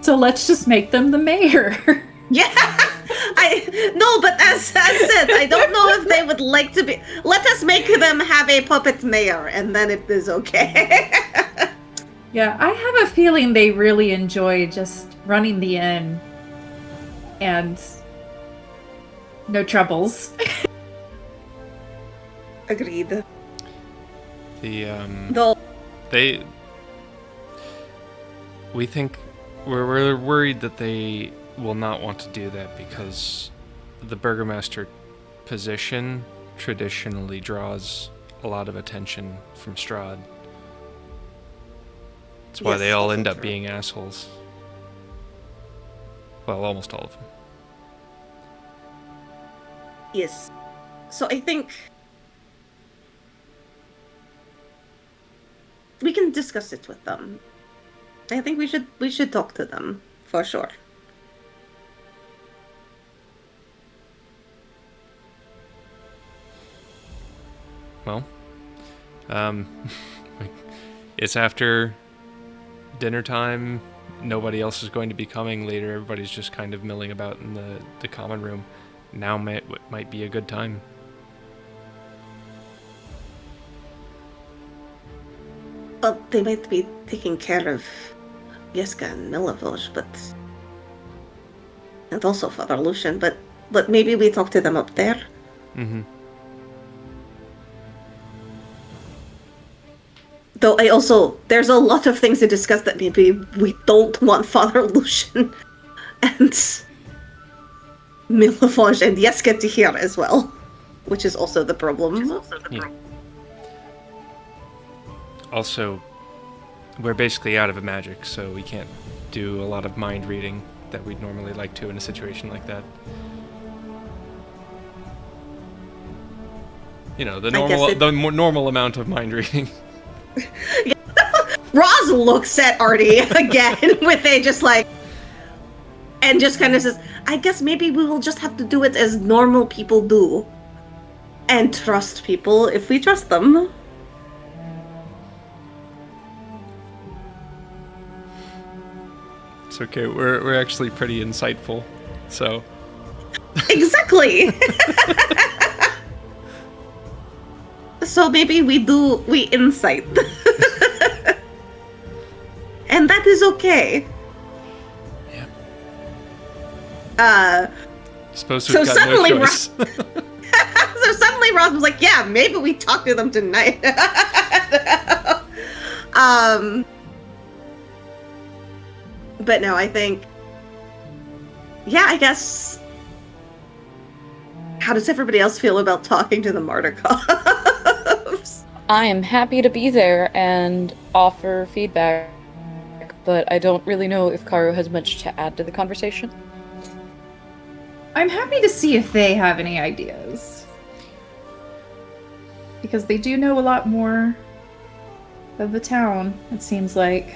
S2: So let's just make them the mayor.
S4: yeah. But as said, I don't know if they would like to be. Let us make them have a puppet mayor, and then it is okay.
S2: Yeah, I have a feeling they really enjoy just running the inn and no troubles.
S4: Agreed.
S5: The
S4: Though
S5: we think we're worried that they will not want to do that because the burgomaster position traditionally draws a lot of attention from Strahd. That's why
S4: Yes,
S5: they all
S4: also
S5: end up
S4: true.
S5: being assholes. Well, almost all of them.
S4: yes, so I think we can discuss it with them. I think we should talk to them for sure.
S5: Well, it's after dinner time. Nobody else is going to be coming later. Everybody's just kind of milling about in the common room. Now might be a good time.
S4: Well, they might be taking care of Yeska and Milivoj, but... And also Father Lucian, but maybe we talk to them up there?
S5: Mm-hmm.
S4: Though there's a lot of things to discuss that maybe we don't want Father Lucian and Milivoj and Yeska to hear as well. Which is also the problem.
S5: Yeah. Also, we're basically out of magic, so we can't do a lot of mind reading that we'd normally like to in a situation like that. You know, the normal amount of mind reading.
S4: Roz looks at Artie again with a just like, and just kind of says, I guess maybe we will just have to do it as normal people do. And trust people if we trust them.
S5: It's okay, we're actually pretty insightful, so...
S4: Exactly! So maybe we insight. And that is okay.
S5: Yeah. Suppose we've got no choice.
S4: So suddenly Ross was like, yeah, maybe we talk to them tonight. But no, I think... Yeah, I guess... How does everybody else feel about talking to the Mardikovs?
S3: I am happy to be there and offer feedback, but I don't really know if Karu has much to add to the conversation.
S2: I'm happy to see if they have any ideas. Because they do know a lot more of the town, it seems like.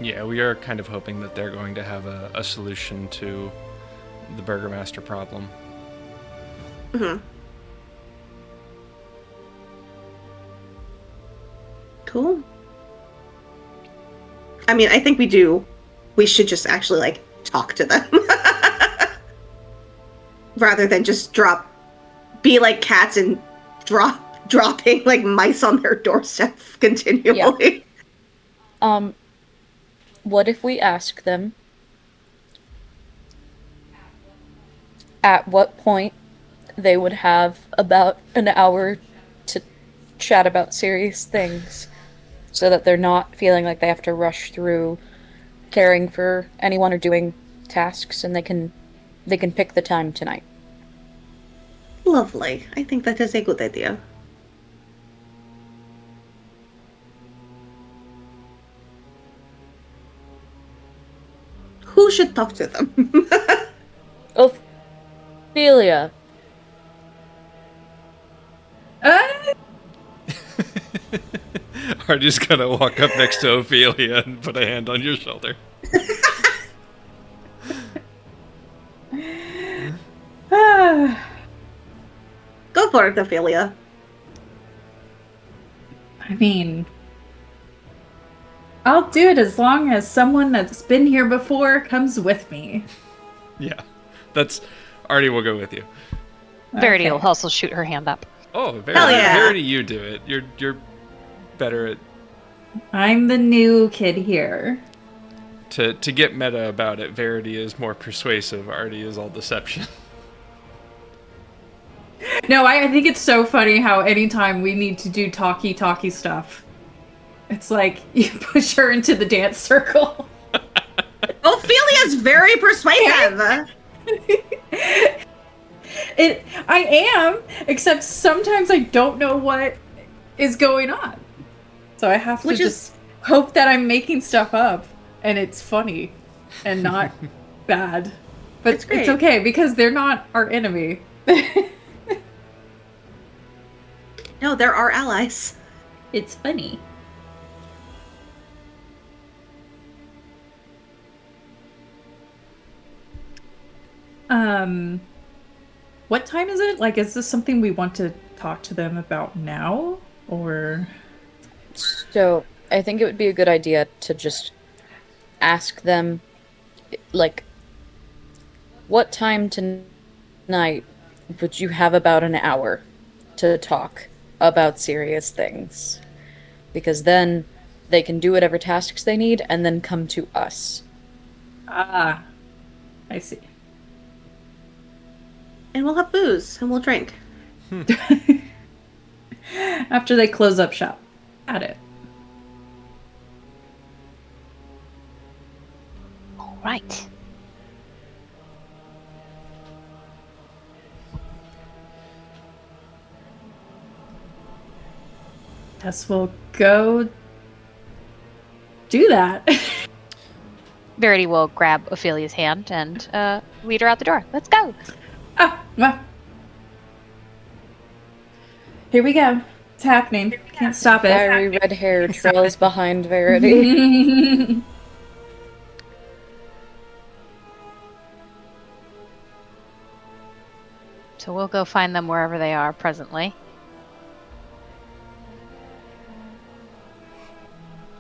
S5: Yeah, we are kind of hoping that they're going to have a solution to the Burgermaster problem.
S4: Mm-hmm. Cool. I mean, I think we do. We should just actually, like, talk to them. Rather than just be like cats and dropping, like, mice on their doorstep continually.
S3: Yeah. What if we ask them at what point they would have about an hour to chat about serious things, so that they're not feeling like they have to rush through caring for anyone or doing tasks, and they can pick the time tonight.
S4: Lovely. I think that is a good idea. Who should talk to them?
S3: Ophelia.
S5: Artie's gonna walk up next to Ophelia and put a hand on your shoulder.
S4: Go for it, Ophelia.
S2: I mean, I'll do it as long as someone that's been here before comes with me.
S5: Yeah, Artie will go with you.
S6: Verity will also shoot her hand up.
S5: Oh, Verity,
S4: Hell yeah.
S5: Verity, you do it. You're better at...
S2: I'm the new kid here.
S5: To get meta about it, Verity is more persuasive. Artie is all deception.
S2: No, I think it's so funny how anytime we need to do talky stuff, it's like you push her into the dance circle.
S4: Ophelia's very persuasive.
S2: I am, except sometimes I don't know what is going on. So I have to just hope that I'm making stuff up and it's funny and not bad. But it's okay because they're not our enemy.
S4: No, they're our allies.
S2: It's funny. What time is it? Like, is this something we want to talk to them about now? Or...
S3: So, I think it would be a good idea to just ask them, like, what time tonight would you have about an hour to talk about serious things? Because then they can do whatever tasks they need and then come to us.
S2: Ah, I see.
S4: And we'll have booze and we'll drink.
S2: After they close up shop. At it.
S6: All right.
S2: Guess we'll go do that.
S6: Verity will grab Ophelia's hand and lead her out the door. Let's go.
S2: Well. Here we go. It's happening. Can't stop it.
S3: Fiery red hair trails behind Verity.
S6: So we'll go find them wherever they are presently.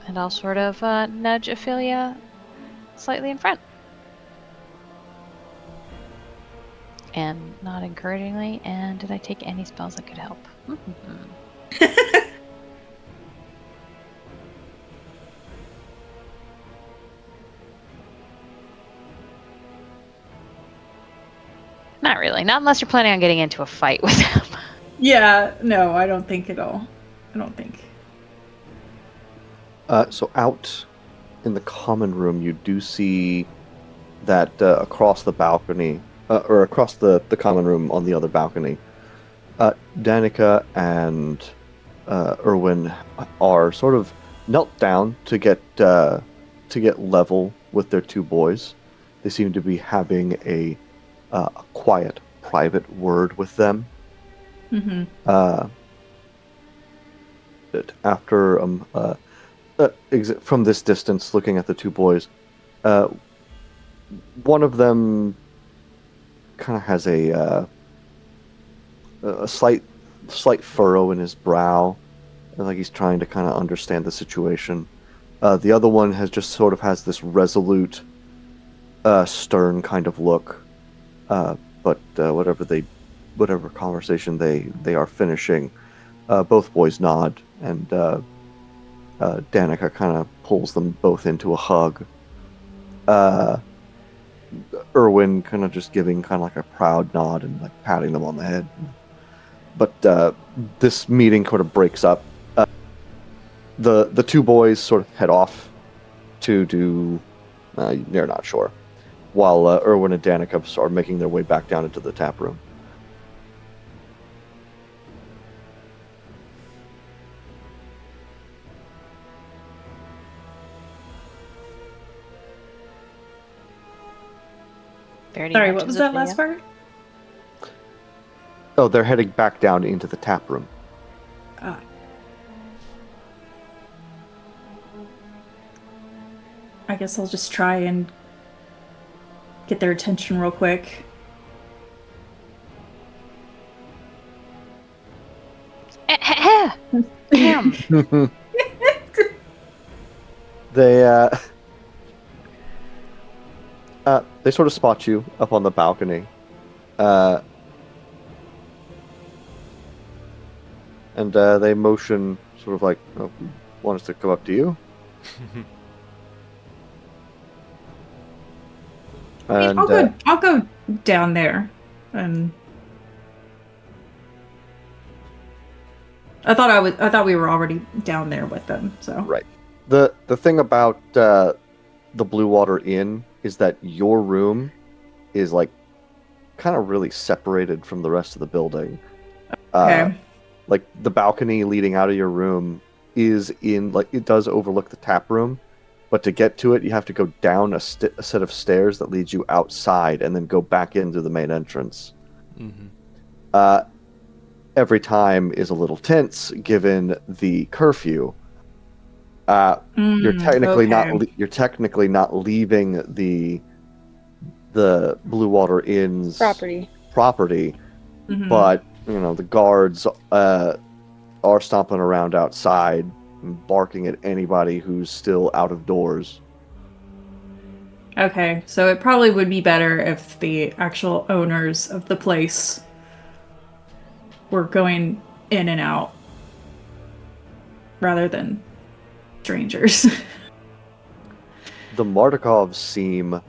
S6: And I'll sort of nudge Ophelia slightly in front. And nod encouragingly. And did I take any spells that could help? Not really. Not unless you're planning on getting into a fight with them.
S2: Yeah, no, I don't think at all. I don't think.
S1: So out in the common room, you do see that across the balcony, or across the common room on the other balcony, Danica and Erwin are sort of knelt down to get level with their two boys. They seem to be having a quiet, private word with them.
S2: Mm-hmm.
S1: After from this distance, looking at the two boys, one of them kind of has a slight furrow in his brow, like he's trying to kind of understand the situation. The other one has this resolute, stern kind of look. But whatever conversation they are finishing, both boys nod, and Danica kind of pulls them both into a hug. Erwin kind of just giving kind of like a proud nod and like patting them on the head. But this meeting sort of breaks up. The two boys sort of head off to do. They're not sure. While Erwin and Danica are making their way back down into the tap room.
S2: Sorry, what was that last part?
S1: Oh, they're heading back down into the tap room.
S2: I guess I'll just try and get their attention real quick.
S6: Damn.
S1: They sort of spot you up on the balcony. And they motion sort of like, oh, want us to come up to you? And
S2: I'll go down there, and I thought we were already down there with them. So
S1: right. The thing about the Blue Water Inn is that your room is like kind of really separated from the rest of the building.
S2: Okay.
S1: Like the balcony leading out of your room is it does overlook the tap room. But to get to it, you have to go down a set of stairs that leads you outside and then go back into the main entrance. Mm-hmm. Every time is a little tense given the curfew. You're technically not leaving the Blue Water Inn's property, mm-hmm. But the guards are stomping around outside, barking at anybody who's still out of doors.
S2: Okay, so it probably would be better if the actual owners of the place were going in and out rather than strangers.
S1: The Mardikovs seem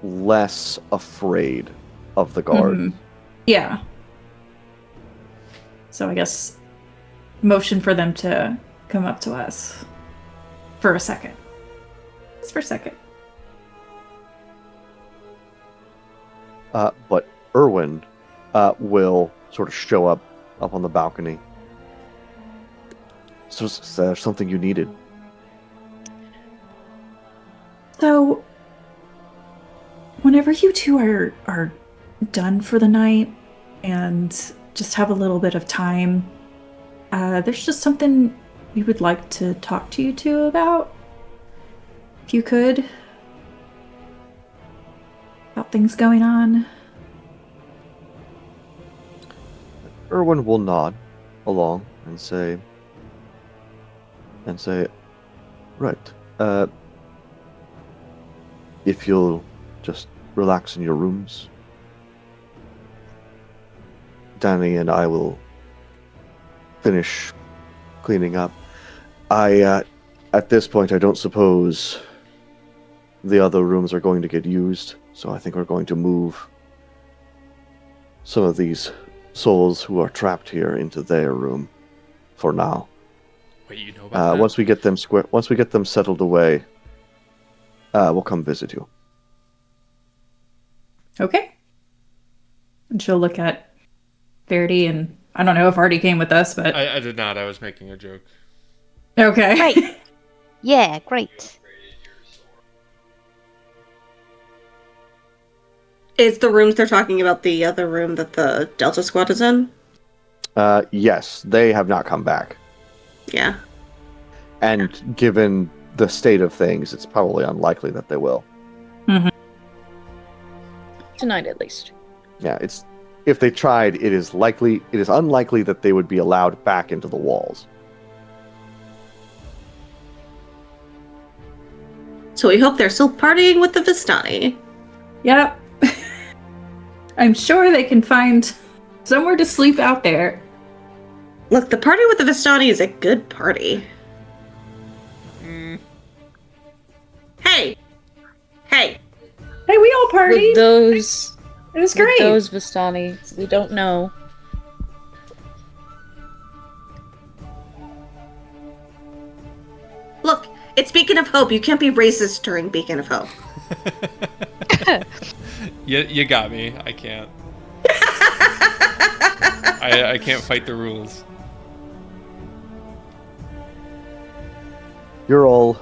S1: less afraid of the guard.
S2: Mhm. Yeah. So I guess motion for them to come up to us for a second. Just for a second.
S1: But Erwin will sort of show up on the balcony. So is there something you needed?
S2: So, whenever you two are done for the night and just have a little bit of time, there's just something we would like to talk to you two about. If you could. About things going on.
S1: Erwin will nod along and say, right, if you'll just relax in your rooms, Danny and I will finish cleaning up. At this point, I don't suppose the other rooms are going to get used, so I think we're going to move some of these souls who are trapped here into their room for now.
S5: Wait, you know about that?
S1: Once we get them settled away, we'll come visit you.
S2: Okay. And she'll look at Verity, and I don't know if Artie came with us, but
S5: I did not. I was making a joke.
S2: okay.
S6: Great. Yeah, great.
S4: Is the rooms they're talking about the other room that the Delta Squad is in?
S1: Yes, they have not come back.
S4: Yeah.
S1: And given the state of things, it's probably unlikely that they will.
S3: Tonight, at least.
S1: Yeah, if they tried, it is unlikely that they would be allowed back into the walls.
S4: So we hope they're still partying with the Vistani.
S2: Yep. I'm sure they can find somewhere to sleep out there.
S4: Look, the party with the Vistani is a good party. Hey! Hey!
S2: Hey, we all partied.
S3: With those,
S2: It was
S3: with
S2: great.
S3: those Vistani, we don't know.
S4: Look, it's Beacon of Hope. You can't be racist during Beacon of Hope.
S5: You got me. I can't. I can't fight the rules.
S1: You're all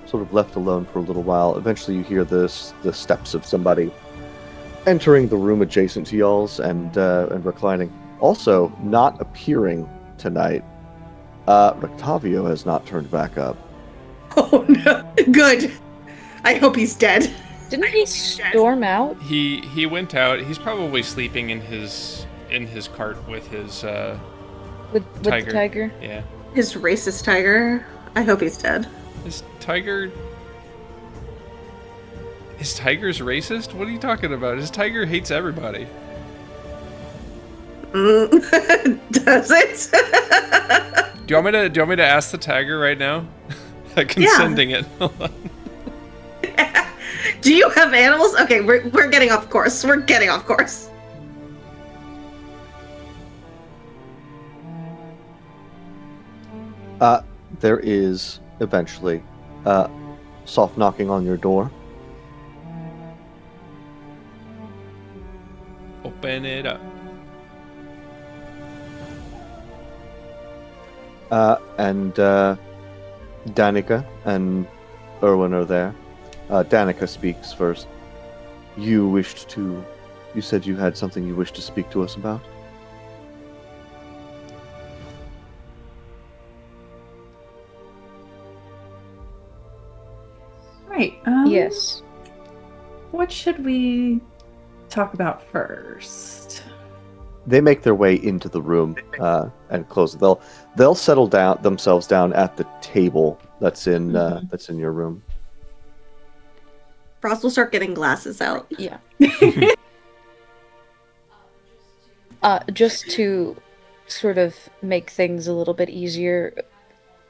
S1: sort of left alone for a little while. Eventually you hear the steps of somebody entering the room adjacent to y'all's and reclining. Also, not appearing tonight, Rictavio has not turned back up.
S4: Oh no. Good. I hope he's dead.
S3: Didn't he storm out?
S5: He went out. He's probably sleeping in his cart with his
S3: With
S5: tiger.
S3: the tiger?
S5: Yeah.
S4: His racist tiger. I hope he's dead.
S5: His tiger's racist? What are you talking about? His tiger hates everybody.
S4: Does it?
S5: Do you want me to ask the tiger right now? I can sending it. Hold on.
S4: Do you have animals? Okay, we're getting off course. We're getting off course.
S1: There is eventually soft knocking on your door.
S5: Open it up.
S1: And Danica and Erwin are there. Danica speaks first. You said you had something you wished to speak to us about?
S2: Right.
S3: Yes.
S2: What should we talk about first?
S1: They make their way into the room and close it. They'll settle themselves down at the table that's in your room.
S4: Frost will start getting glasses out.
S3: Yeah. Just to sort of make things a little bit easier,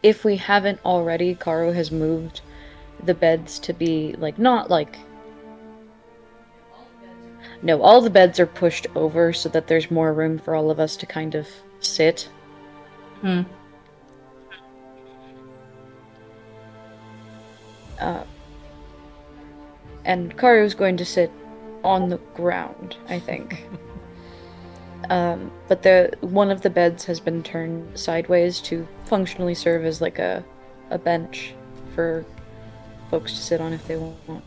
S3: if we haven't already, Karu has moved the beds to be, like, not like... No, all the beds are pushed over so that there's more room for all of us to kind of sit.
S2: Hmm.
S3: And Karu's going to sit on the ground, I think. But one of the beds has been turned sideways to functionally serve as like a bench for folks to sit on if they want.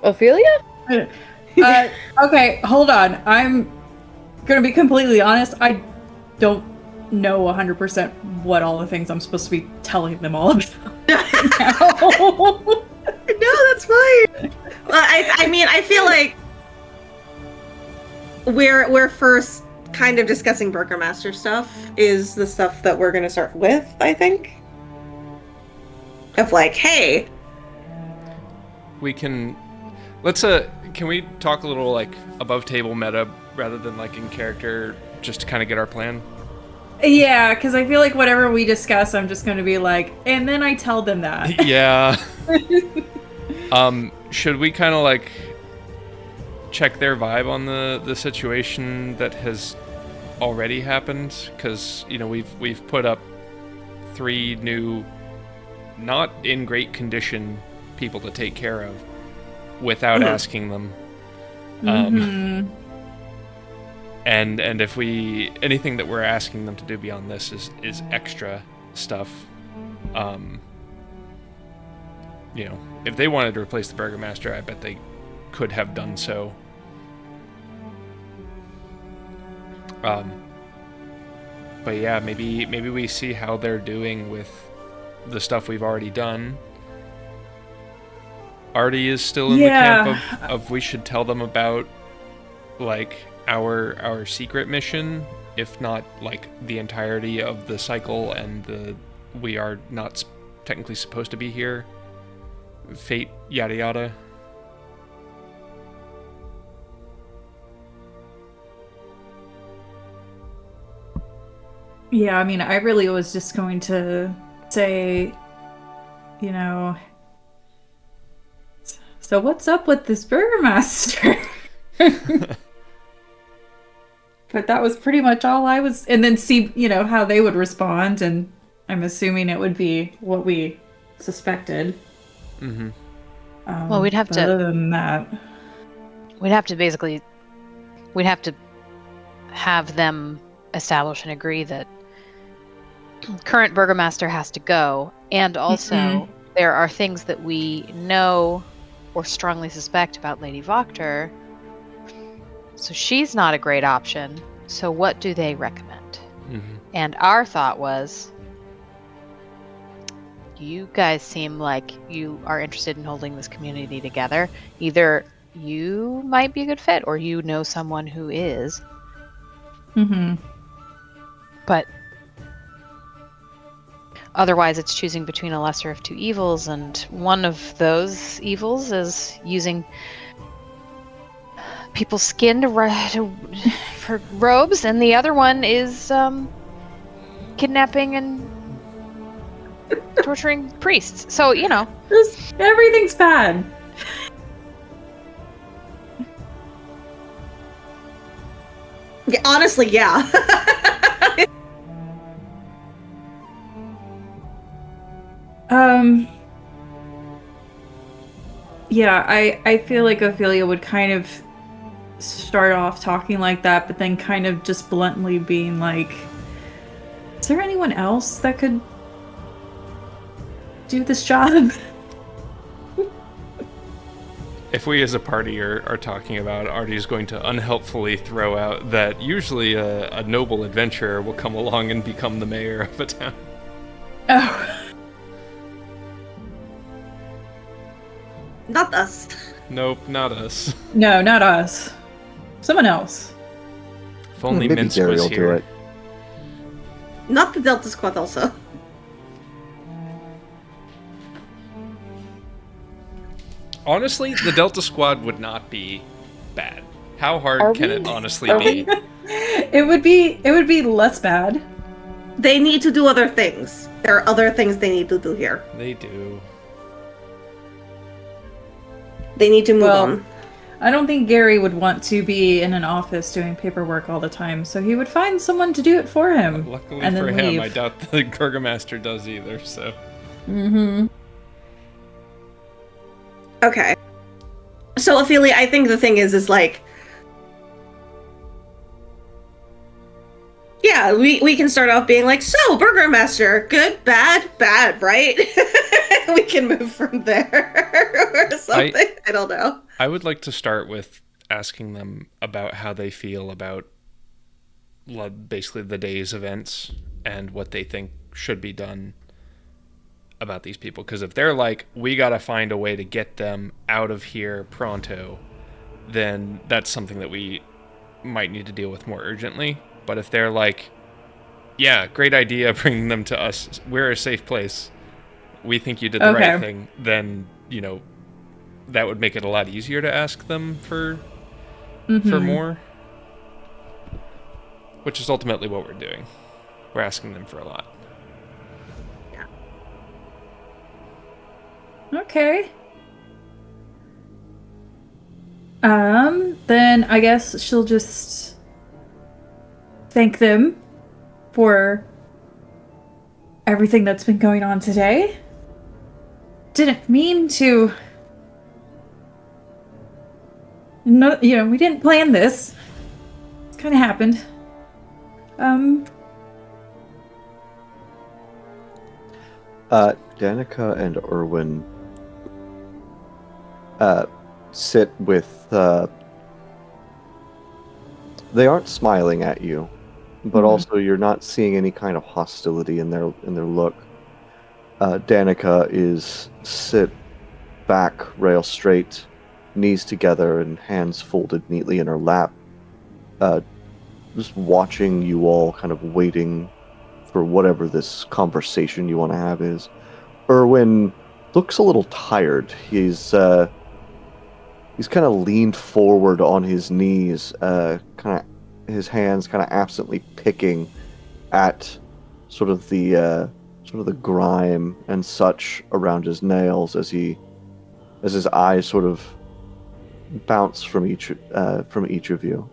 S3: Ophelia?
S2: Okay, hold on. I'm gonna be completely honest. I don't know 100% what all the things I'm supposed to be telling them all about now.
S4: No, that's fine. Well, I mean, I feel like we're first kind of discussing Burgermaster stuff is the stuff that we're gonna start with, I think. Of like, hey,
S5: We can can we talk a little like above table meta rather than like in character just to kind of get our plan?
S2: Yeah, because I feel like whatever we discuss, I'm just going to be like, and then I tell them that.
S5: Yeah. Should we kind of like check their vibe on the situation that has already happened? Because we've put up 3 new, not in great condition people to take care of without asking them. And if anything that we're asking them to do beyond this is extra stuff. If they wanted to replace the Burgermaster, I bet they could have done so. But yeah, maybe we see how they're doing with the stuff we've already done. Artie is still in the camp of we should tell them about like our secret mission, if not like the entirety of the cycle and we are not technically supposed to be here. Fate, yada yada.
S2: Yeah, I mean, I really was just going to say, so what's up with this Burgermaster? But that was pretty much all I was, and then see, how they would respond, and I'm assuming it would be what we suspected.
S5: Mm-hmm.
S6: Well, we'd have to.
S2: Other than that,
S6: we'd have to have them establish and agree that current Burgermaster has to go, and also there are things that we know or strongly suspect about Lady Voctor. So she's not a great option. So what do they recommend? Mm-hmm. And our thought was, you guys seem like you are interested in holding this community together. Either you might be a good fit, or you know someone who is.
S2: Mm-hmm.
S6: But otherwise, it's choosing between a lesser of 2 evils, and one of those evils is using people's skin for robes, and the other one is kidnapping and torturing priests. So,
S2: everything's bad.
S4: Yeah, honestly, yeah.
S2: Yeah, I feel like Ophelia would kind of start off talking like that, but then kind of just bluntly being like, is there anyone else that could do this job?
S5: If we as a party are talking about it, Artie's going to unhelpfully throw out that usually a noble adventurer will come along and become the mayor of a town.
S2: Oh.
S4: Not us.
S5: Nope, not us.
S2: No, not us. Someone else.
S5: If only
S1: Maybe
S5: Minsk
S1: Gary
S5: was
S1: will
S5: here.
S1: do it.
S4: Not the Delta Squad also.
S5: Honestly, the Delta Squad would not be bad. How hard
S3: Are
S5: can
S3: we?
S5: it honestly
S3: Are
S5: be?
S2: It would be less bad.
S4: They need to do other things. There are other things they need to do here.
S5: They do.
S4: They need to move
S2: Well,
S4: on.
S2: I don't think Gary would want to be in an office doing paperwork all the time, so he would find someone to do it for him.
S5: Luckily
S2: and then
S5: for him,
S2: leave.
S5: I doubt the Burgomaster does either, so...
S2: Mm-hmm.
S4: Okay. So, Ophelia, I think the thing is like... Yeah, we can start off being like, so, Burgomaster, good, bad, right? We can move from there or something. I don't know.
S5: I would like to start with asking them about how they feel about basically the day's events and what they think should be done about these people. Because if they're like, we gotta find a way to get them out of here pronto, then that's something that we might need to deal with more urgently. But if they're like, yeah, great idea bringing them to us, we're a safe place, we think you did the right thing, then, you know, that would make it a lot easier to ask them for more. Which is ultimately what we're doing. We're asking them for a lot.
S2: Yeah. Okay. Then I guess she'll just thank them for everything that's been going on today. Didn't mean to... No, you know, we didn't plan this. It kind of happened.
S1: Danica and Erwin sit with... They aren't smiling at you, but also you're not seeing any kind of hostility in their look. Danica is sit back, rail straight, knees together, and hands folded neatly in her lap, just watching you all, kind of waiting for whatever this conversation you want to have is. Erwin looks a little tired. He's kind of leaned forward on his knees, his hands kind of absently picking at sort of the grime and such around his nails as his eyes sort of bounce from each of you.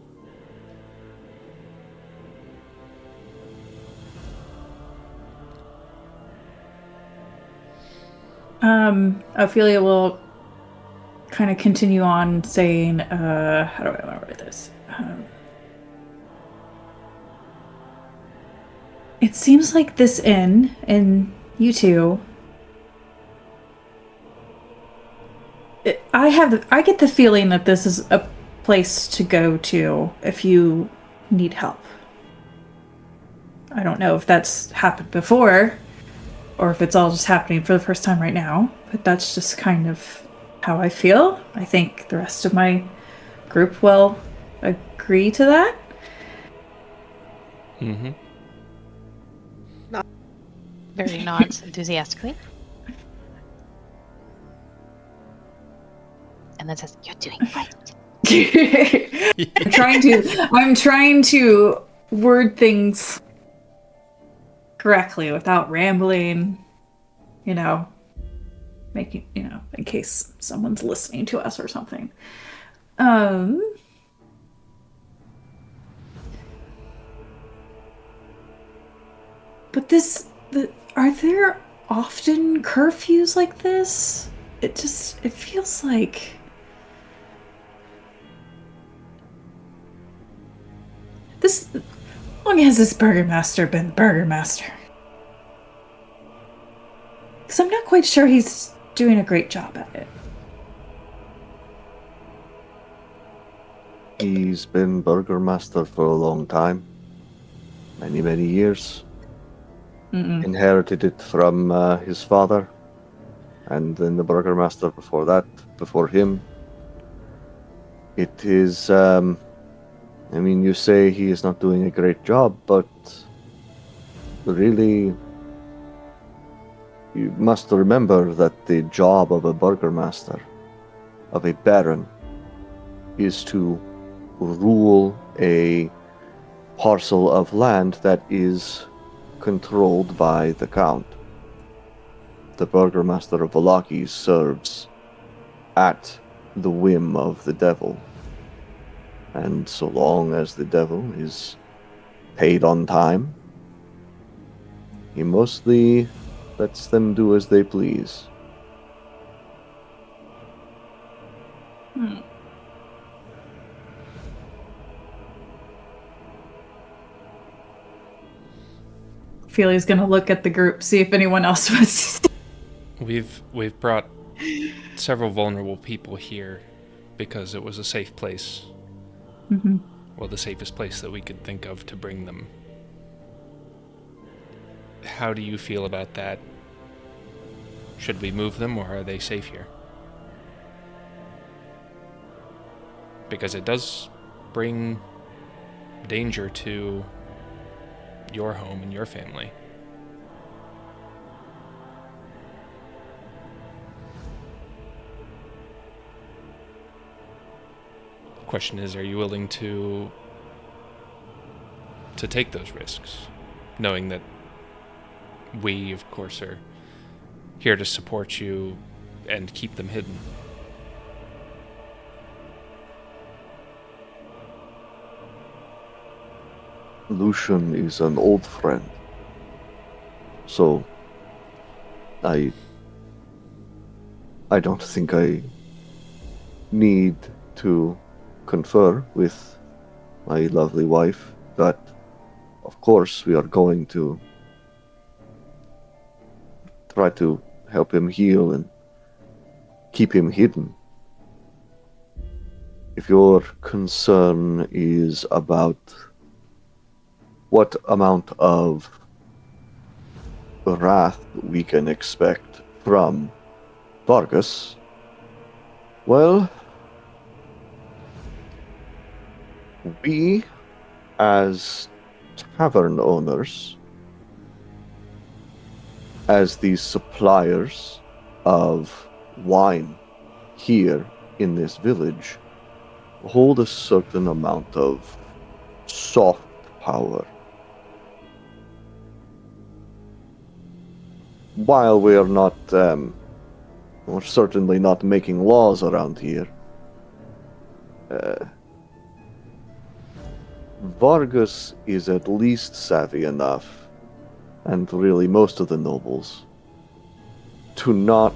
S2: Ophelia will kind of continue on saying, how do I want to write this? It seems like this inn and you two, I get the feeling that this is a place to go to if you need help. I don't know if that's happened before or if it's all just happening for the first time right now, but that's just kind of how I feel. I think the rest of my group will agree to that.
S5: Mm-hmm.
S6: Very nods enthusiastically. And then says, "You're doing right."
S2: I'm trying to word things correctly without rambling, you know, making, you know, in case someone's listening to us or something. But are there often curfews like this? It feels like... How long has this Burgomaster been Burgomaster? Because I'm not quite sure he's doing a great job at it.
S1: He's been Burgomaster for a long time. Many, many years. Inherited it from his father. And then the Burgomaster before him. It is, I mean, you say he is not doing a great job, but really, you must remember that the job of a burgomaster, of a baron, is to rule a parcel of land that is controlled by the count. The burgomaster of Vallaki serves at the whim of the devil, and so long as the devil is paid on time, he mostly lets them do as they please.
S2: Opelia's gonna look at the group, see if anyone else wants to.
S5: We've brought several vulnerable people here because it was a safe place.
S2: Mm-hmm.
S5: Well, the safest place that we could think of to bring them. How do you feel about that? Should we move them, or are they safe here? Because it does bring danger to your home and your family. The question is, are you willing to take those risks, knowing that we, of course, are here to support you and keep them hidden?
S1: Lucian is an old friend, so I don't think I need to confer with my lovely wife, but of course we are going to try to help him heal and keep him hidden. If your concern is about what amount of wrath we can expect from Vargas, well, we, as tavern owners, as the suppliers of wine here in this village, hold a certain amount of soft power. While we are not, we're certainly not making laws around here, Vargas is at least savvy enough, and really most of the nobles, to not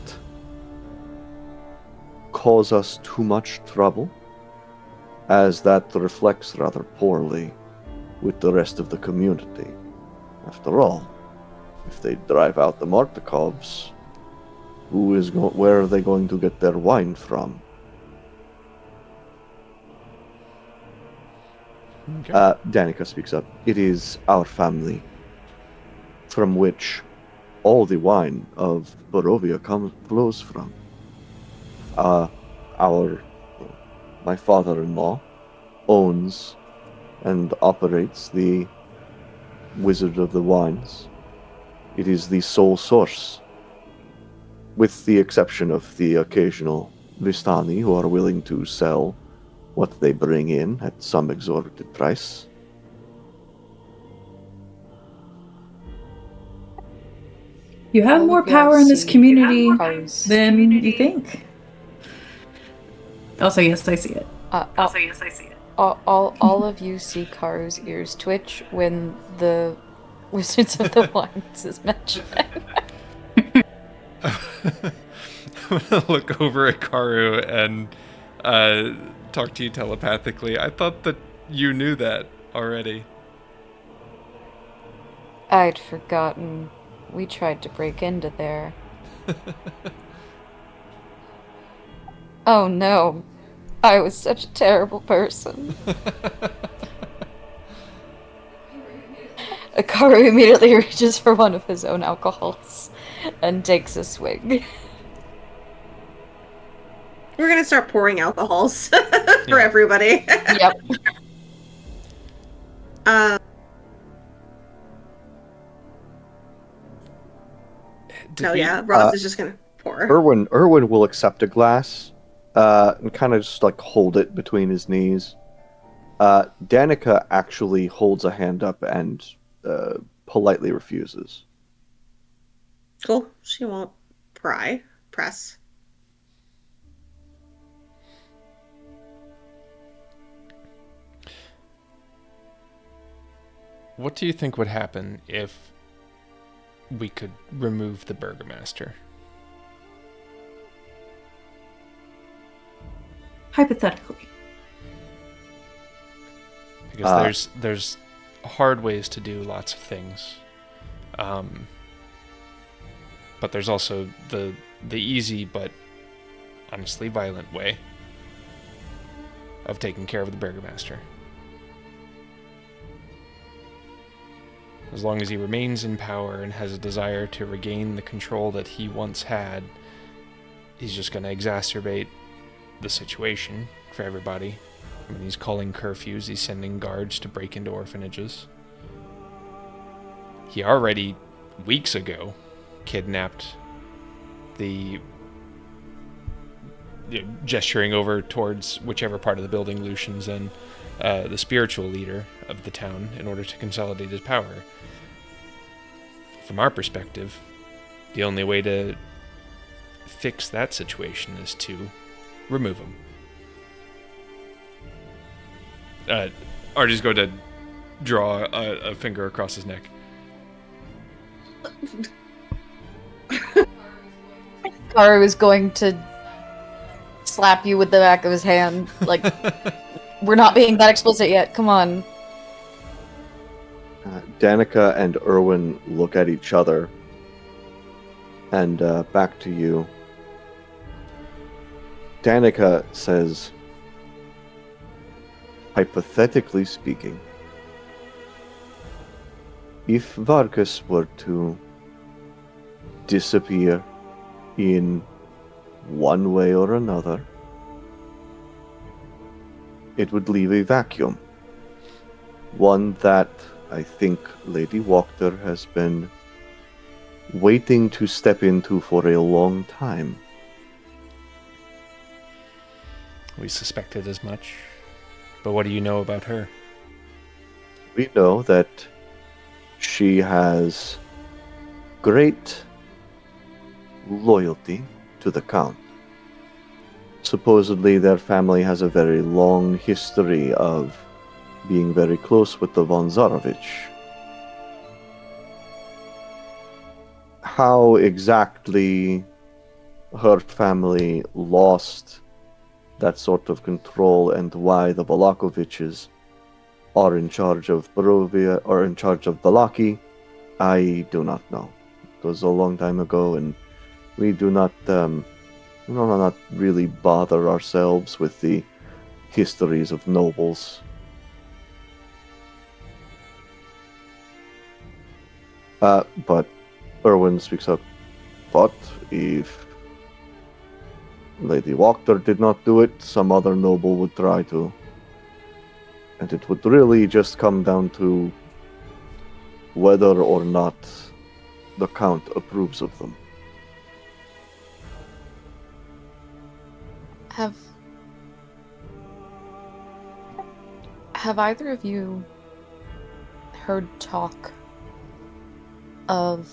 S1: cause us too much trouble, as that reflects rather poorly with the rest of the community. After all, if they drive out the Martikovs, where are they going to get their wine from?
S5: Okay.
S1: Danica speaks up. It is our family from which all the wine of Barovia flows from. My father-in-law owns and operates the Wizard of the Wines. It is the sole source, with the exception of the occasional Vistani who are willing to sell what they bring in at some exorbitant price.
S2: You have
S3: All
S2: more
S3: of y'all
S2: power in this
S3: see
S2: community
S3: Karu's-
S2: than you think. Also, yes, I see it.
S3: All of you see Karu's ears twitch when the Wizards of the Wines is mentioned.
S5: I'm gonna look over at Karu and talk to you telepathically. I thought that you knew that already.
S3: I'd forgotten. We tried to break into there. Oh no. I was such a terrible person. Akaru immediately reaches for one of his own alcohols and takes a swig.
S4: We're gonna start pouring alcohols for everybody.
S3: Yep.
S4: No,
S5: we-
S4: yeah, Ross is just gonna pour.
S1: Erwin will accept a glass, and kind of just like hold it between his knees. Danica actually holds a hand up and politely refuses.
S4: Cool. She won't press.
S5: What do you think would happen if we could remove the Burgomaster?
S2: Hypothetically.
S5: Because there's hard ways to do lots of things, but there's also the easy but honestly violent way of taking care of the Burgomaster. As long as he remains in power and has a desire to regain the control that he once had, he's just going to exacerbate the situation for everybody. I mean, he's calling curfews, he's sending guards to break into orphanages. He already, weeks ago, kidnapped gesturing over towards whichever part of the building Lucian's in, the spiritual leader of the town in order to consolidate his power. From our perspective, the only way to fix that situation is to remove him. Artie's going to draw a finger across his neck.
S3: Karu is going to slap you with the back of his hand. Like, we're not being that explicit yet. Come on.
S1: Danica and Erwin look at each other, and back to you. Danica says, hypothetically speaking, if Vargas were to disappear in one way or another, it would leave a vacuum. One that I think Lady Wachter has been waiting to step into for a long time.
S5: We suspected as much. But what do you know about her?
S1: We know that she has great loyalty to the Count. Supposedly their family has a very long history of being very close with the von Zarovich. How exactly her family lost that sort of control and why the Valakoviches are in charge of Barovia or in charge of Valaki, I do not know. It was a long time ago, and we do not really bother ourselves with the histories of nobles. But Erwin speaks up. But if Lady Wachter did not do it, some other noble would try to. And it would really just come down to whether or not the Count approves of them.
S3: Have either of you heard talk of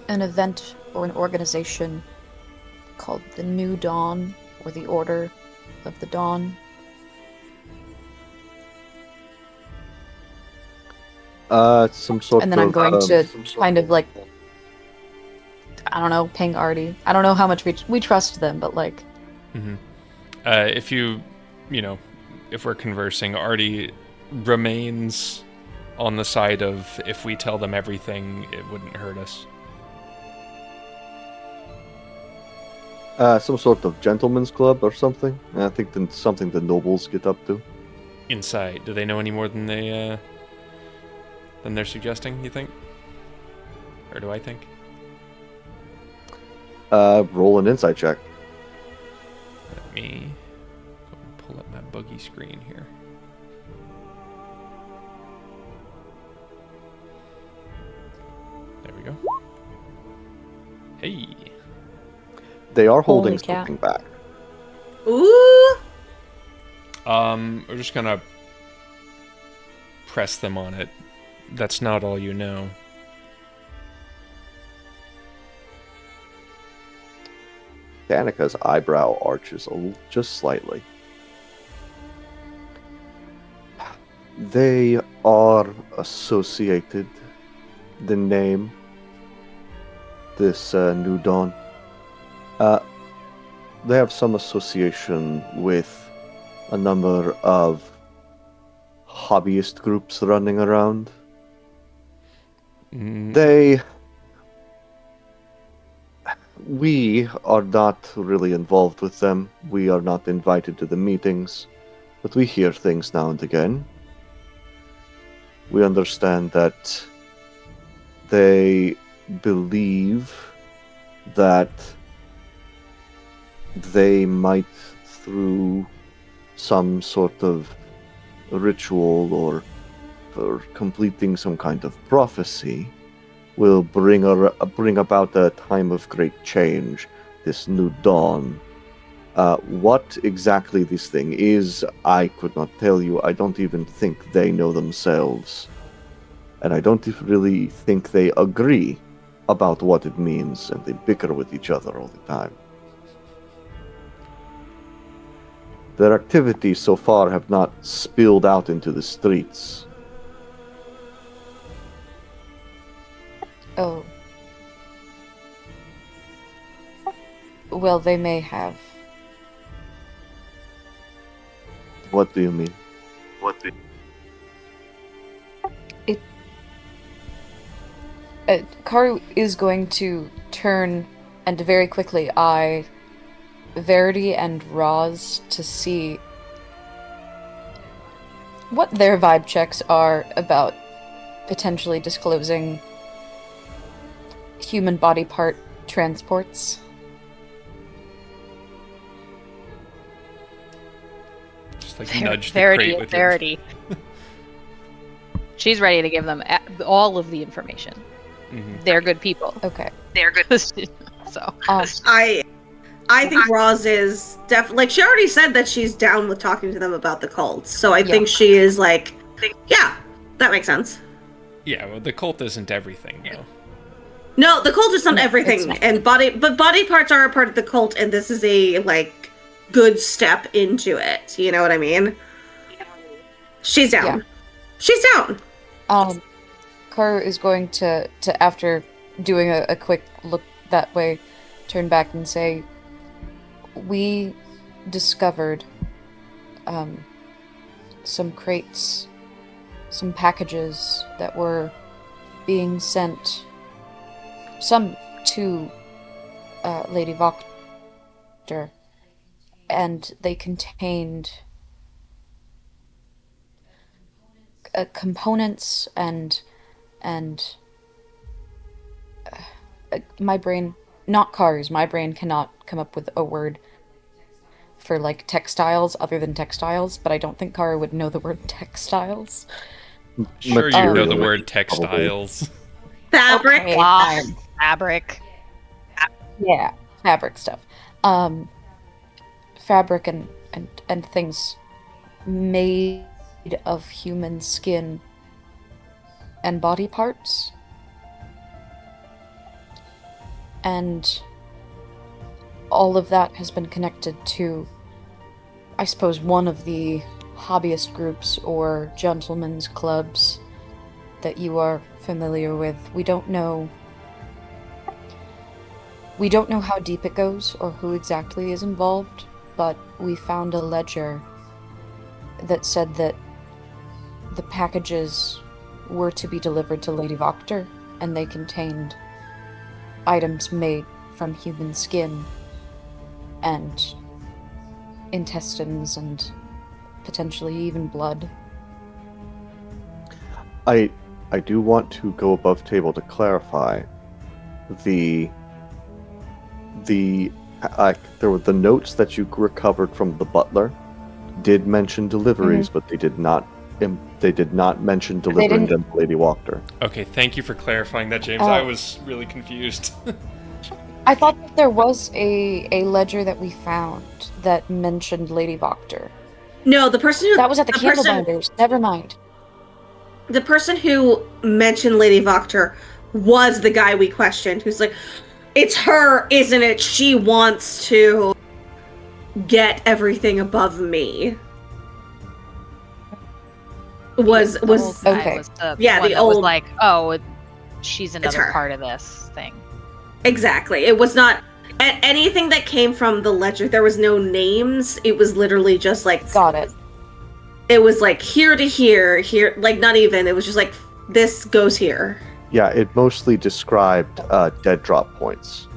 S3: an event or an organization called the New Dawn or the Order of the Dawn?
S1: Some sort of.
S3: And then I'm going to kind of like, I don't know, ping Artie. I don't know how much we trust them, but like.
S5: Mm-hmm. If we're conversing, Artie remains on the side of if we tell them everything, it wouldn't hurt us.
S1: Some sort of gentleman's club or something. I think something the nobles get up to.
S5: Insight. Do they know any more than they're suggesting, you think? Or do I think?
S1: Roll an insight check.
S5: Let me go and pull up my buggy screen here. There we go. Hey.
S1: They are holding
S3: Holy cow.
S1: something back.
S4: Ooh.
S5: We're just gonna press them on it. That's not all you know.
S1: Danica's eyebrow arches just slightly. They are associated, the name, this New Dawn. They have some association with a number of hobbyist groups running around. We are not really involved with them. We are not invited to the meetings, but we hear things now and again. We understand that they believe that they might, through some sort of ritual or for completing some kind of prophecy, will bring about a time of great change, this new dawn. What exactly this thing is, I could not tell you. I don't even think they know themselves. And I don't really think they agree about what it means, and they bicker with each other all the time. Their activities so far have not spilled out into the streets.
S3: Oh. Well, they may have.
S1: What do you mean?
S3: Karu is going to turn and very quickly eye Verity and Roz to see what their vibe checks are about potentially disclosing human body part transports.
S5: Just like nudge the
S6: Verity,
S5: crate with
S6: Verity. She's ready to give them all of the information.
S5: Mm-hmm.
S6: They're good people.
S3: Okay.
S6: They're good. So
S4: I think Roz is definitely, like, she already said that she's down with talking to them about the cults. So I think she is like, yeah, that makes sense.
S5: Yeah, well, the cult isn't everything, though.
S4: No, the cult is not everything,
S3: not.
S4: and body parts are a part of the cult, and this is a like good step into it. You know what I mean? She's down.
S3: Yeah.
S4: She's down.
S3: Karu is going to after doing a quick look that way, turn back and say, we discovered some crates, some packages that were being sent, some to Lady Voctor, and they contained components and my brain, not cars, my brain cannot come up with a word for like textiles other than textiles, but I don't think Kara would know the word textiles.
S5: Sure, you know the word textiles.
S4: Fabric.
S3: Okay,
S6: cloth, fabric.
S3: Yeah, fabric stuff. Fabric and things made of human skin and body parts. And all of that has been connected to, I suppose, one of the hobbyist groups or gentlemen's clubs that you are familiar with. We don't know how deep it goes or who exactly is involved, but we found a ledger that said that the packages were to be delivered to Lady Voctor, and they contained items made from human skin and intestines and potentially even blood.
S1: I do want to go above table to clarify the there were the notes that you recovered from the butler did mention deliveries, but they did not They did not mention delivering them to Lady Wachter.
S5: Okay, thank you for clarifying that, James. I was really confused.
S3: I thought that there was a ledger that we found that mentioned Lady Wachter.
S4: No, the person who...
S3: That was at the Candlebinders. Never mind.
S4: The person who mentioned Lady Wachter was the guy we questioned, who's like, it's her, isn't it? She wants to get everything above me. Was
S3: okay.
S6: Was the
S4: yeah,
S6: one
S4: the
S6: that was
S4: old,
S6: like, oh, she's another
S4: her.
S6: part of this thing.
S4: Exactly. It was not anything that came from the ledger. There was no names. It was literally just like,
S3: got it.
S4: It was like here to here, like not even. It was just like this goes here.
S1: Yeah, it mostly described dead drop points.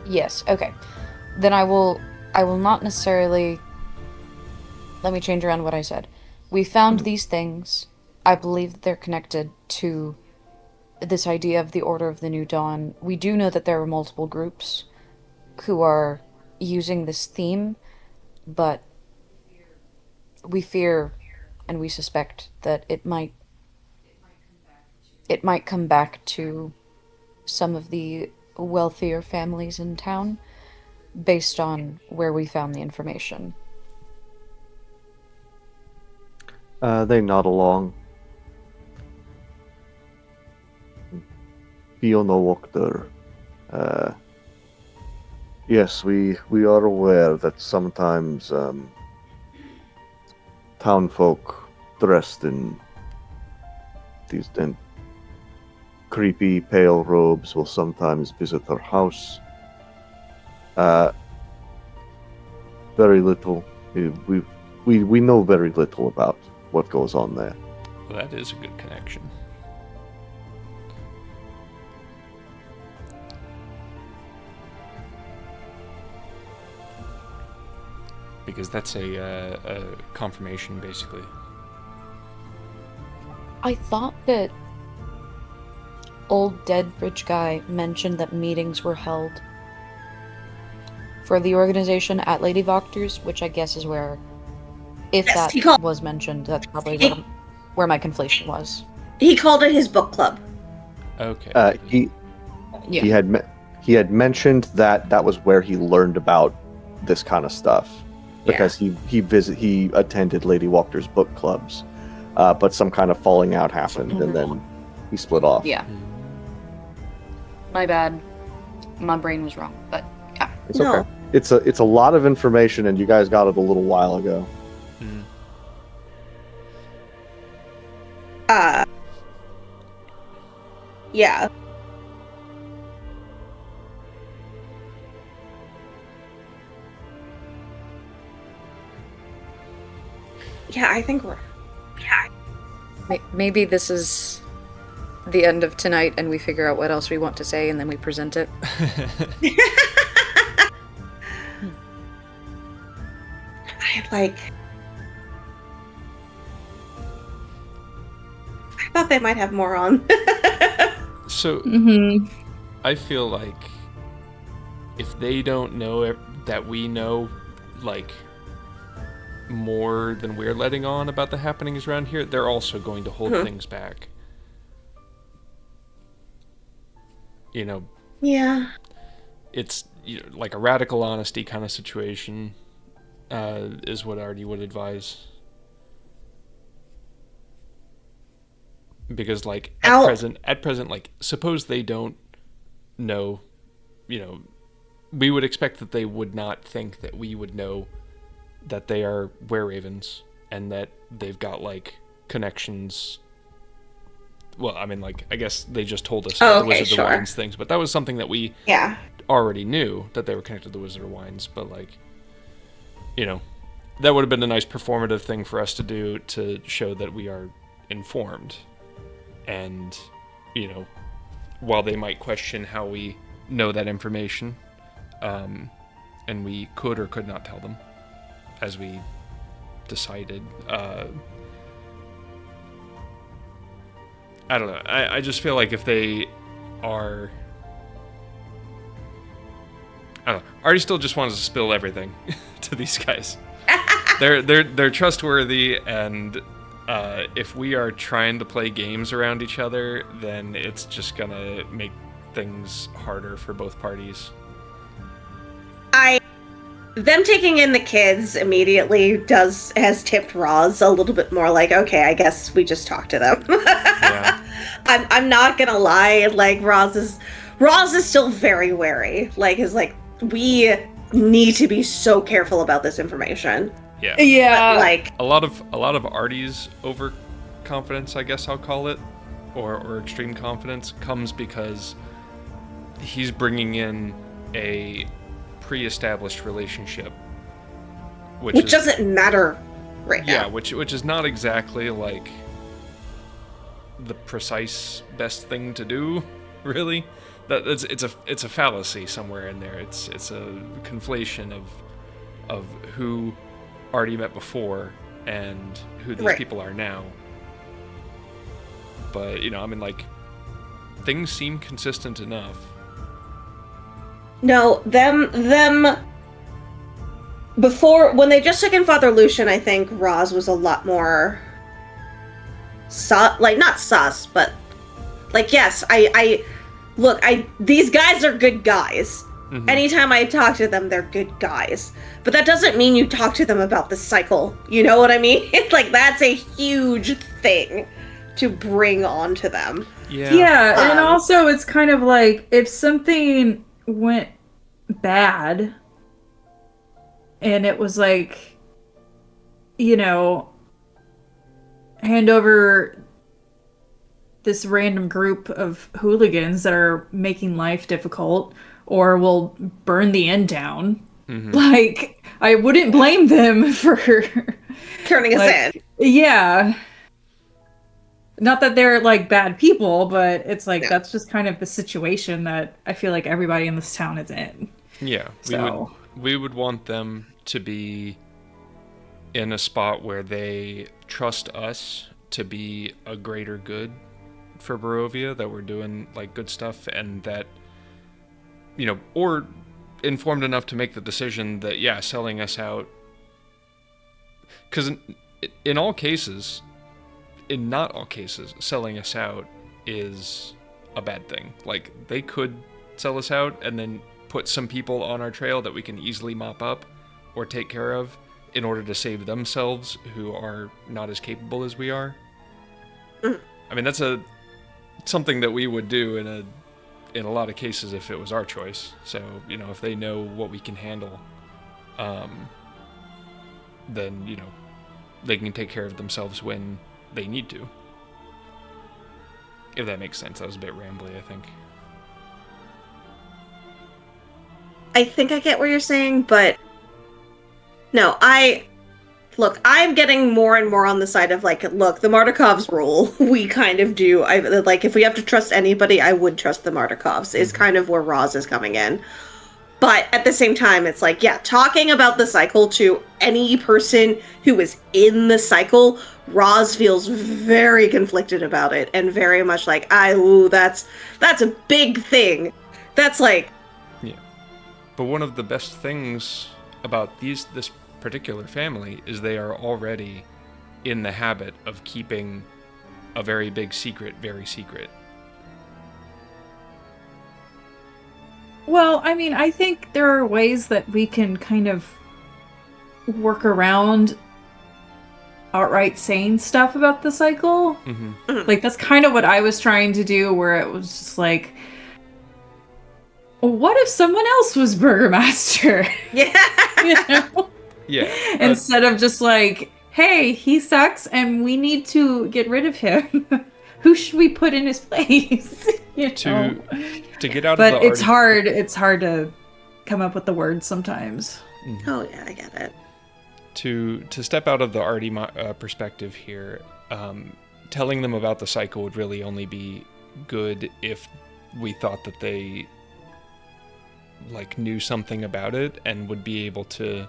S3: Yes. Okay. Then I will not necessarily. Let me change around what I said. We found these things. I believe that they're connected to this idea of the Order of the New Dawn. We do know that there are multiple groups who are using this theme, but we fear and we suspect that it might come back to some of the wealthier families in town based on where we found the information.
S1: They nod along. Fiona Wachter. Yes, we are aware that sometimes townfolk dressed in these creepy pale robes will sometimes visit our house. Very little. We know very little about what goes on there.
S5: Well, that is a good connection. Because that's a confirmation, basically.
S3: I thought that old dead rich guy mentioned that meetings were held for the organization at Lady Wachter's, which I guess is where, if
S4: Yes,
S3: that was mentioned, that's probably where my conflation was.
S4: He called it his book club.
S5: Okay.
S1: He had mentioned that was where he learned about this kind of stuff because he attended Lady Wachter's book clubs, but some kind of falling out happened and then he split off.
S3: Yeah. My bad. My brain was wrong, but yeah.
S1: It's okay. It's a lot of information, and you guys got it a little while ago.
S4: Yeah. Yeah, I think we're... Yeah.
S3: Maybe this is the end of tonight and we figure out what else we want to say and then we present it.
S4: I thought they might have more on.
S5: So, I feel like if they don't know that we know, like, more than we're letting on about the happenings around here, they're also going to hold things back. You know?
S4: Yeah.
S5: It's like a radical honesty kind of situation, is what Artie would advise. Because, like, at present, like, suppose they don't know, we would expect that they would not think that we would know that they are were-ravens and that they've got, like, connections. Well, I mean, like, I guess they just told us about the Wizard of the Wines things, but that was something that we already knew, that they were connected to the Wizard of Wines, but, like, that would have been a nice performative thing for us to do to show that we are informed. And, while they might question how we know that information, and we could or could not tell them, as we decided, I don't know. I just feel like if they are... I don't know. Artie still just wants to spill everything to these guys. They're trustworthy, and if we are trying to play games around each other, then it's just gonna make things harder for both parties.
S4: Them taking in the kids immediately has tipped Roz a little bit more like, okay, I guess we just talk to them.
S5: Yeah.
S4: I'm not gonna lie, like Roz is still very wary. Like we need to be so careful about this information.
S5: Yeah.
S2: Yeah.
S4: But, like
S5: a lot of Artie's overconfidence, I guess I'll call it, or extreme confidence, comes because he's bringing in a pre-established relationship, which
S4: doesn't matter right now.
S5: Yeah, which is not exactly like the precise best thing to do, really. It's a fallacy somewhere in there. It's a conflation of who Artie met before and who these people are now. But I mean, like, things seem consistent enough.
S4: No, them before, when they just took in Father Lucian, I think Roz was a lot more not sus, but like, yes, these guys are good guys. Mm-hmm. Anytime I talk to them, they're good guys. But that doesn't mean you talk to them about the cycle. You know what I mean? Like, that's a huge thing to bring onto them.
S2: Yeah, and also it's kind of like, if something went bad and it was like, hand over this random group of hooligans that are making life difficult or will burn the inn down. Mm-hmm. Like, I wouldn't blame them for
S4: turning us in.
S2: Yeah. Not that they're like bad people, but it's like, that's just kind of the situation that I feel like everybody in this town is in.
S5: Yeah.
S2: So
S5: we would want them to be in a spot where they trust us to be a greater good for Barovia, that we're doing like good stuff, and that, or informed enough to make the decision that, selling us out. Because in all cases, in not all cases, selling us out is a bad thing. Like, they could sell us out and then put some people on our trail that we can easily mop up or take care of in order to save themselves, who are not as capable as we are. I mean, that's something that we would do in a lot of cases if it was our choice. So, if they know what we can handle, then, they can take care of themselves when they need to. If that makes sense. That was a bit rambly, I think.
S4: I think I get what you're saying, but no, I'm getting more and more on the side of, like, look, the Martikovs rule, we kind of do. If we have to trust anybody, I would trust the Martikovs, is kind of where Roz is coming in. But at the same time, it's like, talking about the cycle to any person who is in the cycle, Roz feels very conflicted about it, and very much like, that's a big thing. That's like...
S5: Yeah. But one of the best things about this particular family is they are already in the habit of keeping a very big secret very secret.
S2: Well, I mean, I think there are ways that we can kind of work around outright saying stuff about the cycle.
S5: Mm-hmm.
S2: Like, that's kind of what I was trying to do, where it was just like, what if someone else was burgomaster?
S4: Yeah.
S5: Yeah.
S2: Instead of just like, hey, he sucks and we need to get rid of him. Who should we put in his place?
S5: To get out
S2: but
S5: of the
S2: it's hard. It's hard to come up with the words sometimes.
S5: Mm-hmm.
S4: Oh yeah, I get it.
S5: To step out of the Artie perspective here, telling them about the cycle would really only be good if we thought that they like knew something about it and would be able to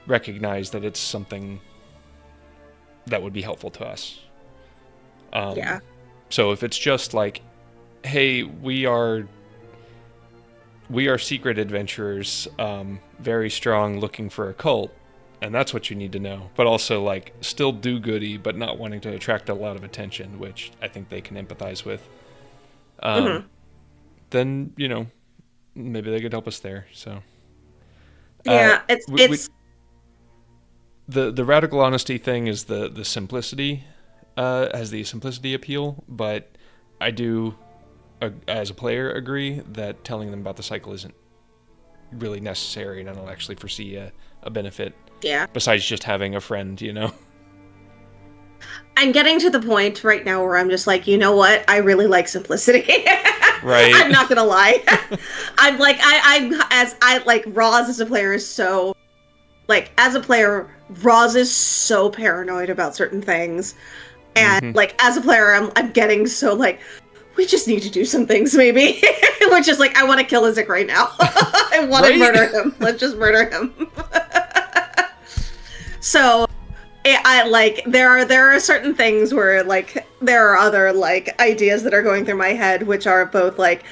S5: recognize that it's something that would be helpful to us.
S4: Yeah.
S5: So if it's just like, hey, we are secret adventurers, very strong, looking for a cult, and that's what you need to know. But also, like, still do-goody, but not wanting to attract a lot of attention, which I think they can empathize with. Then, you know, maybe they could help us there, so...
S4: Yeah,
S5: The radical honesty thing is the simplicity, has the simplicity appeal, but I do, as a player, agree that telling them about the cycle isn't really necessary, and I don't actually foresee a benefit.
S4: Yeah.
S5: Besides just having a friend, you know?
S4: I'm getting to the point right now where I'm just like, you know what? I really like simplicity.
S5: Right.
S4: I'm not gonna lie. I'm like, Roz as a player is so, like, as a player, Roz is so paranoid about certain things. And, like, as a player, I'm getting so, like, we just need to do some things, maybe. Which is like, I want to kill Isaac right now. I want to murder him. Let's just murder him. So, there are certain things where, like, there are other, like, ideas that are going through my head, which are both, like,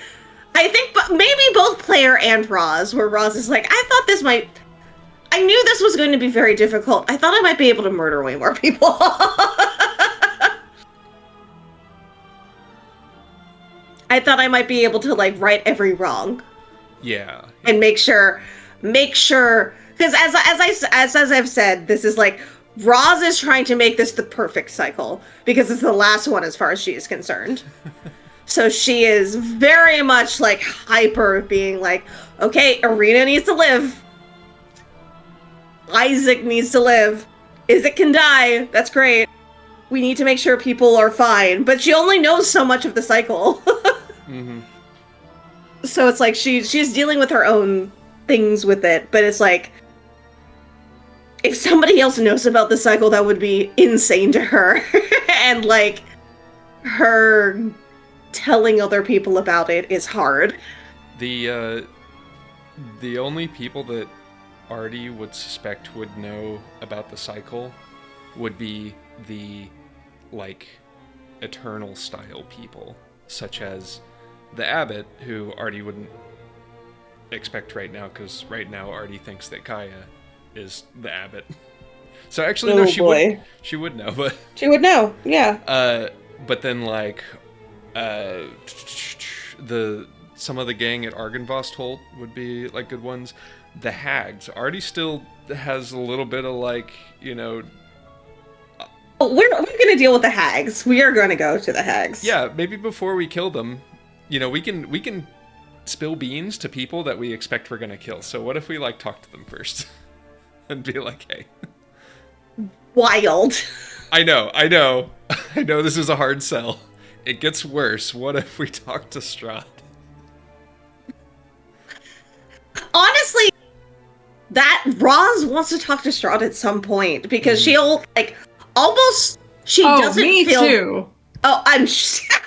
S4: I think maybe both player and Roz, where Roz is like, I knew this was going to be very difficult. I thought I might be able to murder way more people. I thought I might be able to, like, right every wrong.
S5: Yeah.
S4: And make sure, because as I've said, this is like, Roz is trying to make this the perfect cycle, because it's the last one as far as she is concerned. So she is very much, like, hyper being like, okay, Irina needs to live. Isaac needs to live. Isaac can die. That's great. We need to make sure people are fine. But she only knows so much of the cycle. So it's like she's dealing with her own things with it. But it's like, if somebody else knows about the cycle, that would be insane to her. And, like, her telling other people about it is hard.
S5: The only people that Artie would suspect would know about the cycle would be the, like, eternal style people, such as the abbot, who Artie wouldn't expect right now, because right now Artie thinks that Kaya is the abbot. So actually, no, she would know, but
S4: she would know, yeah.
S5: But then, like, some of the gang at Argynvost Holt would be, like, good ones. The hags. Artie still has a little bit of, like, you know...
S4: We're going to deal with the hags. We are going to go to the hags.
S5: Yeah, maybe before we kill them, you know, we can spill beans to people that we expect we're going to kill. So what if we, like, talk to them first? And be like, hey.
S4: Wild.
S5: I know. I know this is a hard sell. It gets worse. What if we talk to Strahd?
S4: Honestly, that Roz wants to talk to Strahd at some point, because she'll, like, almost, she doesn't feel...
S2: too.
S4: Oh, I'm sure.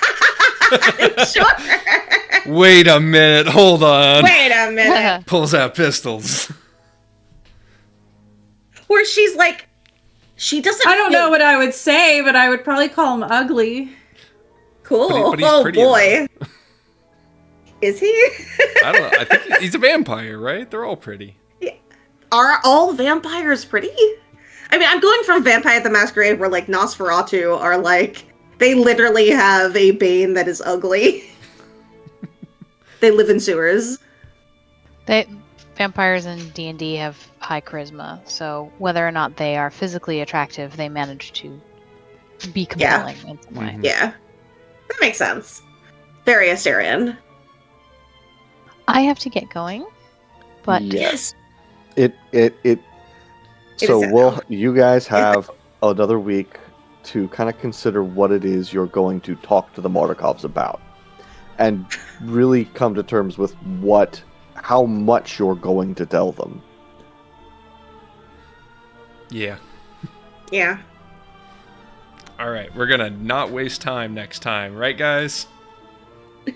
S5: Wait a minute, hold on.
S4: Wait a minute.
S5: Pulls out pistols.
S4: Where she's like, she doesn't...
S2: I don't know what I would say, but I would probably call him ugly.
S4: Cool.
S5: But he's
S4: oh,
S5: pretty
S4: boy. Is he?
S5: I don't know. I think he's a vampire, right? They're all pretty.
S4: Yeah. Are all vampires pretty? I mean, I'm going from Vampire the Masquerade, where, like, Nosferatu are, like, they literally have a Bane that is ugly. They live in sewers.
S6: Vampires in D&D have high charisma, so whether or not they are physically attractive, they manage to be compelling in some way.
S4: Yeah. That makes sense. Very Astarian.
S6: I have to get going, but
S1: yes, So you guys have another week to kind of consider what it is you're going to talk to the Mardikovs about, and really come to terms with how much you're going to tell them.
S5: Yeah.
S4: Yeah.
S5: All right, we're gonna not waste time next time, right, guys?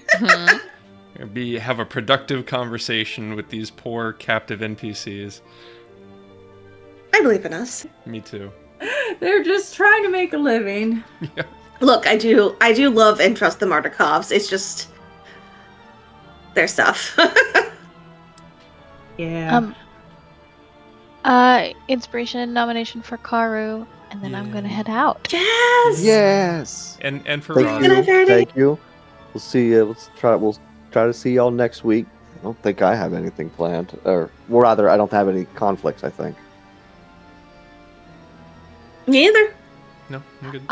S5: Have a productive conversation with these poor captive NPCs.
S4: I believe in us.
S5: Me too.
S2: They're just trying to make a living.
S5: Yeah.
S4: Look, I do love and trust the Mardikovs. It's just their stuff.
S2: Yeah.
S6: Inspiration nomination for Karu, and then I'm gonna head out.
S4: Yes.
S1: Yes.
S5: And for
S1: Thank
S5: Roz.
S1: you.
S4: Good night, Verity.
S1: Thank you. We'll see you. We'll try to see y'all next week. I don't think I have anything planned, or rather, I don't have any conflicts. I think.
S4: Me either.
S5: No, I'm good.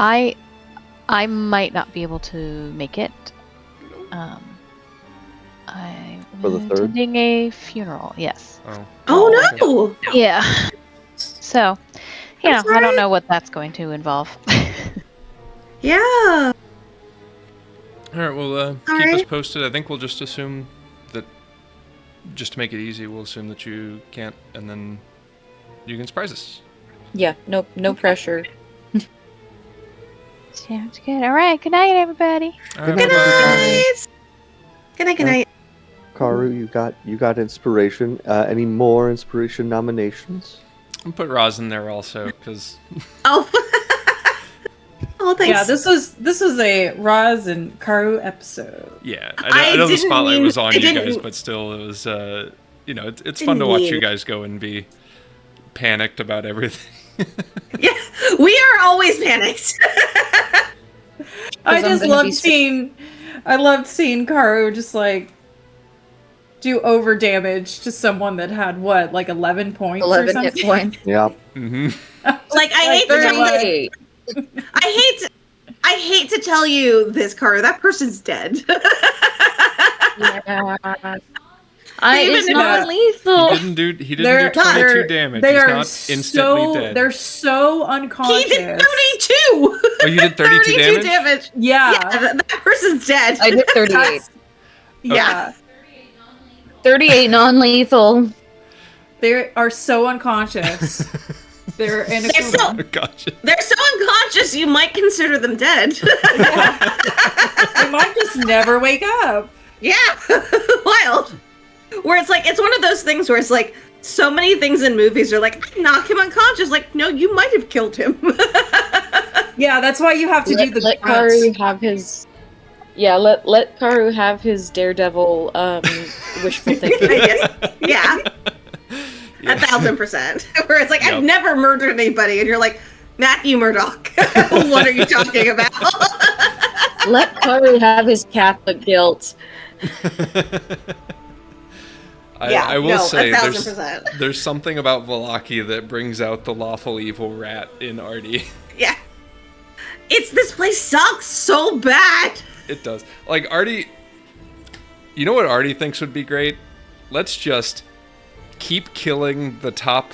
S6: I might not be able to make it. I'm
S1: For the third?
S6: attending a funeral. Yes.
S4: Oh no.
S6: Yeah. So, you know,
S4: I'm
S6: I don't
S4: sorry.
S6: know what that's going to involve.
S4: Yeah.
S5: All right, well, keep us
S4: right.
S5: posted. I think we'll just assume that, just to make it easy, we'll assume that you can't, and then you can surprise us.
S3: Yeah, no pressure.
S6: Sounds good. All right. Good night, everybody.
S5: All right,
S1: Good
S4: Good
S5: bye-bye.
S4: night. Good night. Good night.
S1: Karu, you got inspiration. Any more inspiration nominations?
S5: I'll put Roz in there also, because
S4: Oh. Oh, thanks.
S2: Yeah, this was a Roz and Karu episode.
S5: yeah, I know the
S4: didn't
S5: spotlight
S4: mean-
S5: was on
S4: I
S5: you guys,
S4: didn't-
S5: but still, it was, you know, it's
S4: Didn't
S5: fun to watch
S4: mean-
S5: you guys go and be panicked about everything.
S4: Yeah, we are always panicked.
S2: I
S3: I'm
S2: just
S3: gonna
S2: loved
S3: be
S2: seeing Karu just like do over damage to someone that had what, like 11 points or
S3: 11
S2: something.
S3: hit points.
S1: Yeah.
S5: Mm-hmm.
S4: Like I hate to tell you,
S3: 38.
S4: I hate to tell you this, Karu. That person's dead.
S3: Yeah.
S4: Even
S3: It's
S4: if
S3: not
S4: it-
S3: lethal.
S5: He didn't do
S2: They're-
S5: 22
S2: they're-
S5: damage.
S2: They
S5: He's
S2: are
S5: not instantly dead.
S2: They're so unconscious.
S4: He did 32.
S5: Oh, you did 32 damage?
S4: damage.
S2: Yeah.
S4: Yeah, that person's dead.
S3: I did 38.
S2: That's-
S4: Yeah.
S2: yeah.
S3: 38 non-lethal.
S2: They are so unconscious. They're in a
S4: They're so-
S5: Oh, gotcha.
S4: They're so unconscious, you might consider them dead.
S2: They might just never wake up.
S4: Yeah, wild. Where it's like, it's one of those things where it's like, so many things in movies are like, knock him unconscious. Like, no, you might have killed him.
S2: Yeah, that's why you have to do the
S3: Let
S2: grunts.
S3: Karu have his. Yeah, let Karu have his daredevil wishful thinking.
S4: Yes. Yeah,
S5: Yeah.
S4: 1,000%. Where it's like,
S5: Yep.
S4: I've never murdered anybody. And you're like, Matthew Murdoch, what are you talking about?
S3: Let Karu have his Catholic guilt.
S5: I will say
S4: 1,000%.
S5: there's something about Valaki that brings out the lawful evil rat in Artie.
S4: Yeah. This place sucks so bad.
S5: It does. Like, Artie... You know what Artie thinks would be great? Let's just keep killing the top...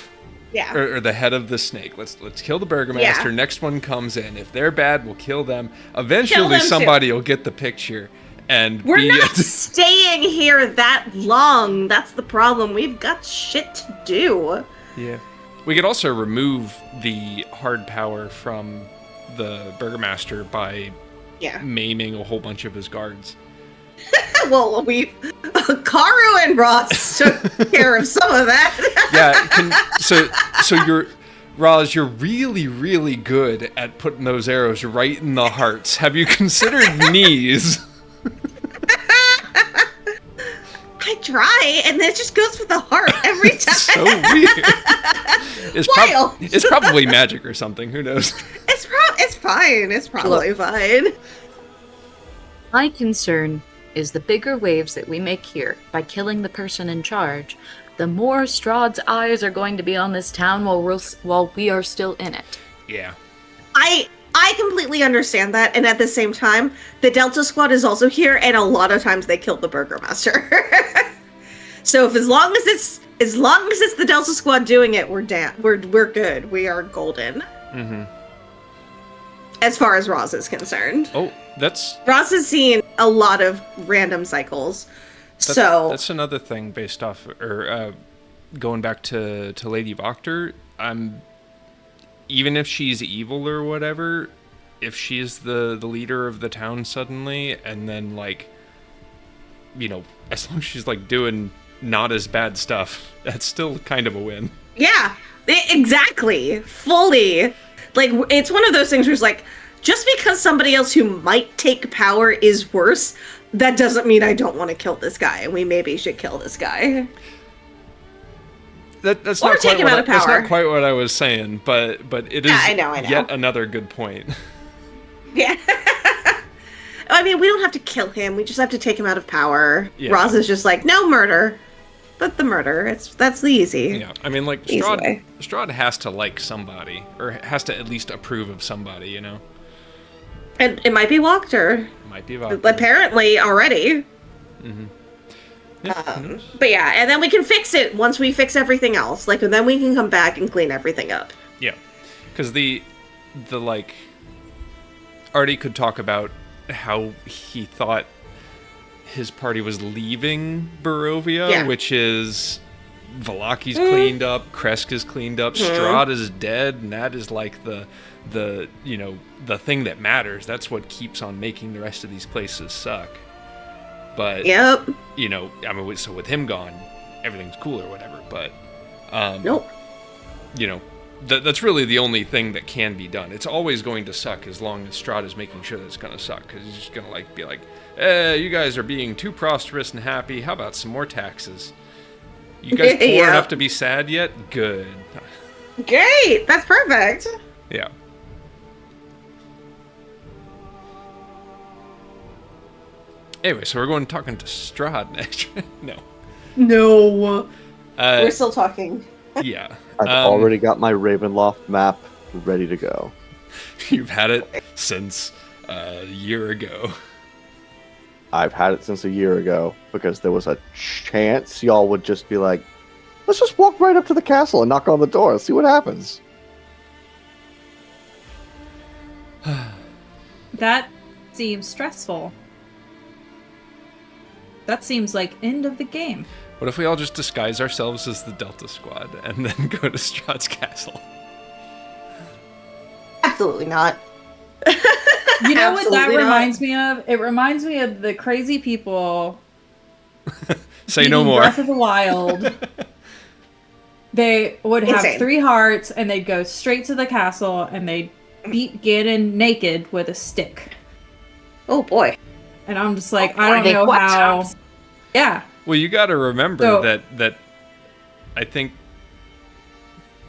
S4: Yeah.
S5: Or the head of the snake. Let's kill the Burgomaster.
S4: Yeah.
S5: Next one comes in. If they're bad, we'll kill them. Eventually,
S4: them too.
S5: somebody will get the picture and
S4: We're
S5: be...
S4: not staying here that long. That's the problem. We've got shit to do.
S5: Yeah. We could also remove the hard power from the Burgomaster by
S4: Yeah.
S5: maiming a whole bunch of his guards.
S4: Well, Karu and Ross took care of some of that.
S5: Yeah, so you're... Roz, you're really, really good at putting those arrows right in the hearts. Have you considered knees?
S4: I try, and it just goes for the heart every time.
S5: So weird.
S4: Wild.
S5: It's probably magic or something. Who knows?
S4: It's fine. It's probably fine.
S7: My concern is the bigger waves that we make here by killing the person in charge, the more Strahd's eyes are going to be on this town while we are still in it.
S5: Yeah.
S4: I completely understand that, and at the same time, the Delta Squad is also here, and a lot of times they kill the Burgomaster. So if as long as it's the Delta Squad doing it, we're good. We are golden.
S5: Mm-hmm.
S4: As far as Roz is concerned.
S5: Oh, that's
S4: Roz has seen a lot of random cycles. So
S5: that's another thing based off, or going back to Lady Voctor. Even if she's evil or whatever, if she's the leader of the town suddenly, and then, like, you know, as long as she's, like, doing not as bad stuff, that's still kind of a win.
S4: yeah, exactly. Fully. Like, it's one of those things where it's like, just because somebody else who might take power is worse, that doesn't mean I don't want to kill this guy, and we maybe should kill this guy.
S5: That's
S4: Or
S5: not
S4: take
S5: quite
S4: him
S5: what
S4: out of
S5: that's not
S4: power.
S5: quite what I was saying, but it is
S4: I know.
S5: yet another good point.
S4: Yeah. I mean, we don't have to kill him. We just have to take him out of power.
S5: Yeah.
S4: Roz is just like, no murder. But the murder, that's the easy.
S5: Yeah, I mean, like,
S4: Easy way.
S5: Strahd has to like somebody, or has to at least approve of somebody, you know?
S4: And it might be Wachter.
S5: Might be about
S4: Apparently already.
S5: Yeah.
S4: But yeah, and then we can fix it once we fix everything else. Like, and then we can come back and clean everything up.
S5: Yeah, because the like, Artie could talk about how he thought his party was leaving Barovia, which is Valaki's cleaned up, Kresk is cleaned up, Strahd is dead, and that is like the you know, the thing that matters. That's what keeps on making the rest of these places suck. But you know, I mean, so with him gone, everything's cool or whatever. But
S4: nope.
S5: You know, that's really the only thing that can be done. It's always going to suck as long as Strahd is making sure that it's going to suck, because he's just going to like be like, you guys are being too prosperous and happy. How about some more taxes? You guys poor enough to be sad yet? Good.
S4: Great. That's perfect.
S5: Yeah. Anyway, so we're going talking to Strahd next.
S4: No. We're still talking.
S5: Yeah.
S1: I've already got my Ravenloft map ready to go.
S5: You've had it since a year ago.
S1: I've had it since a year ago because there was a chance y'all would just be like, let's just walk right up to the castle and knock on the door and see what happens.
S2: That seems stressful. That seems like end of the game.
S5: What if we all just disguise ourselves as the Delta Squad and then go to Strahd's castle?
S4: Absolutely not.
S2: You know what that reminds me of? It reminds me of the crazy people.
S5: Say no more.
S2: Breath of the Wild. They would have
S4: Insane.
S2: 3 hearts, and they'd go straight to the castle, and they'd beat Ganon naked with a stick.
S4: Oh boy.
S2: And I'm just like, I don't know how. Yeah.
S5: Well, you got to remember that I think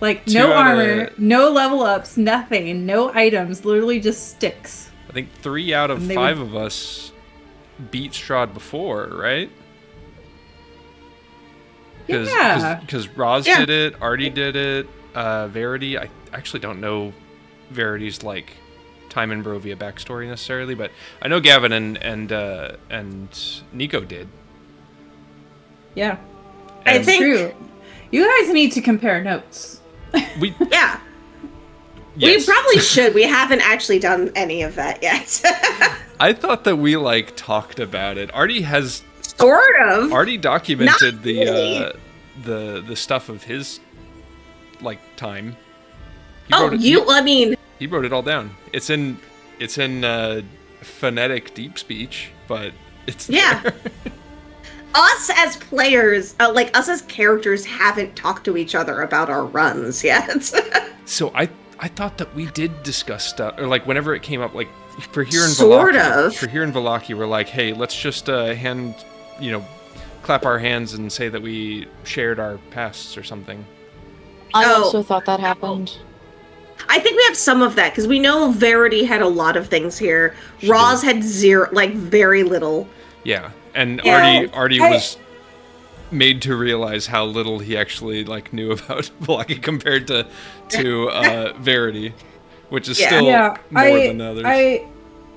S2: like no armor, no level ups, nothing, no items, literally just sticks.
S5: I think 3 out of 5 of us beat Strahd before, right? Because Roz did it, Artie did it, Verity. I actually don't know Verity's like time in Barovia backstory necessarily, but I know Gavin and Nico did.
S2: Yeah,
S4: I think
S2: true. You guys need to compare notes.
S5: We
S4: Yes. We probably should. We haven't actually done any of that yet.
S5: I thought that we like talked about it. Artie has
S4: sort of.
S5: Artie documented
S4: Not really.
S5: the stuff of his like time. He wrote it all down. It's in phonetic deep speech, but it's there.
S4: Us as players, like us as characters, haven't talked to each other about our runs yet.
S5: So I thought that we did discuss stuff, or like whenever it came up, like for here in Valaki, we're like, hey, let's just clap our hands and say that we shared our pasts or something.
S3: I also thought that happened.
S4: I think we have some of that because we know Verity had a lot of things here. Roz had zero, like very little.
S5: Yeah, and Artie was made to realize how little he actually like knew about Valaki compared to Verity, which is still more than others.
S2: I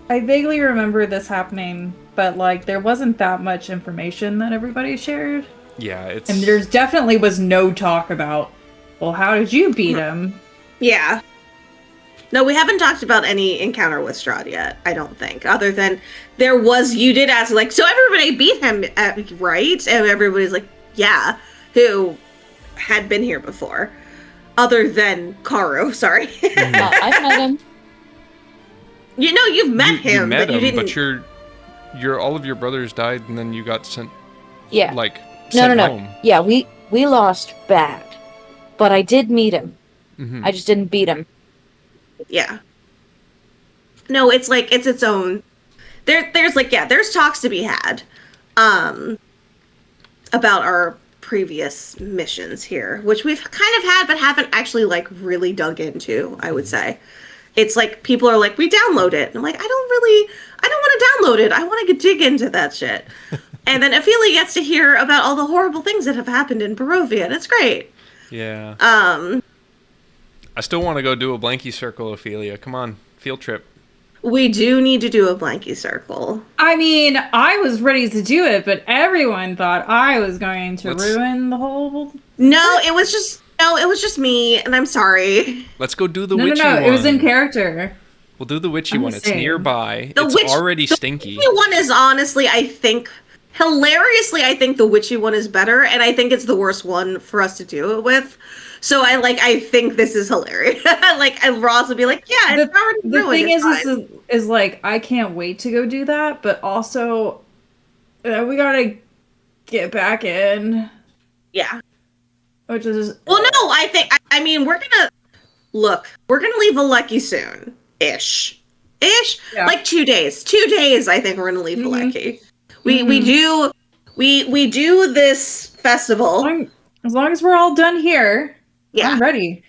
S2: vaguely remember this happening, but like there wasn't that much information that everybody shared.
S5: Yeah, it's
S2: and there's definitely was no talk about, well, how did you beat him?
S4: Yeah. No, we haven't talked about any encounter with Strahd yet, I don't think. Other than you did ask, like, so everybody beat him, right? And everybody's like, yeah, who had been here before. Other than Karu, sorry.
S3: I've met him.
S4: You know, you've met him,
S5: you met
S4: but you
S5: him,
S4: didn't.
S5: But your all of your brothers died, and then you got sent.
S3: Yeah.
S5: Like sent home.
S3: Yeah, we lost bad, but I did meet him.
S5: Mm-hmm.
S3: I just didn't beat him.
S4: Yeah. No, it's like it's its own. There's talks to be had, about our previous missions here, which we've kind of had but haven't actually like really dug into, I would say. It's like people are like, we download it. And I'm like, I don't want to download it. I want to dig into that shit. And then Ophelia gets to hear about all the horrible things that have happened in Barovia, and it's great.
S5: Yeah. I still want to go do a Blanky Circle, Ophelia. Come on, field trip.
S4: We do need to do a Blanky Circle.
S2: I mean, I was ready to do it, but everyone thought I was going to ruin the whole...
S4: No, it was just me, and I'm sorry.
S5: Let's go do the witchy
S2: No,
S5: one.
S2: it was in character.
S5: We'll do the witchy one. It's nearby.
S4: The
S5: It's already stinky.
S4: The witchy one is honestly, I think, hilariously, I think the witchy one is better, and I think it's the worst one for us to do it with. So I think this is hilarious. And Roz would be like, yeah, it's already ruined.
S2: The thing is like, I can't wait to go do that, but also, we gotta get back in.
S4: Yeah.
S2: Which is...
S4: Well, no, I mean, we're gonna leave Alecki soon. Ish. Yeah. Like 2 days. 2 days, I think we're gonna leave Alecki. We do this festival.
S2: As long as we're all done here.
S4: Yeah.
S2: I'm ready.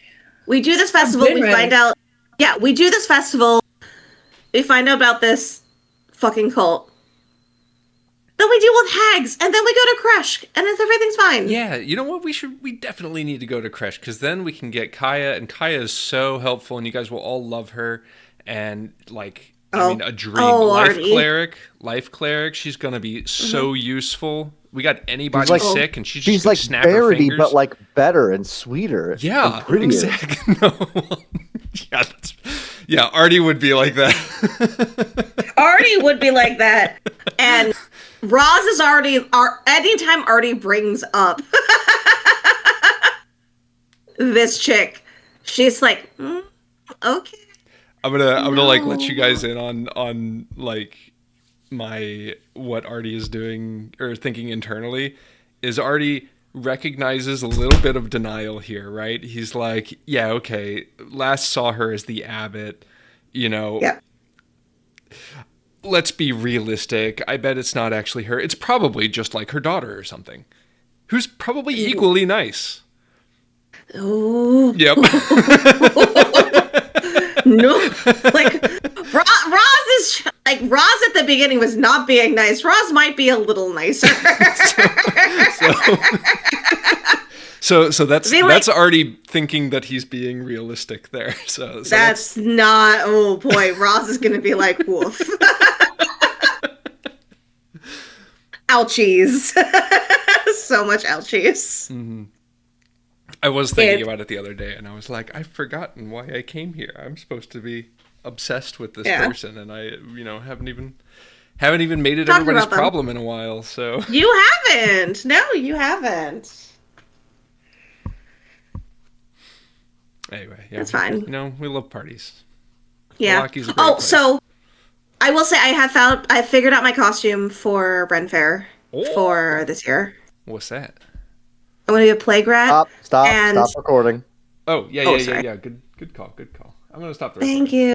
S4: We do this festival, find out... Yeah, we do this festival. We find out about this fucking cult. Then we deal with hags, and then we go to Kresh, and everything's fine.
S5: Yeah, you know what? We definitely need to go to Kresh, because then we can get Kaya, and Kaya is so helpful, and you guys will all love her. And, like, I mean, a dream. Life cleric, she's going to be so useful. We got anybody sick, and she's just
S1: like
S5: snap her
S1: Verity,
S5: fingers.
S1: but like better and sweeter.
S5: Yeah,
S1: and prettier.
S5: exactly. No. Artie would be like that.
S4: Artie would be like that, and Roz is anytime Artie brings up this chick, she's like, okay.
S5: I'm gonna like let you guys in on like what Artie is doing or thinking internally is Artie recognizes a little bit of denial here, right? He's like, yeah, okay, last saw her as the abbot,
S4: Yeah.
S5: Let's be realistic. I bet it's not actually her. It's probably just like her daughter or something, who's probably equally nice.
S4: Oh.
S5: Yep.
S4: No, like Roz is like Roz at the beginning was not being nice. Roz might be a little nicer.
S5: So that's already thinking that he's being realistic there. So
S4: that's not. Oh boy, Roz is gonna be like woof. Ouchies. So much ouchies.
S5: Mm-hmm. I was thinking about it the other day, and I was like, I've forgotten why I came here. I'm supposed to be obsessed with this person, and I, haven't even made it everybody's problem in a while. So
S4: you haven't. No, you haven't.
S5: Anyway, yeah,
S4: that's fine.
S5: We love parties.
S4: Yeah. So I will say I figured out my costume for Ren Fair for this year.
S5: What's that?
S4: I'm gonna be a plague rat.
S1: Stop recording.
S5: Oh, yeah. Good call. I'm gonna stop the recording.
S4: Thank you.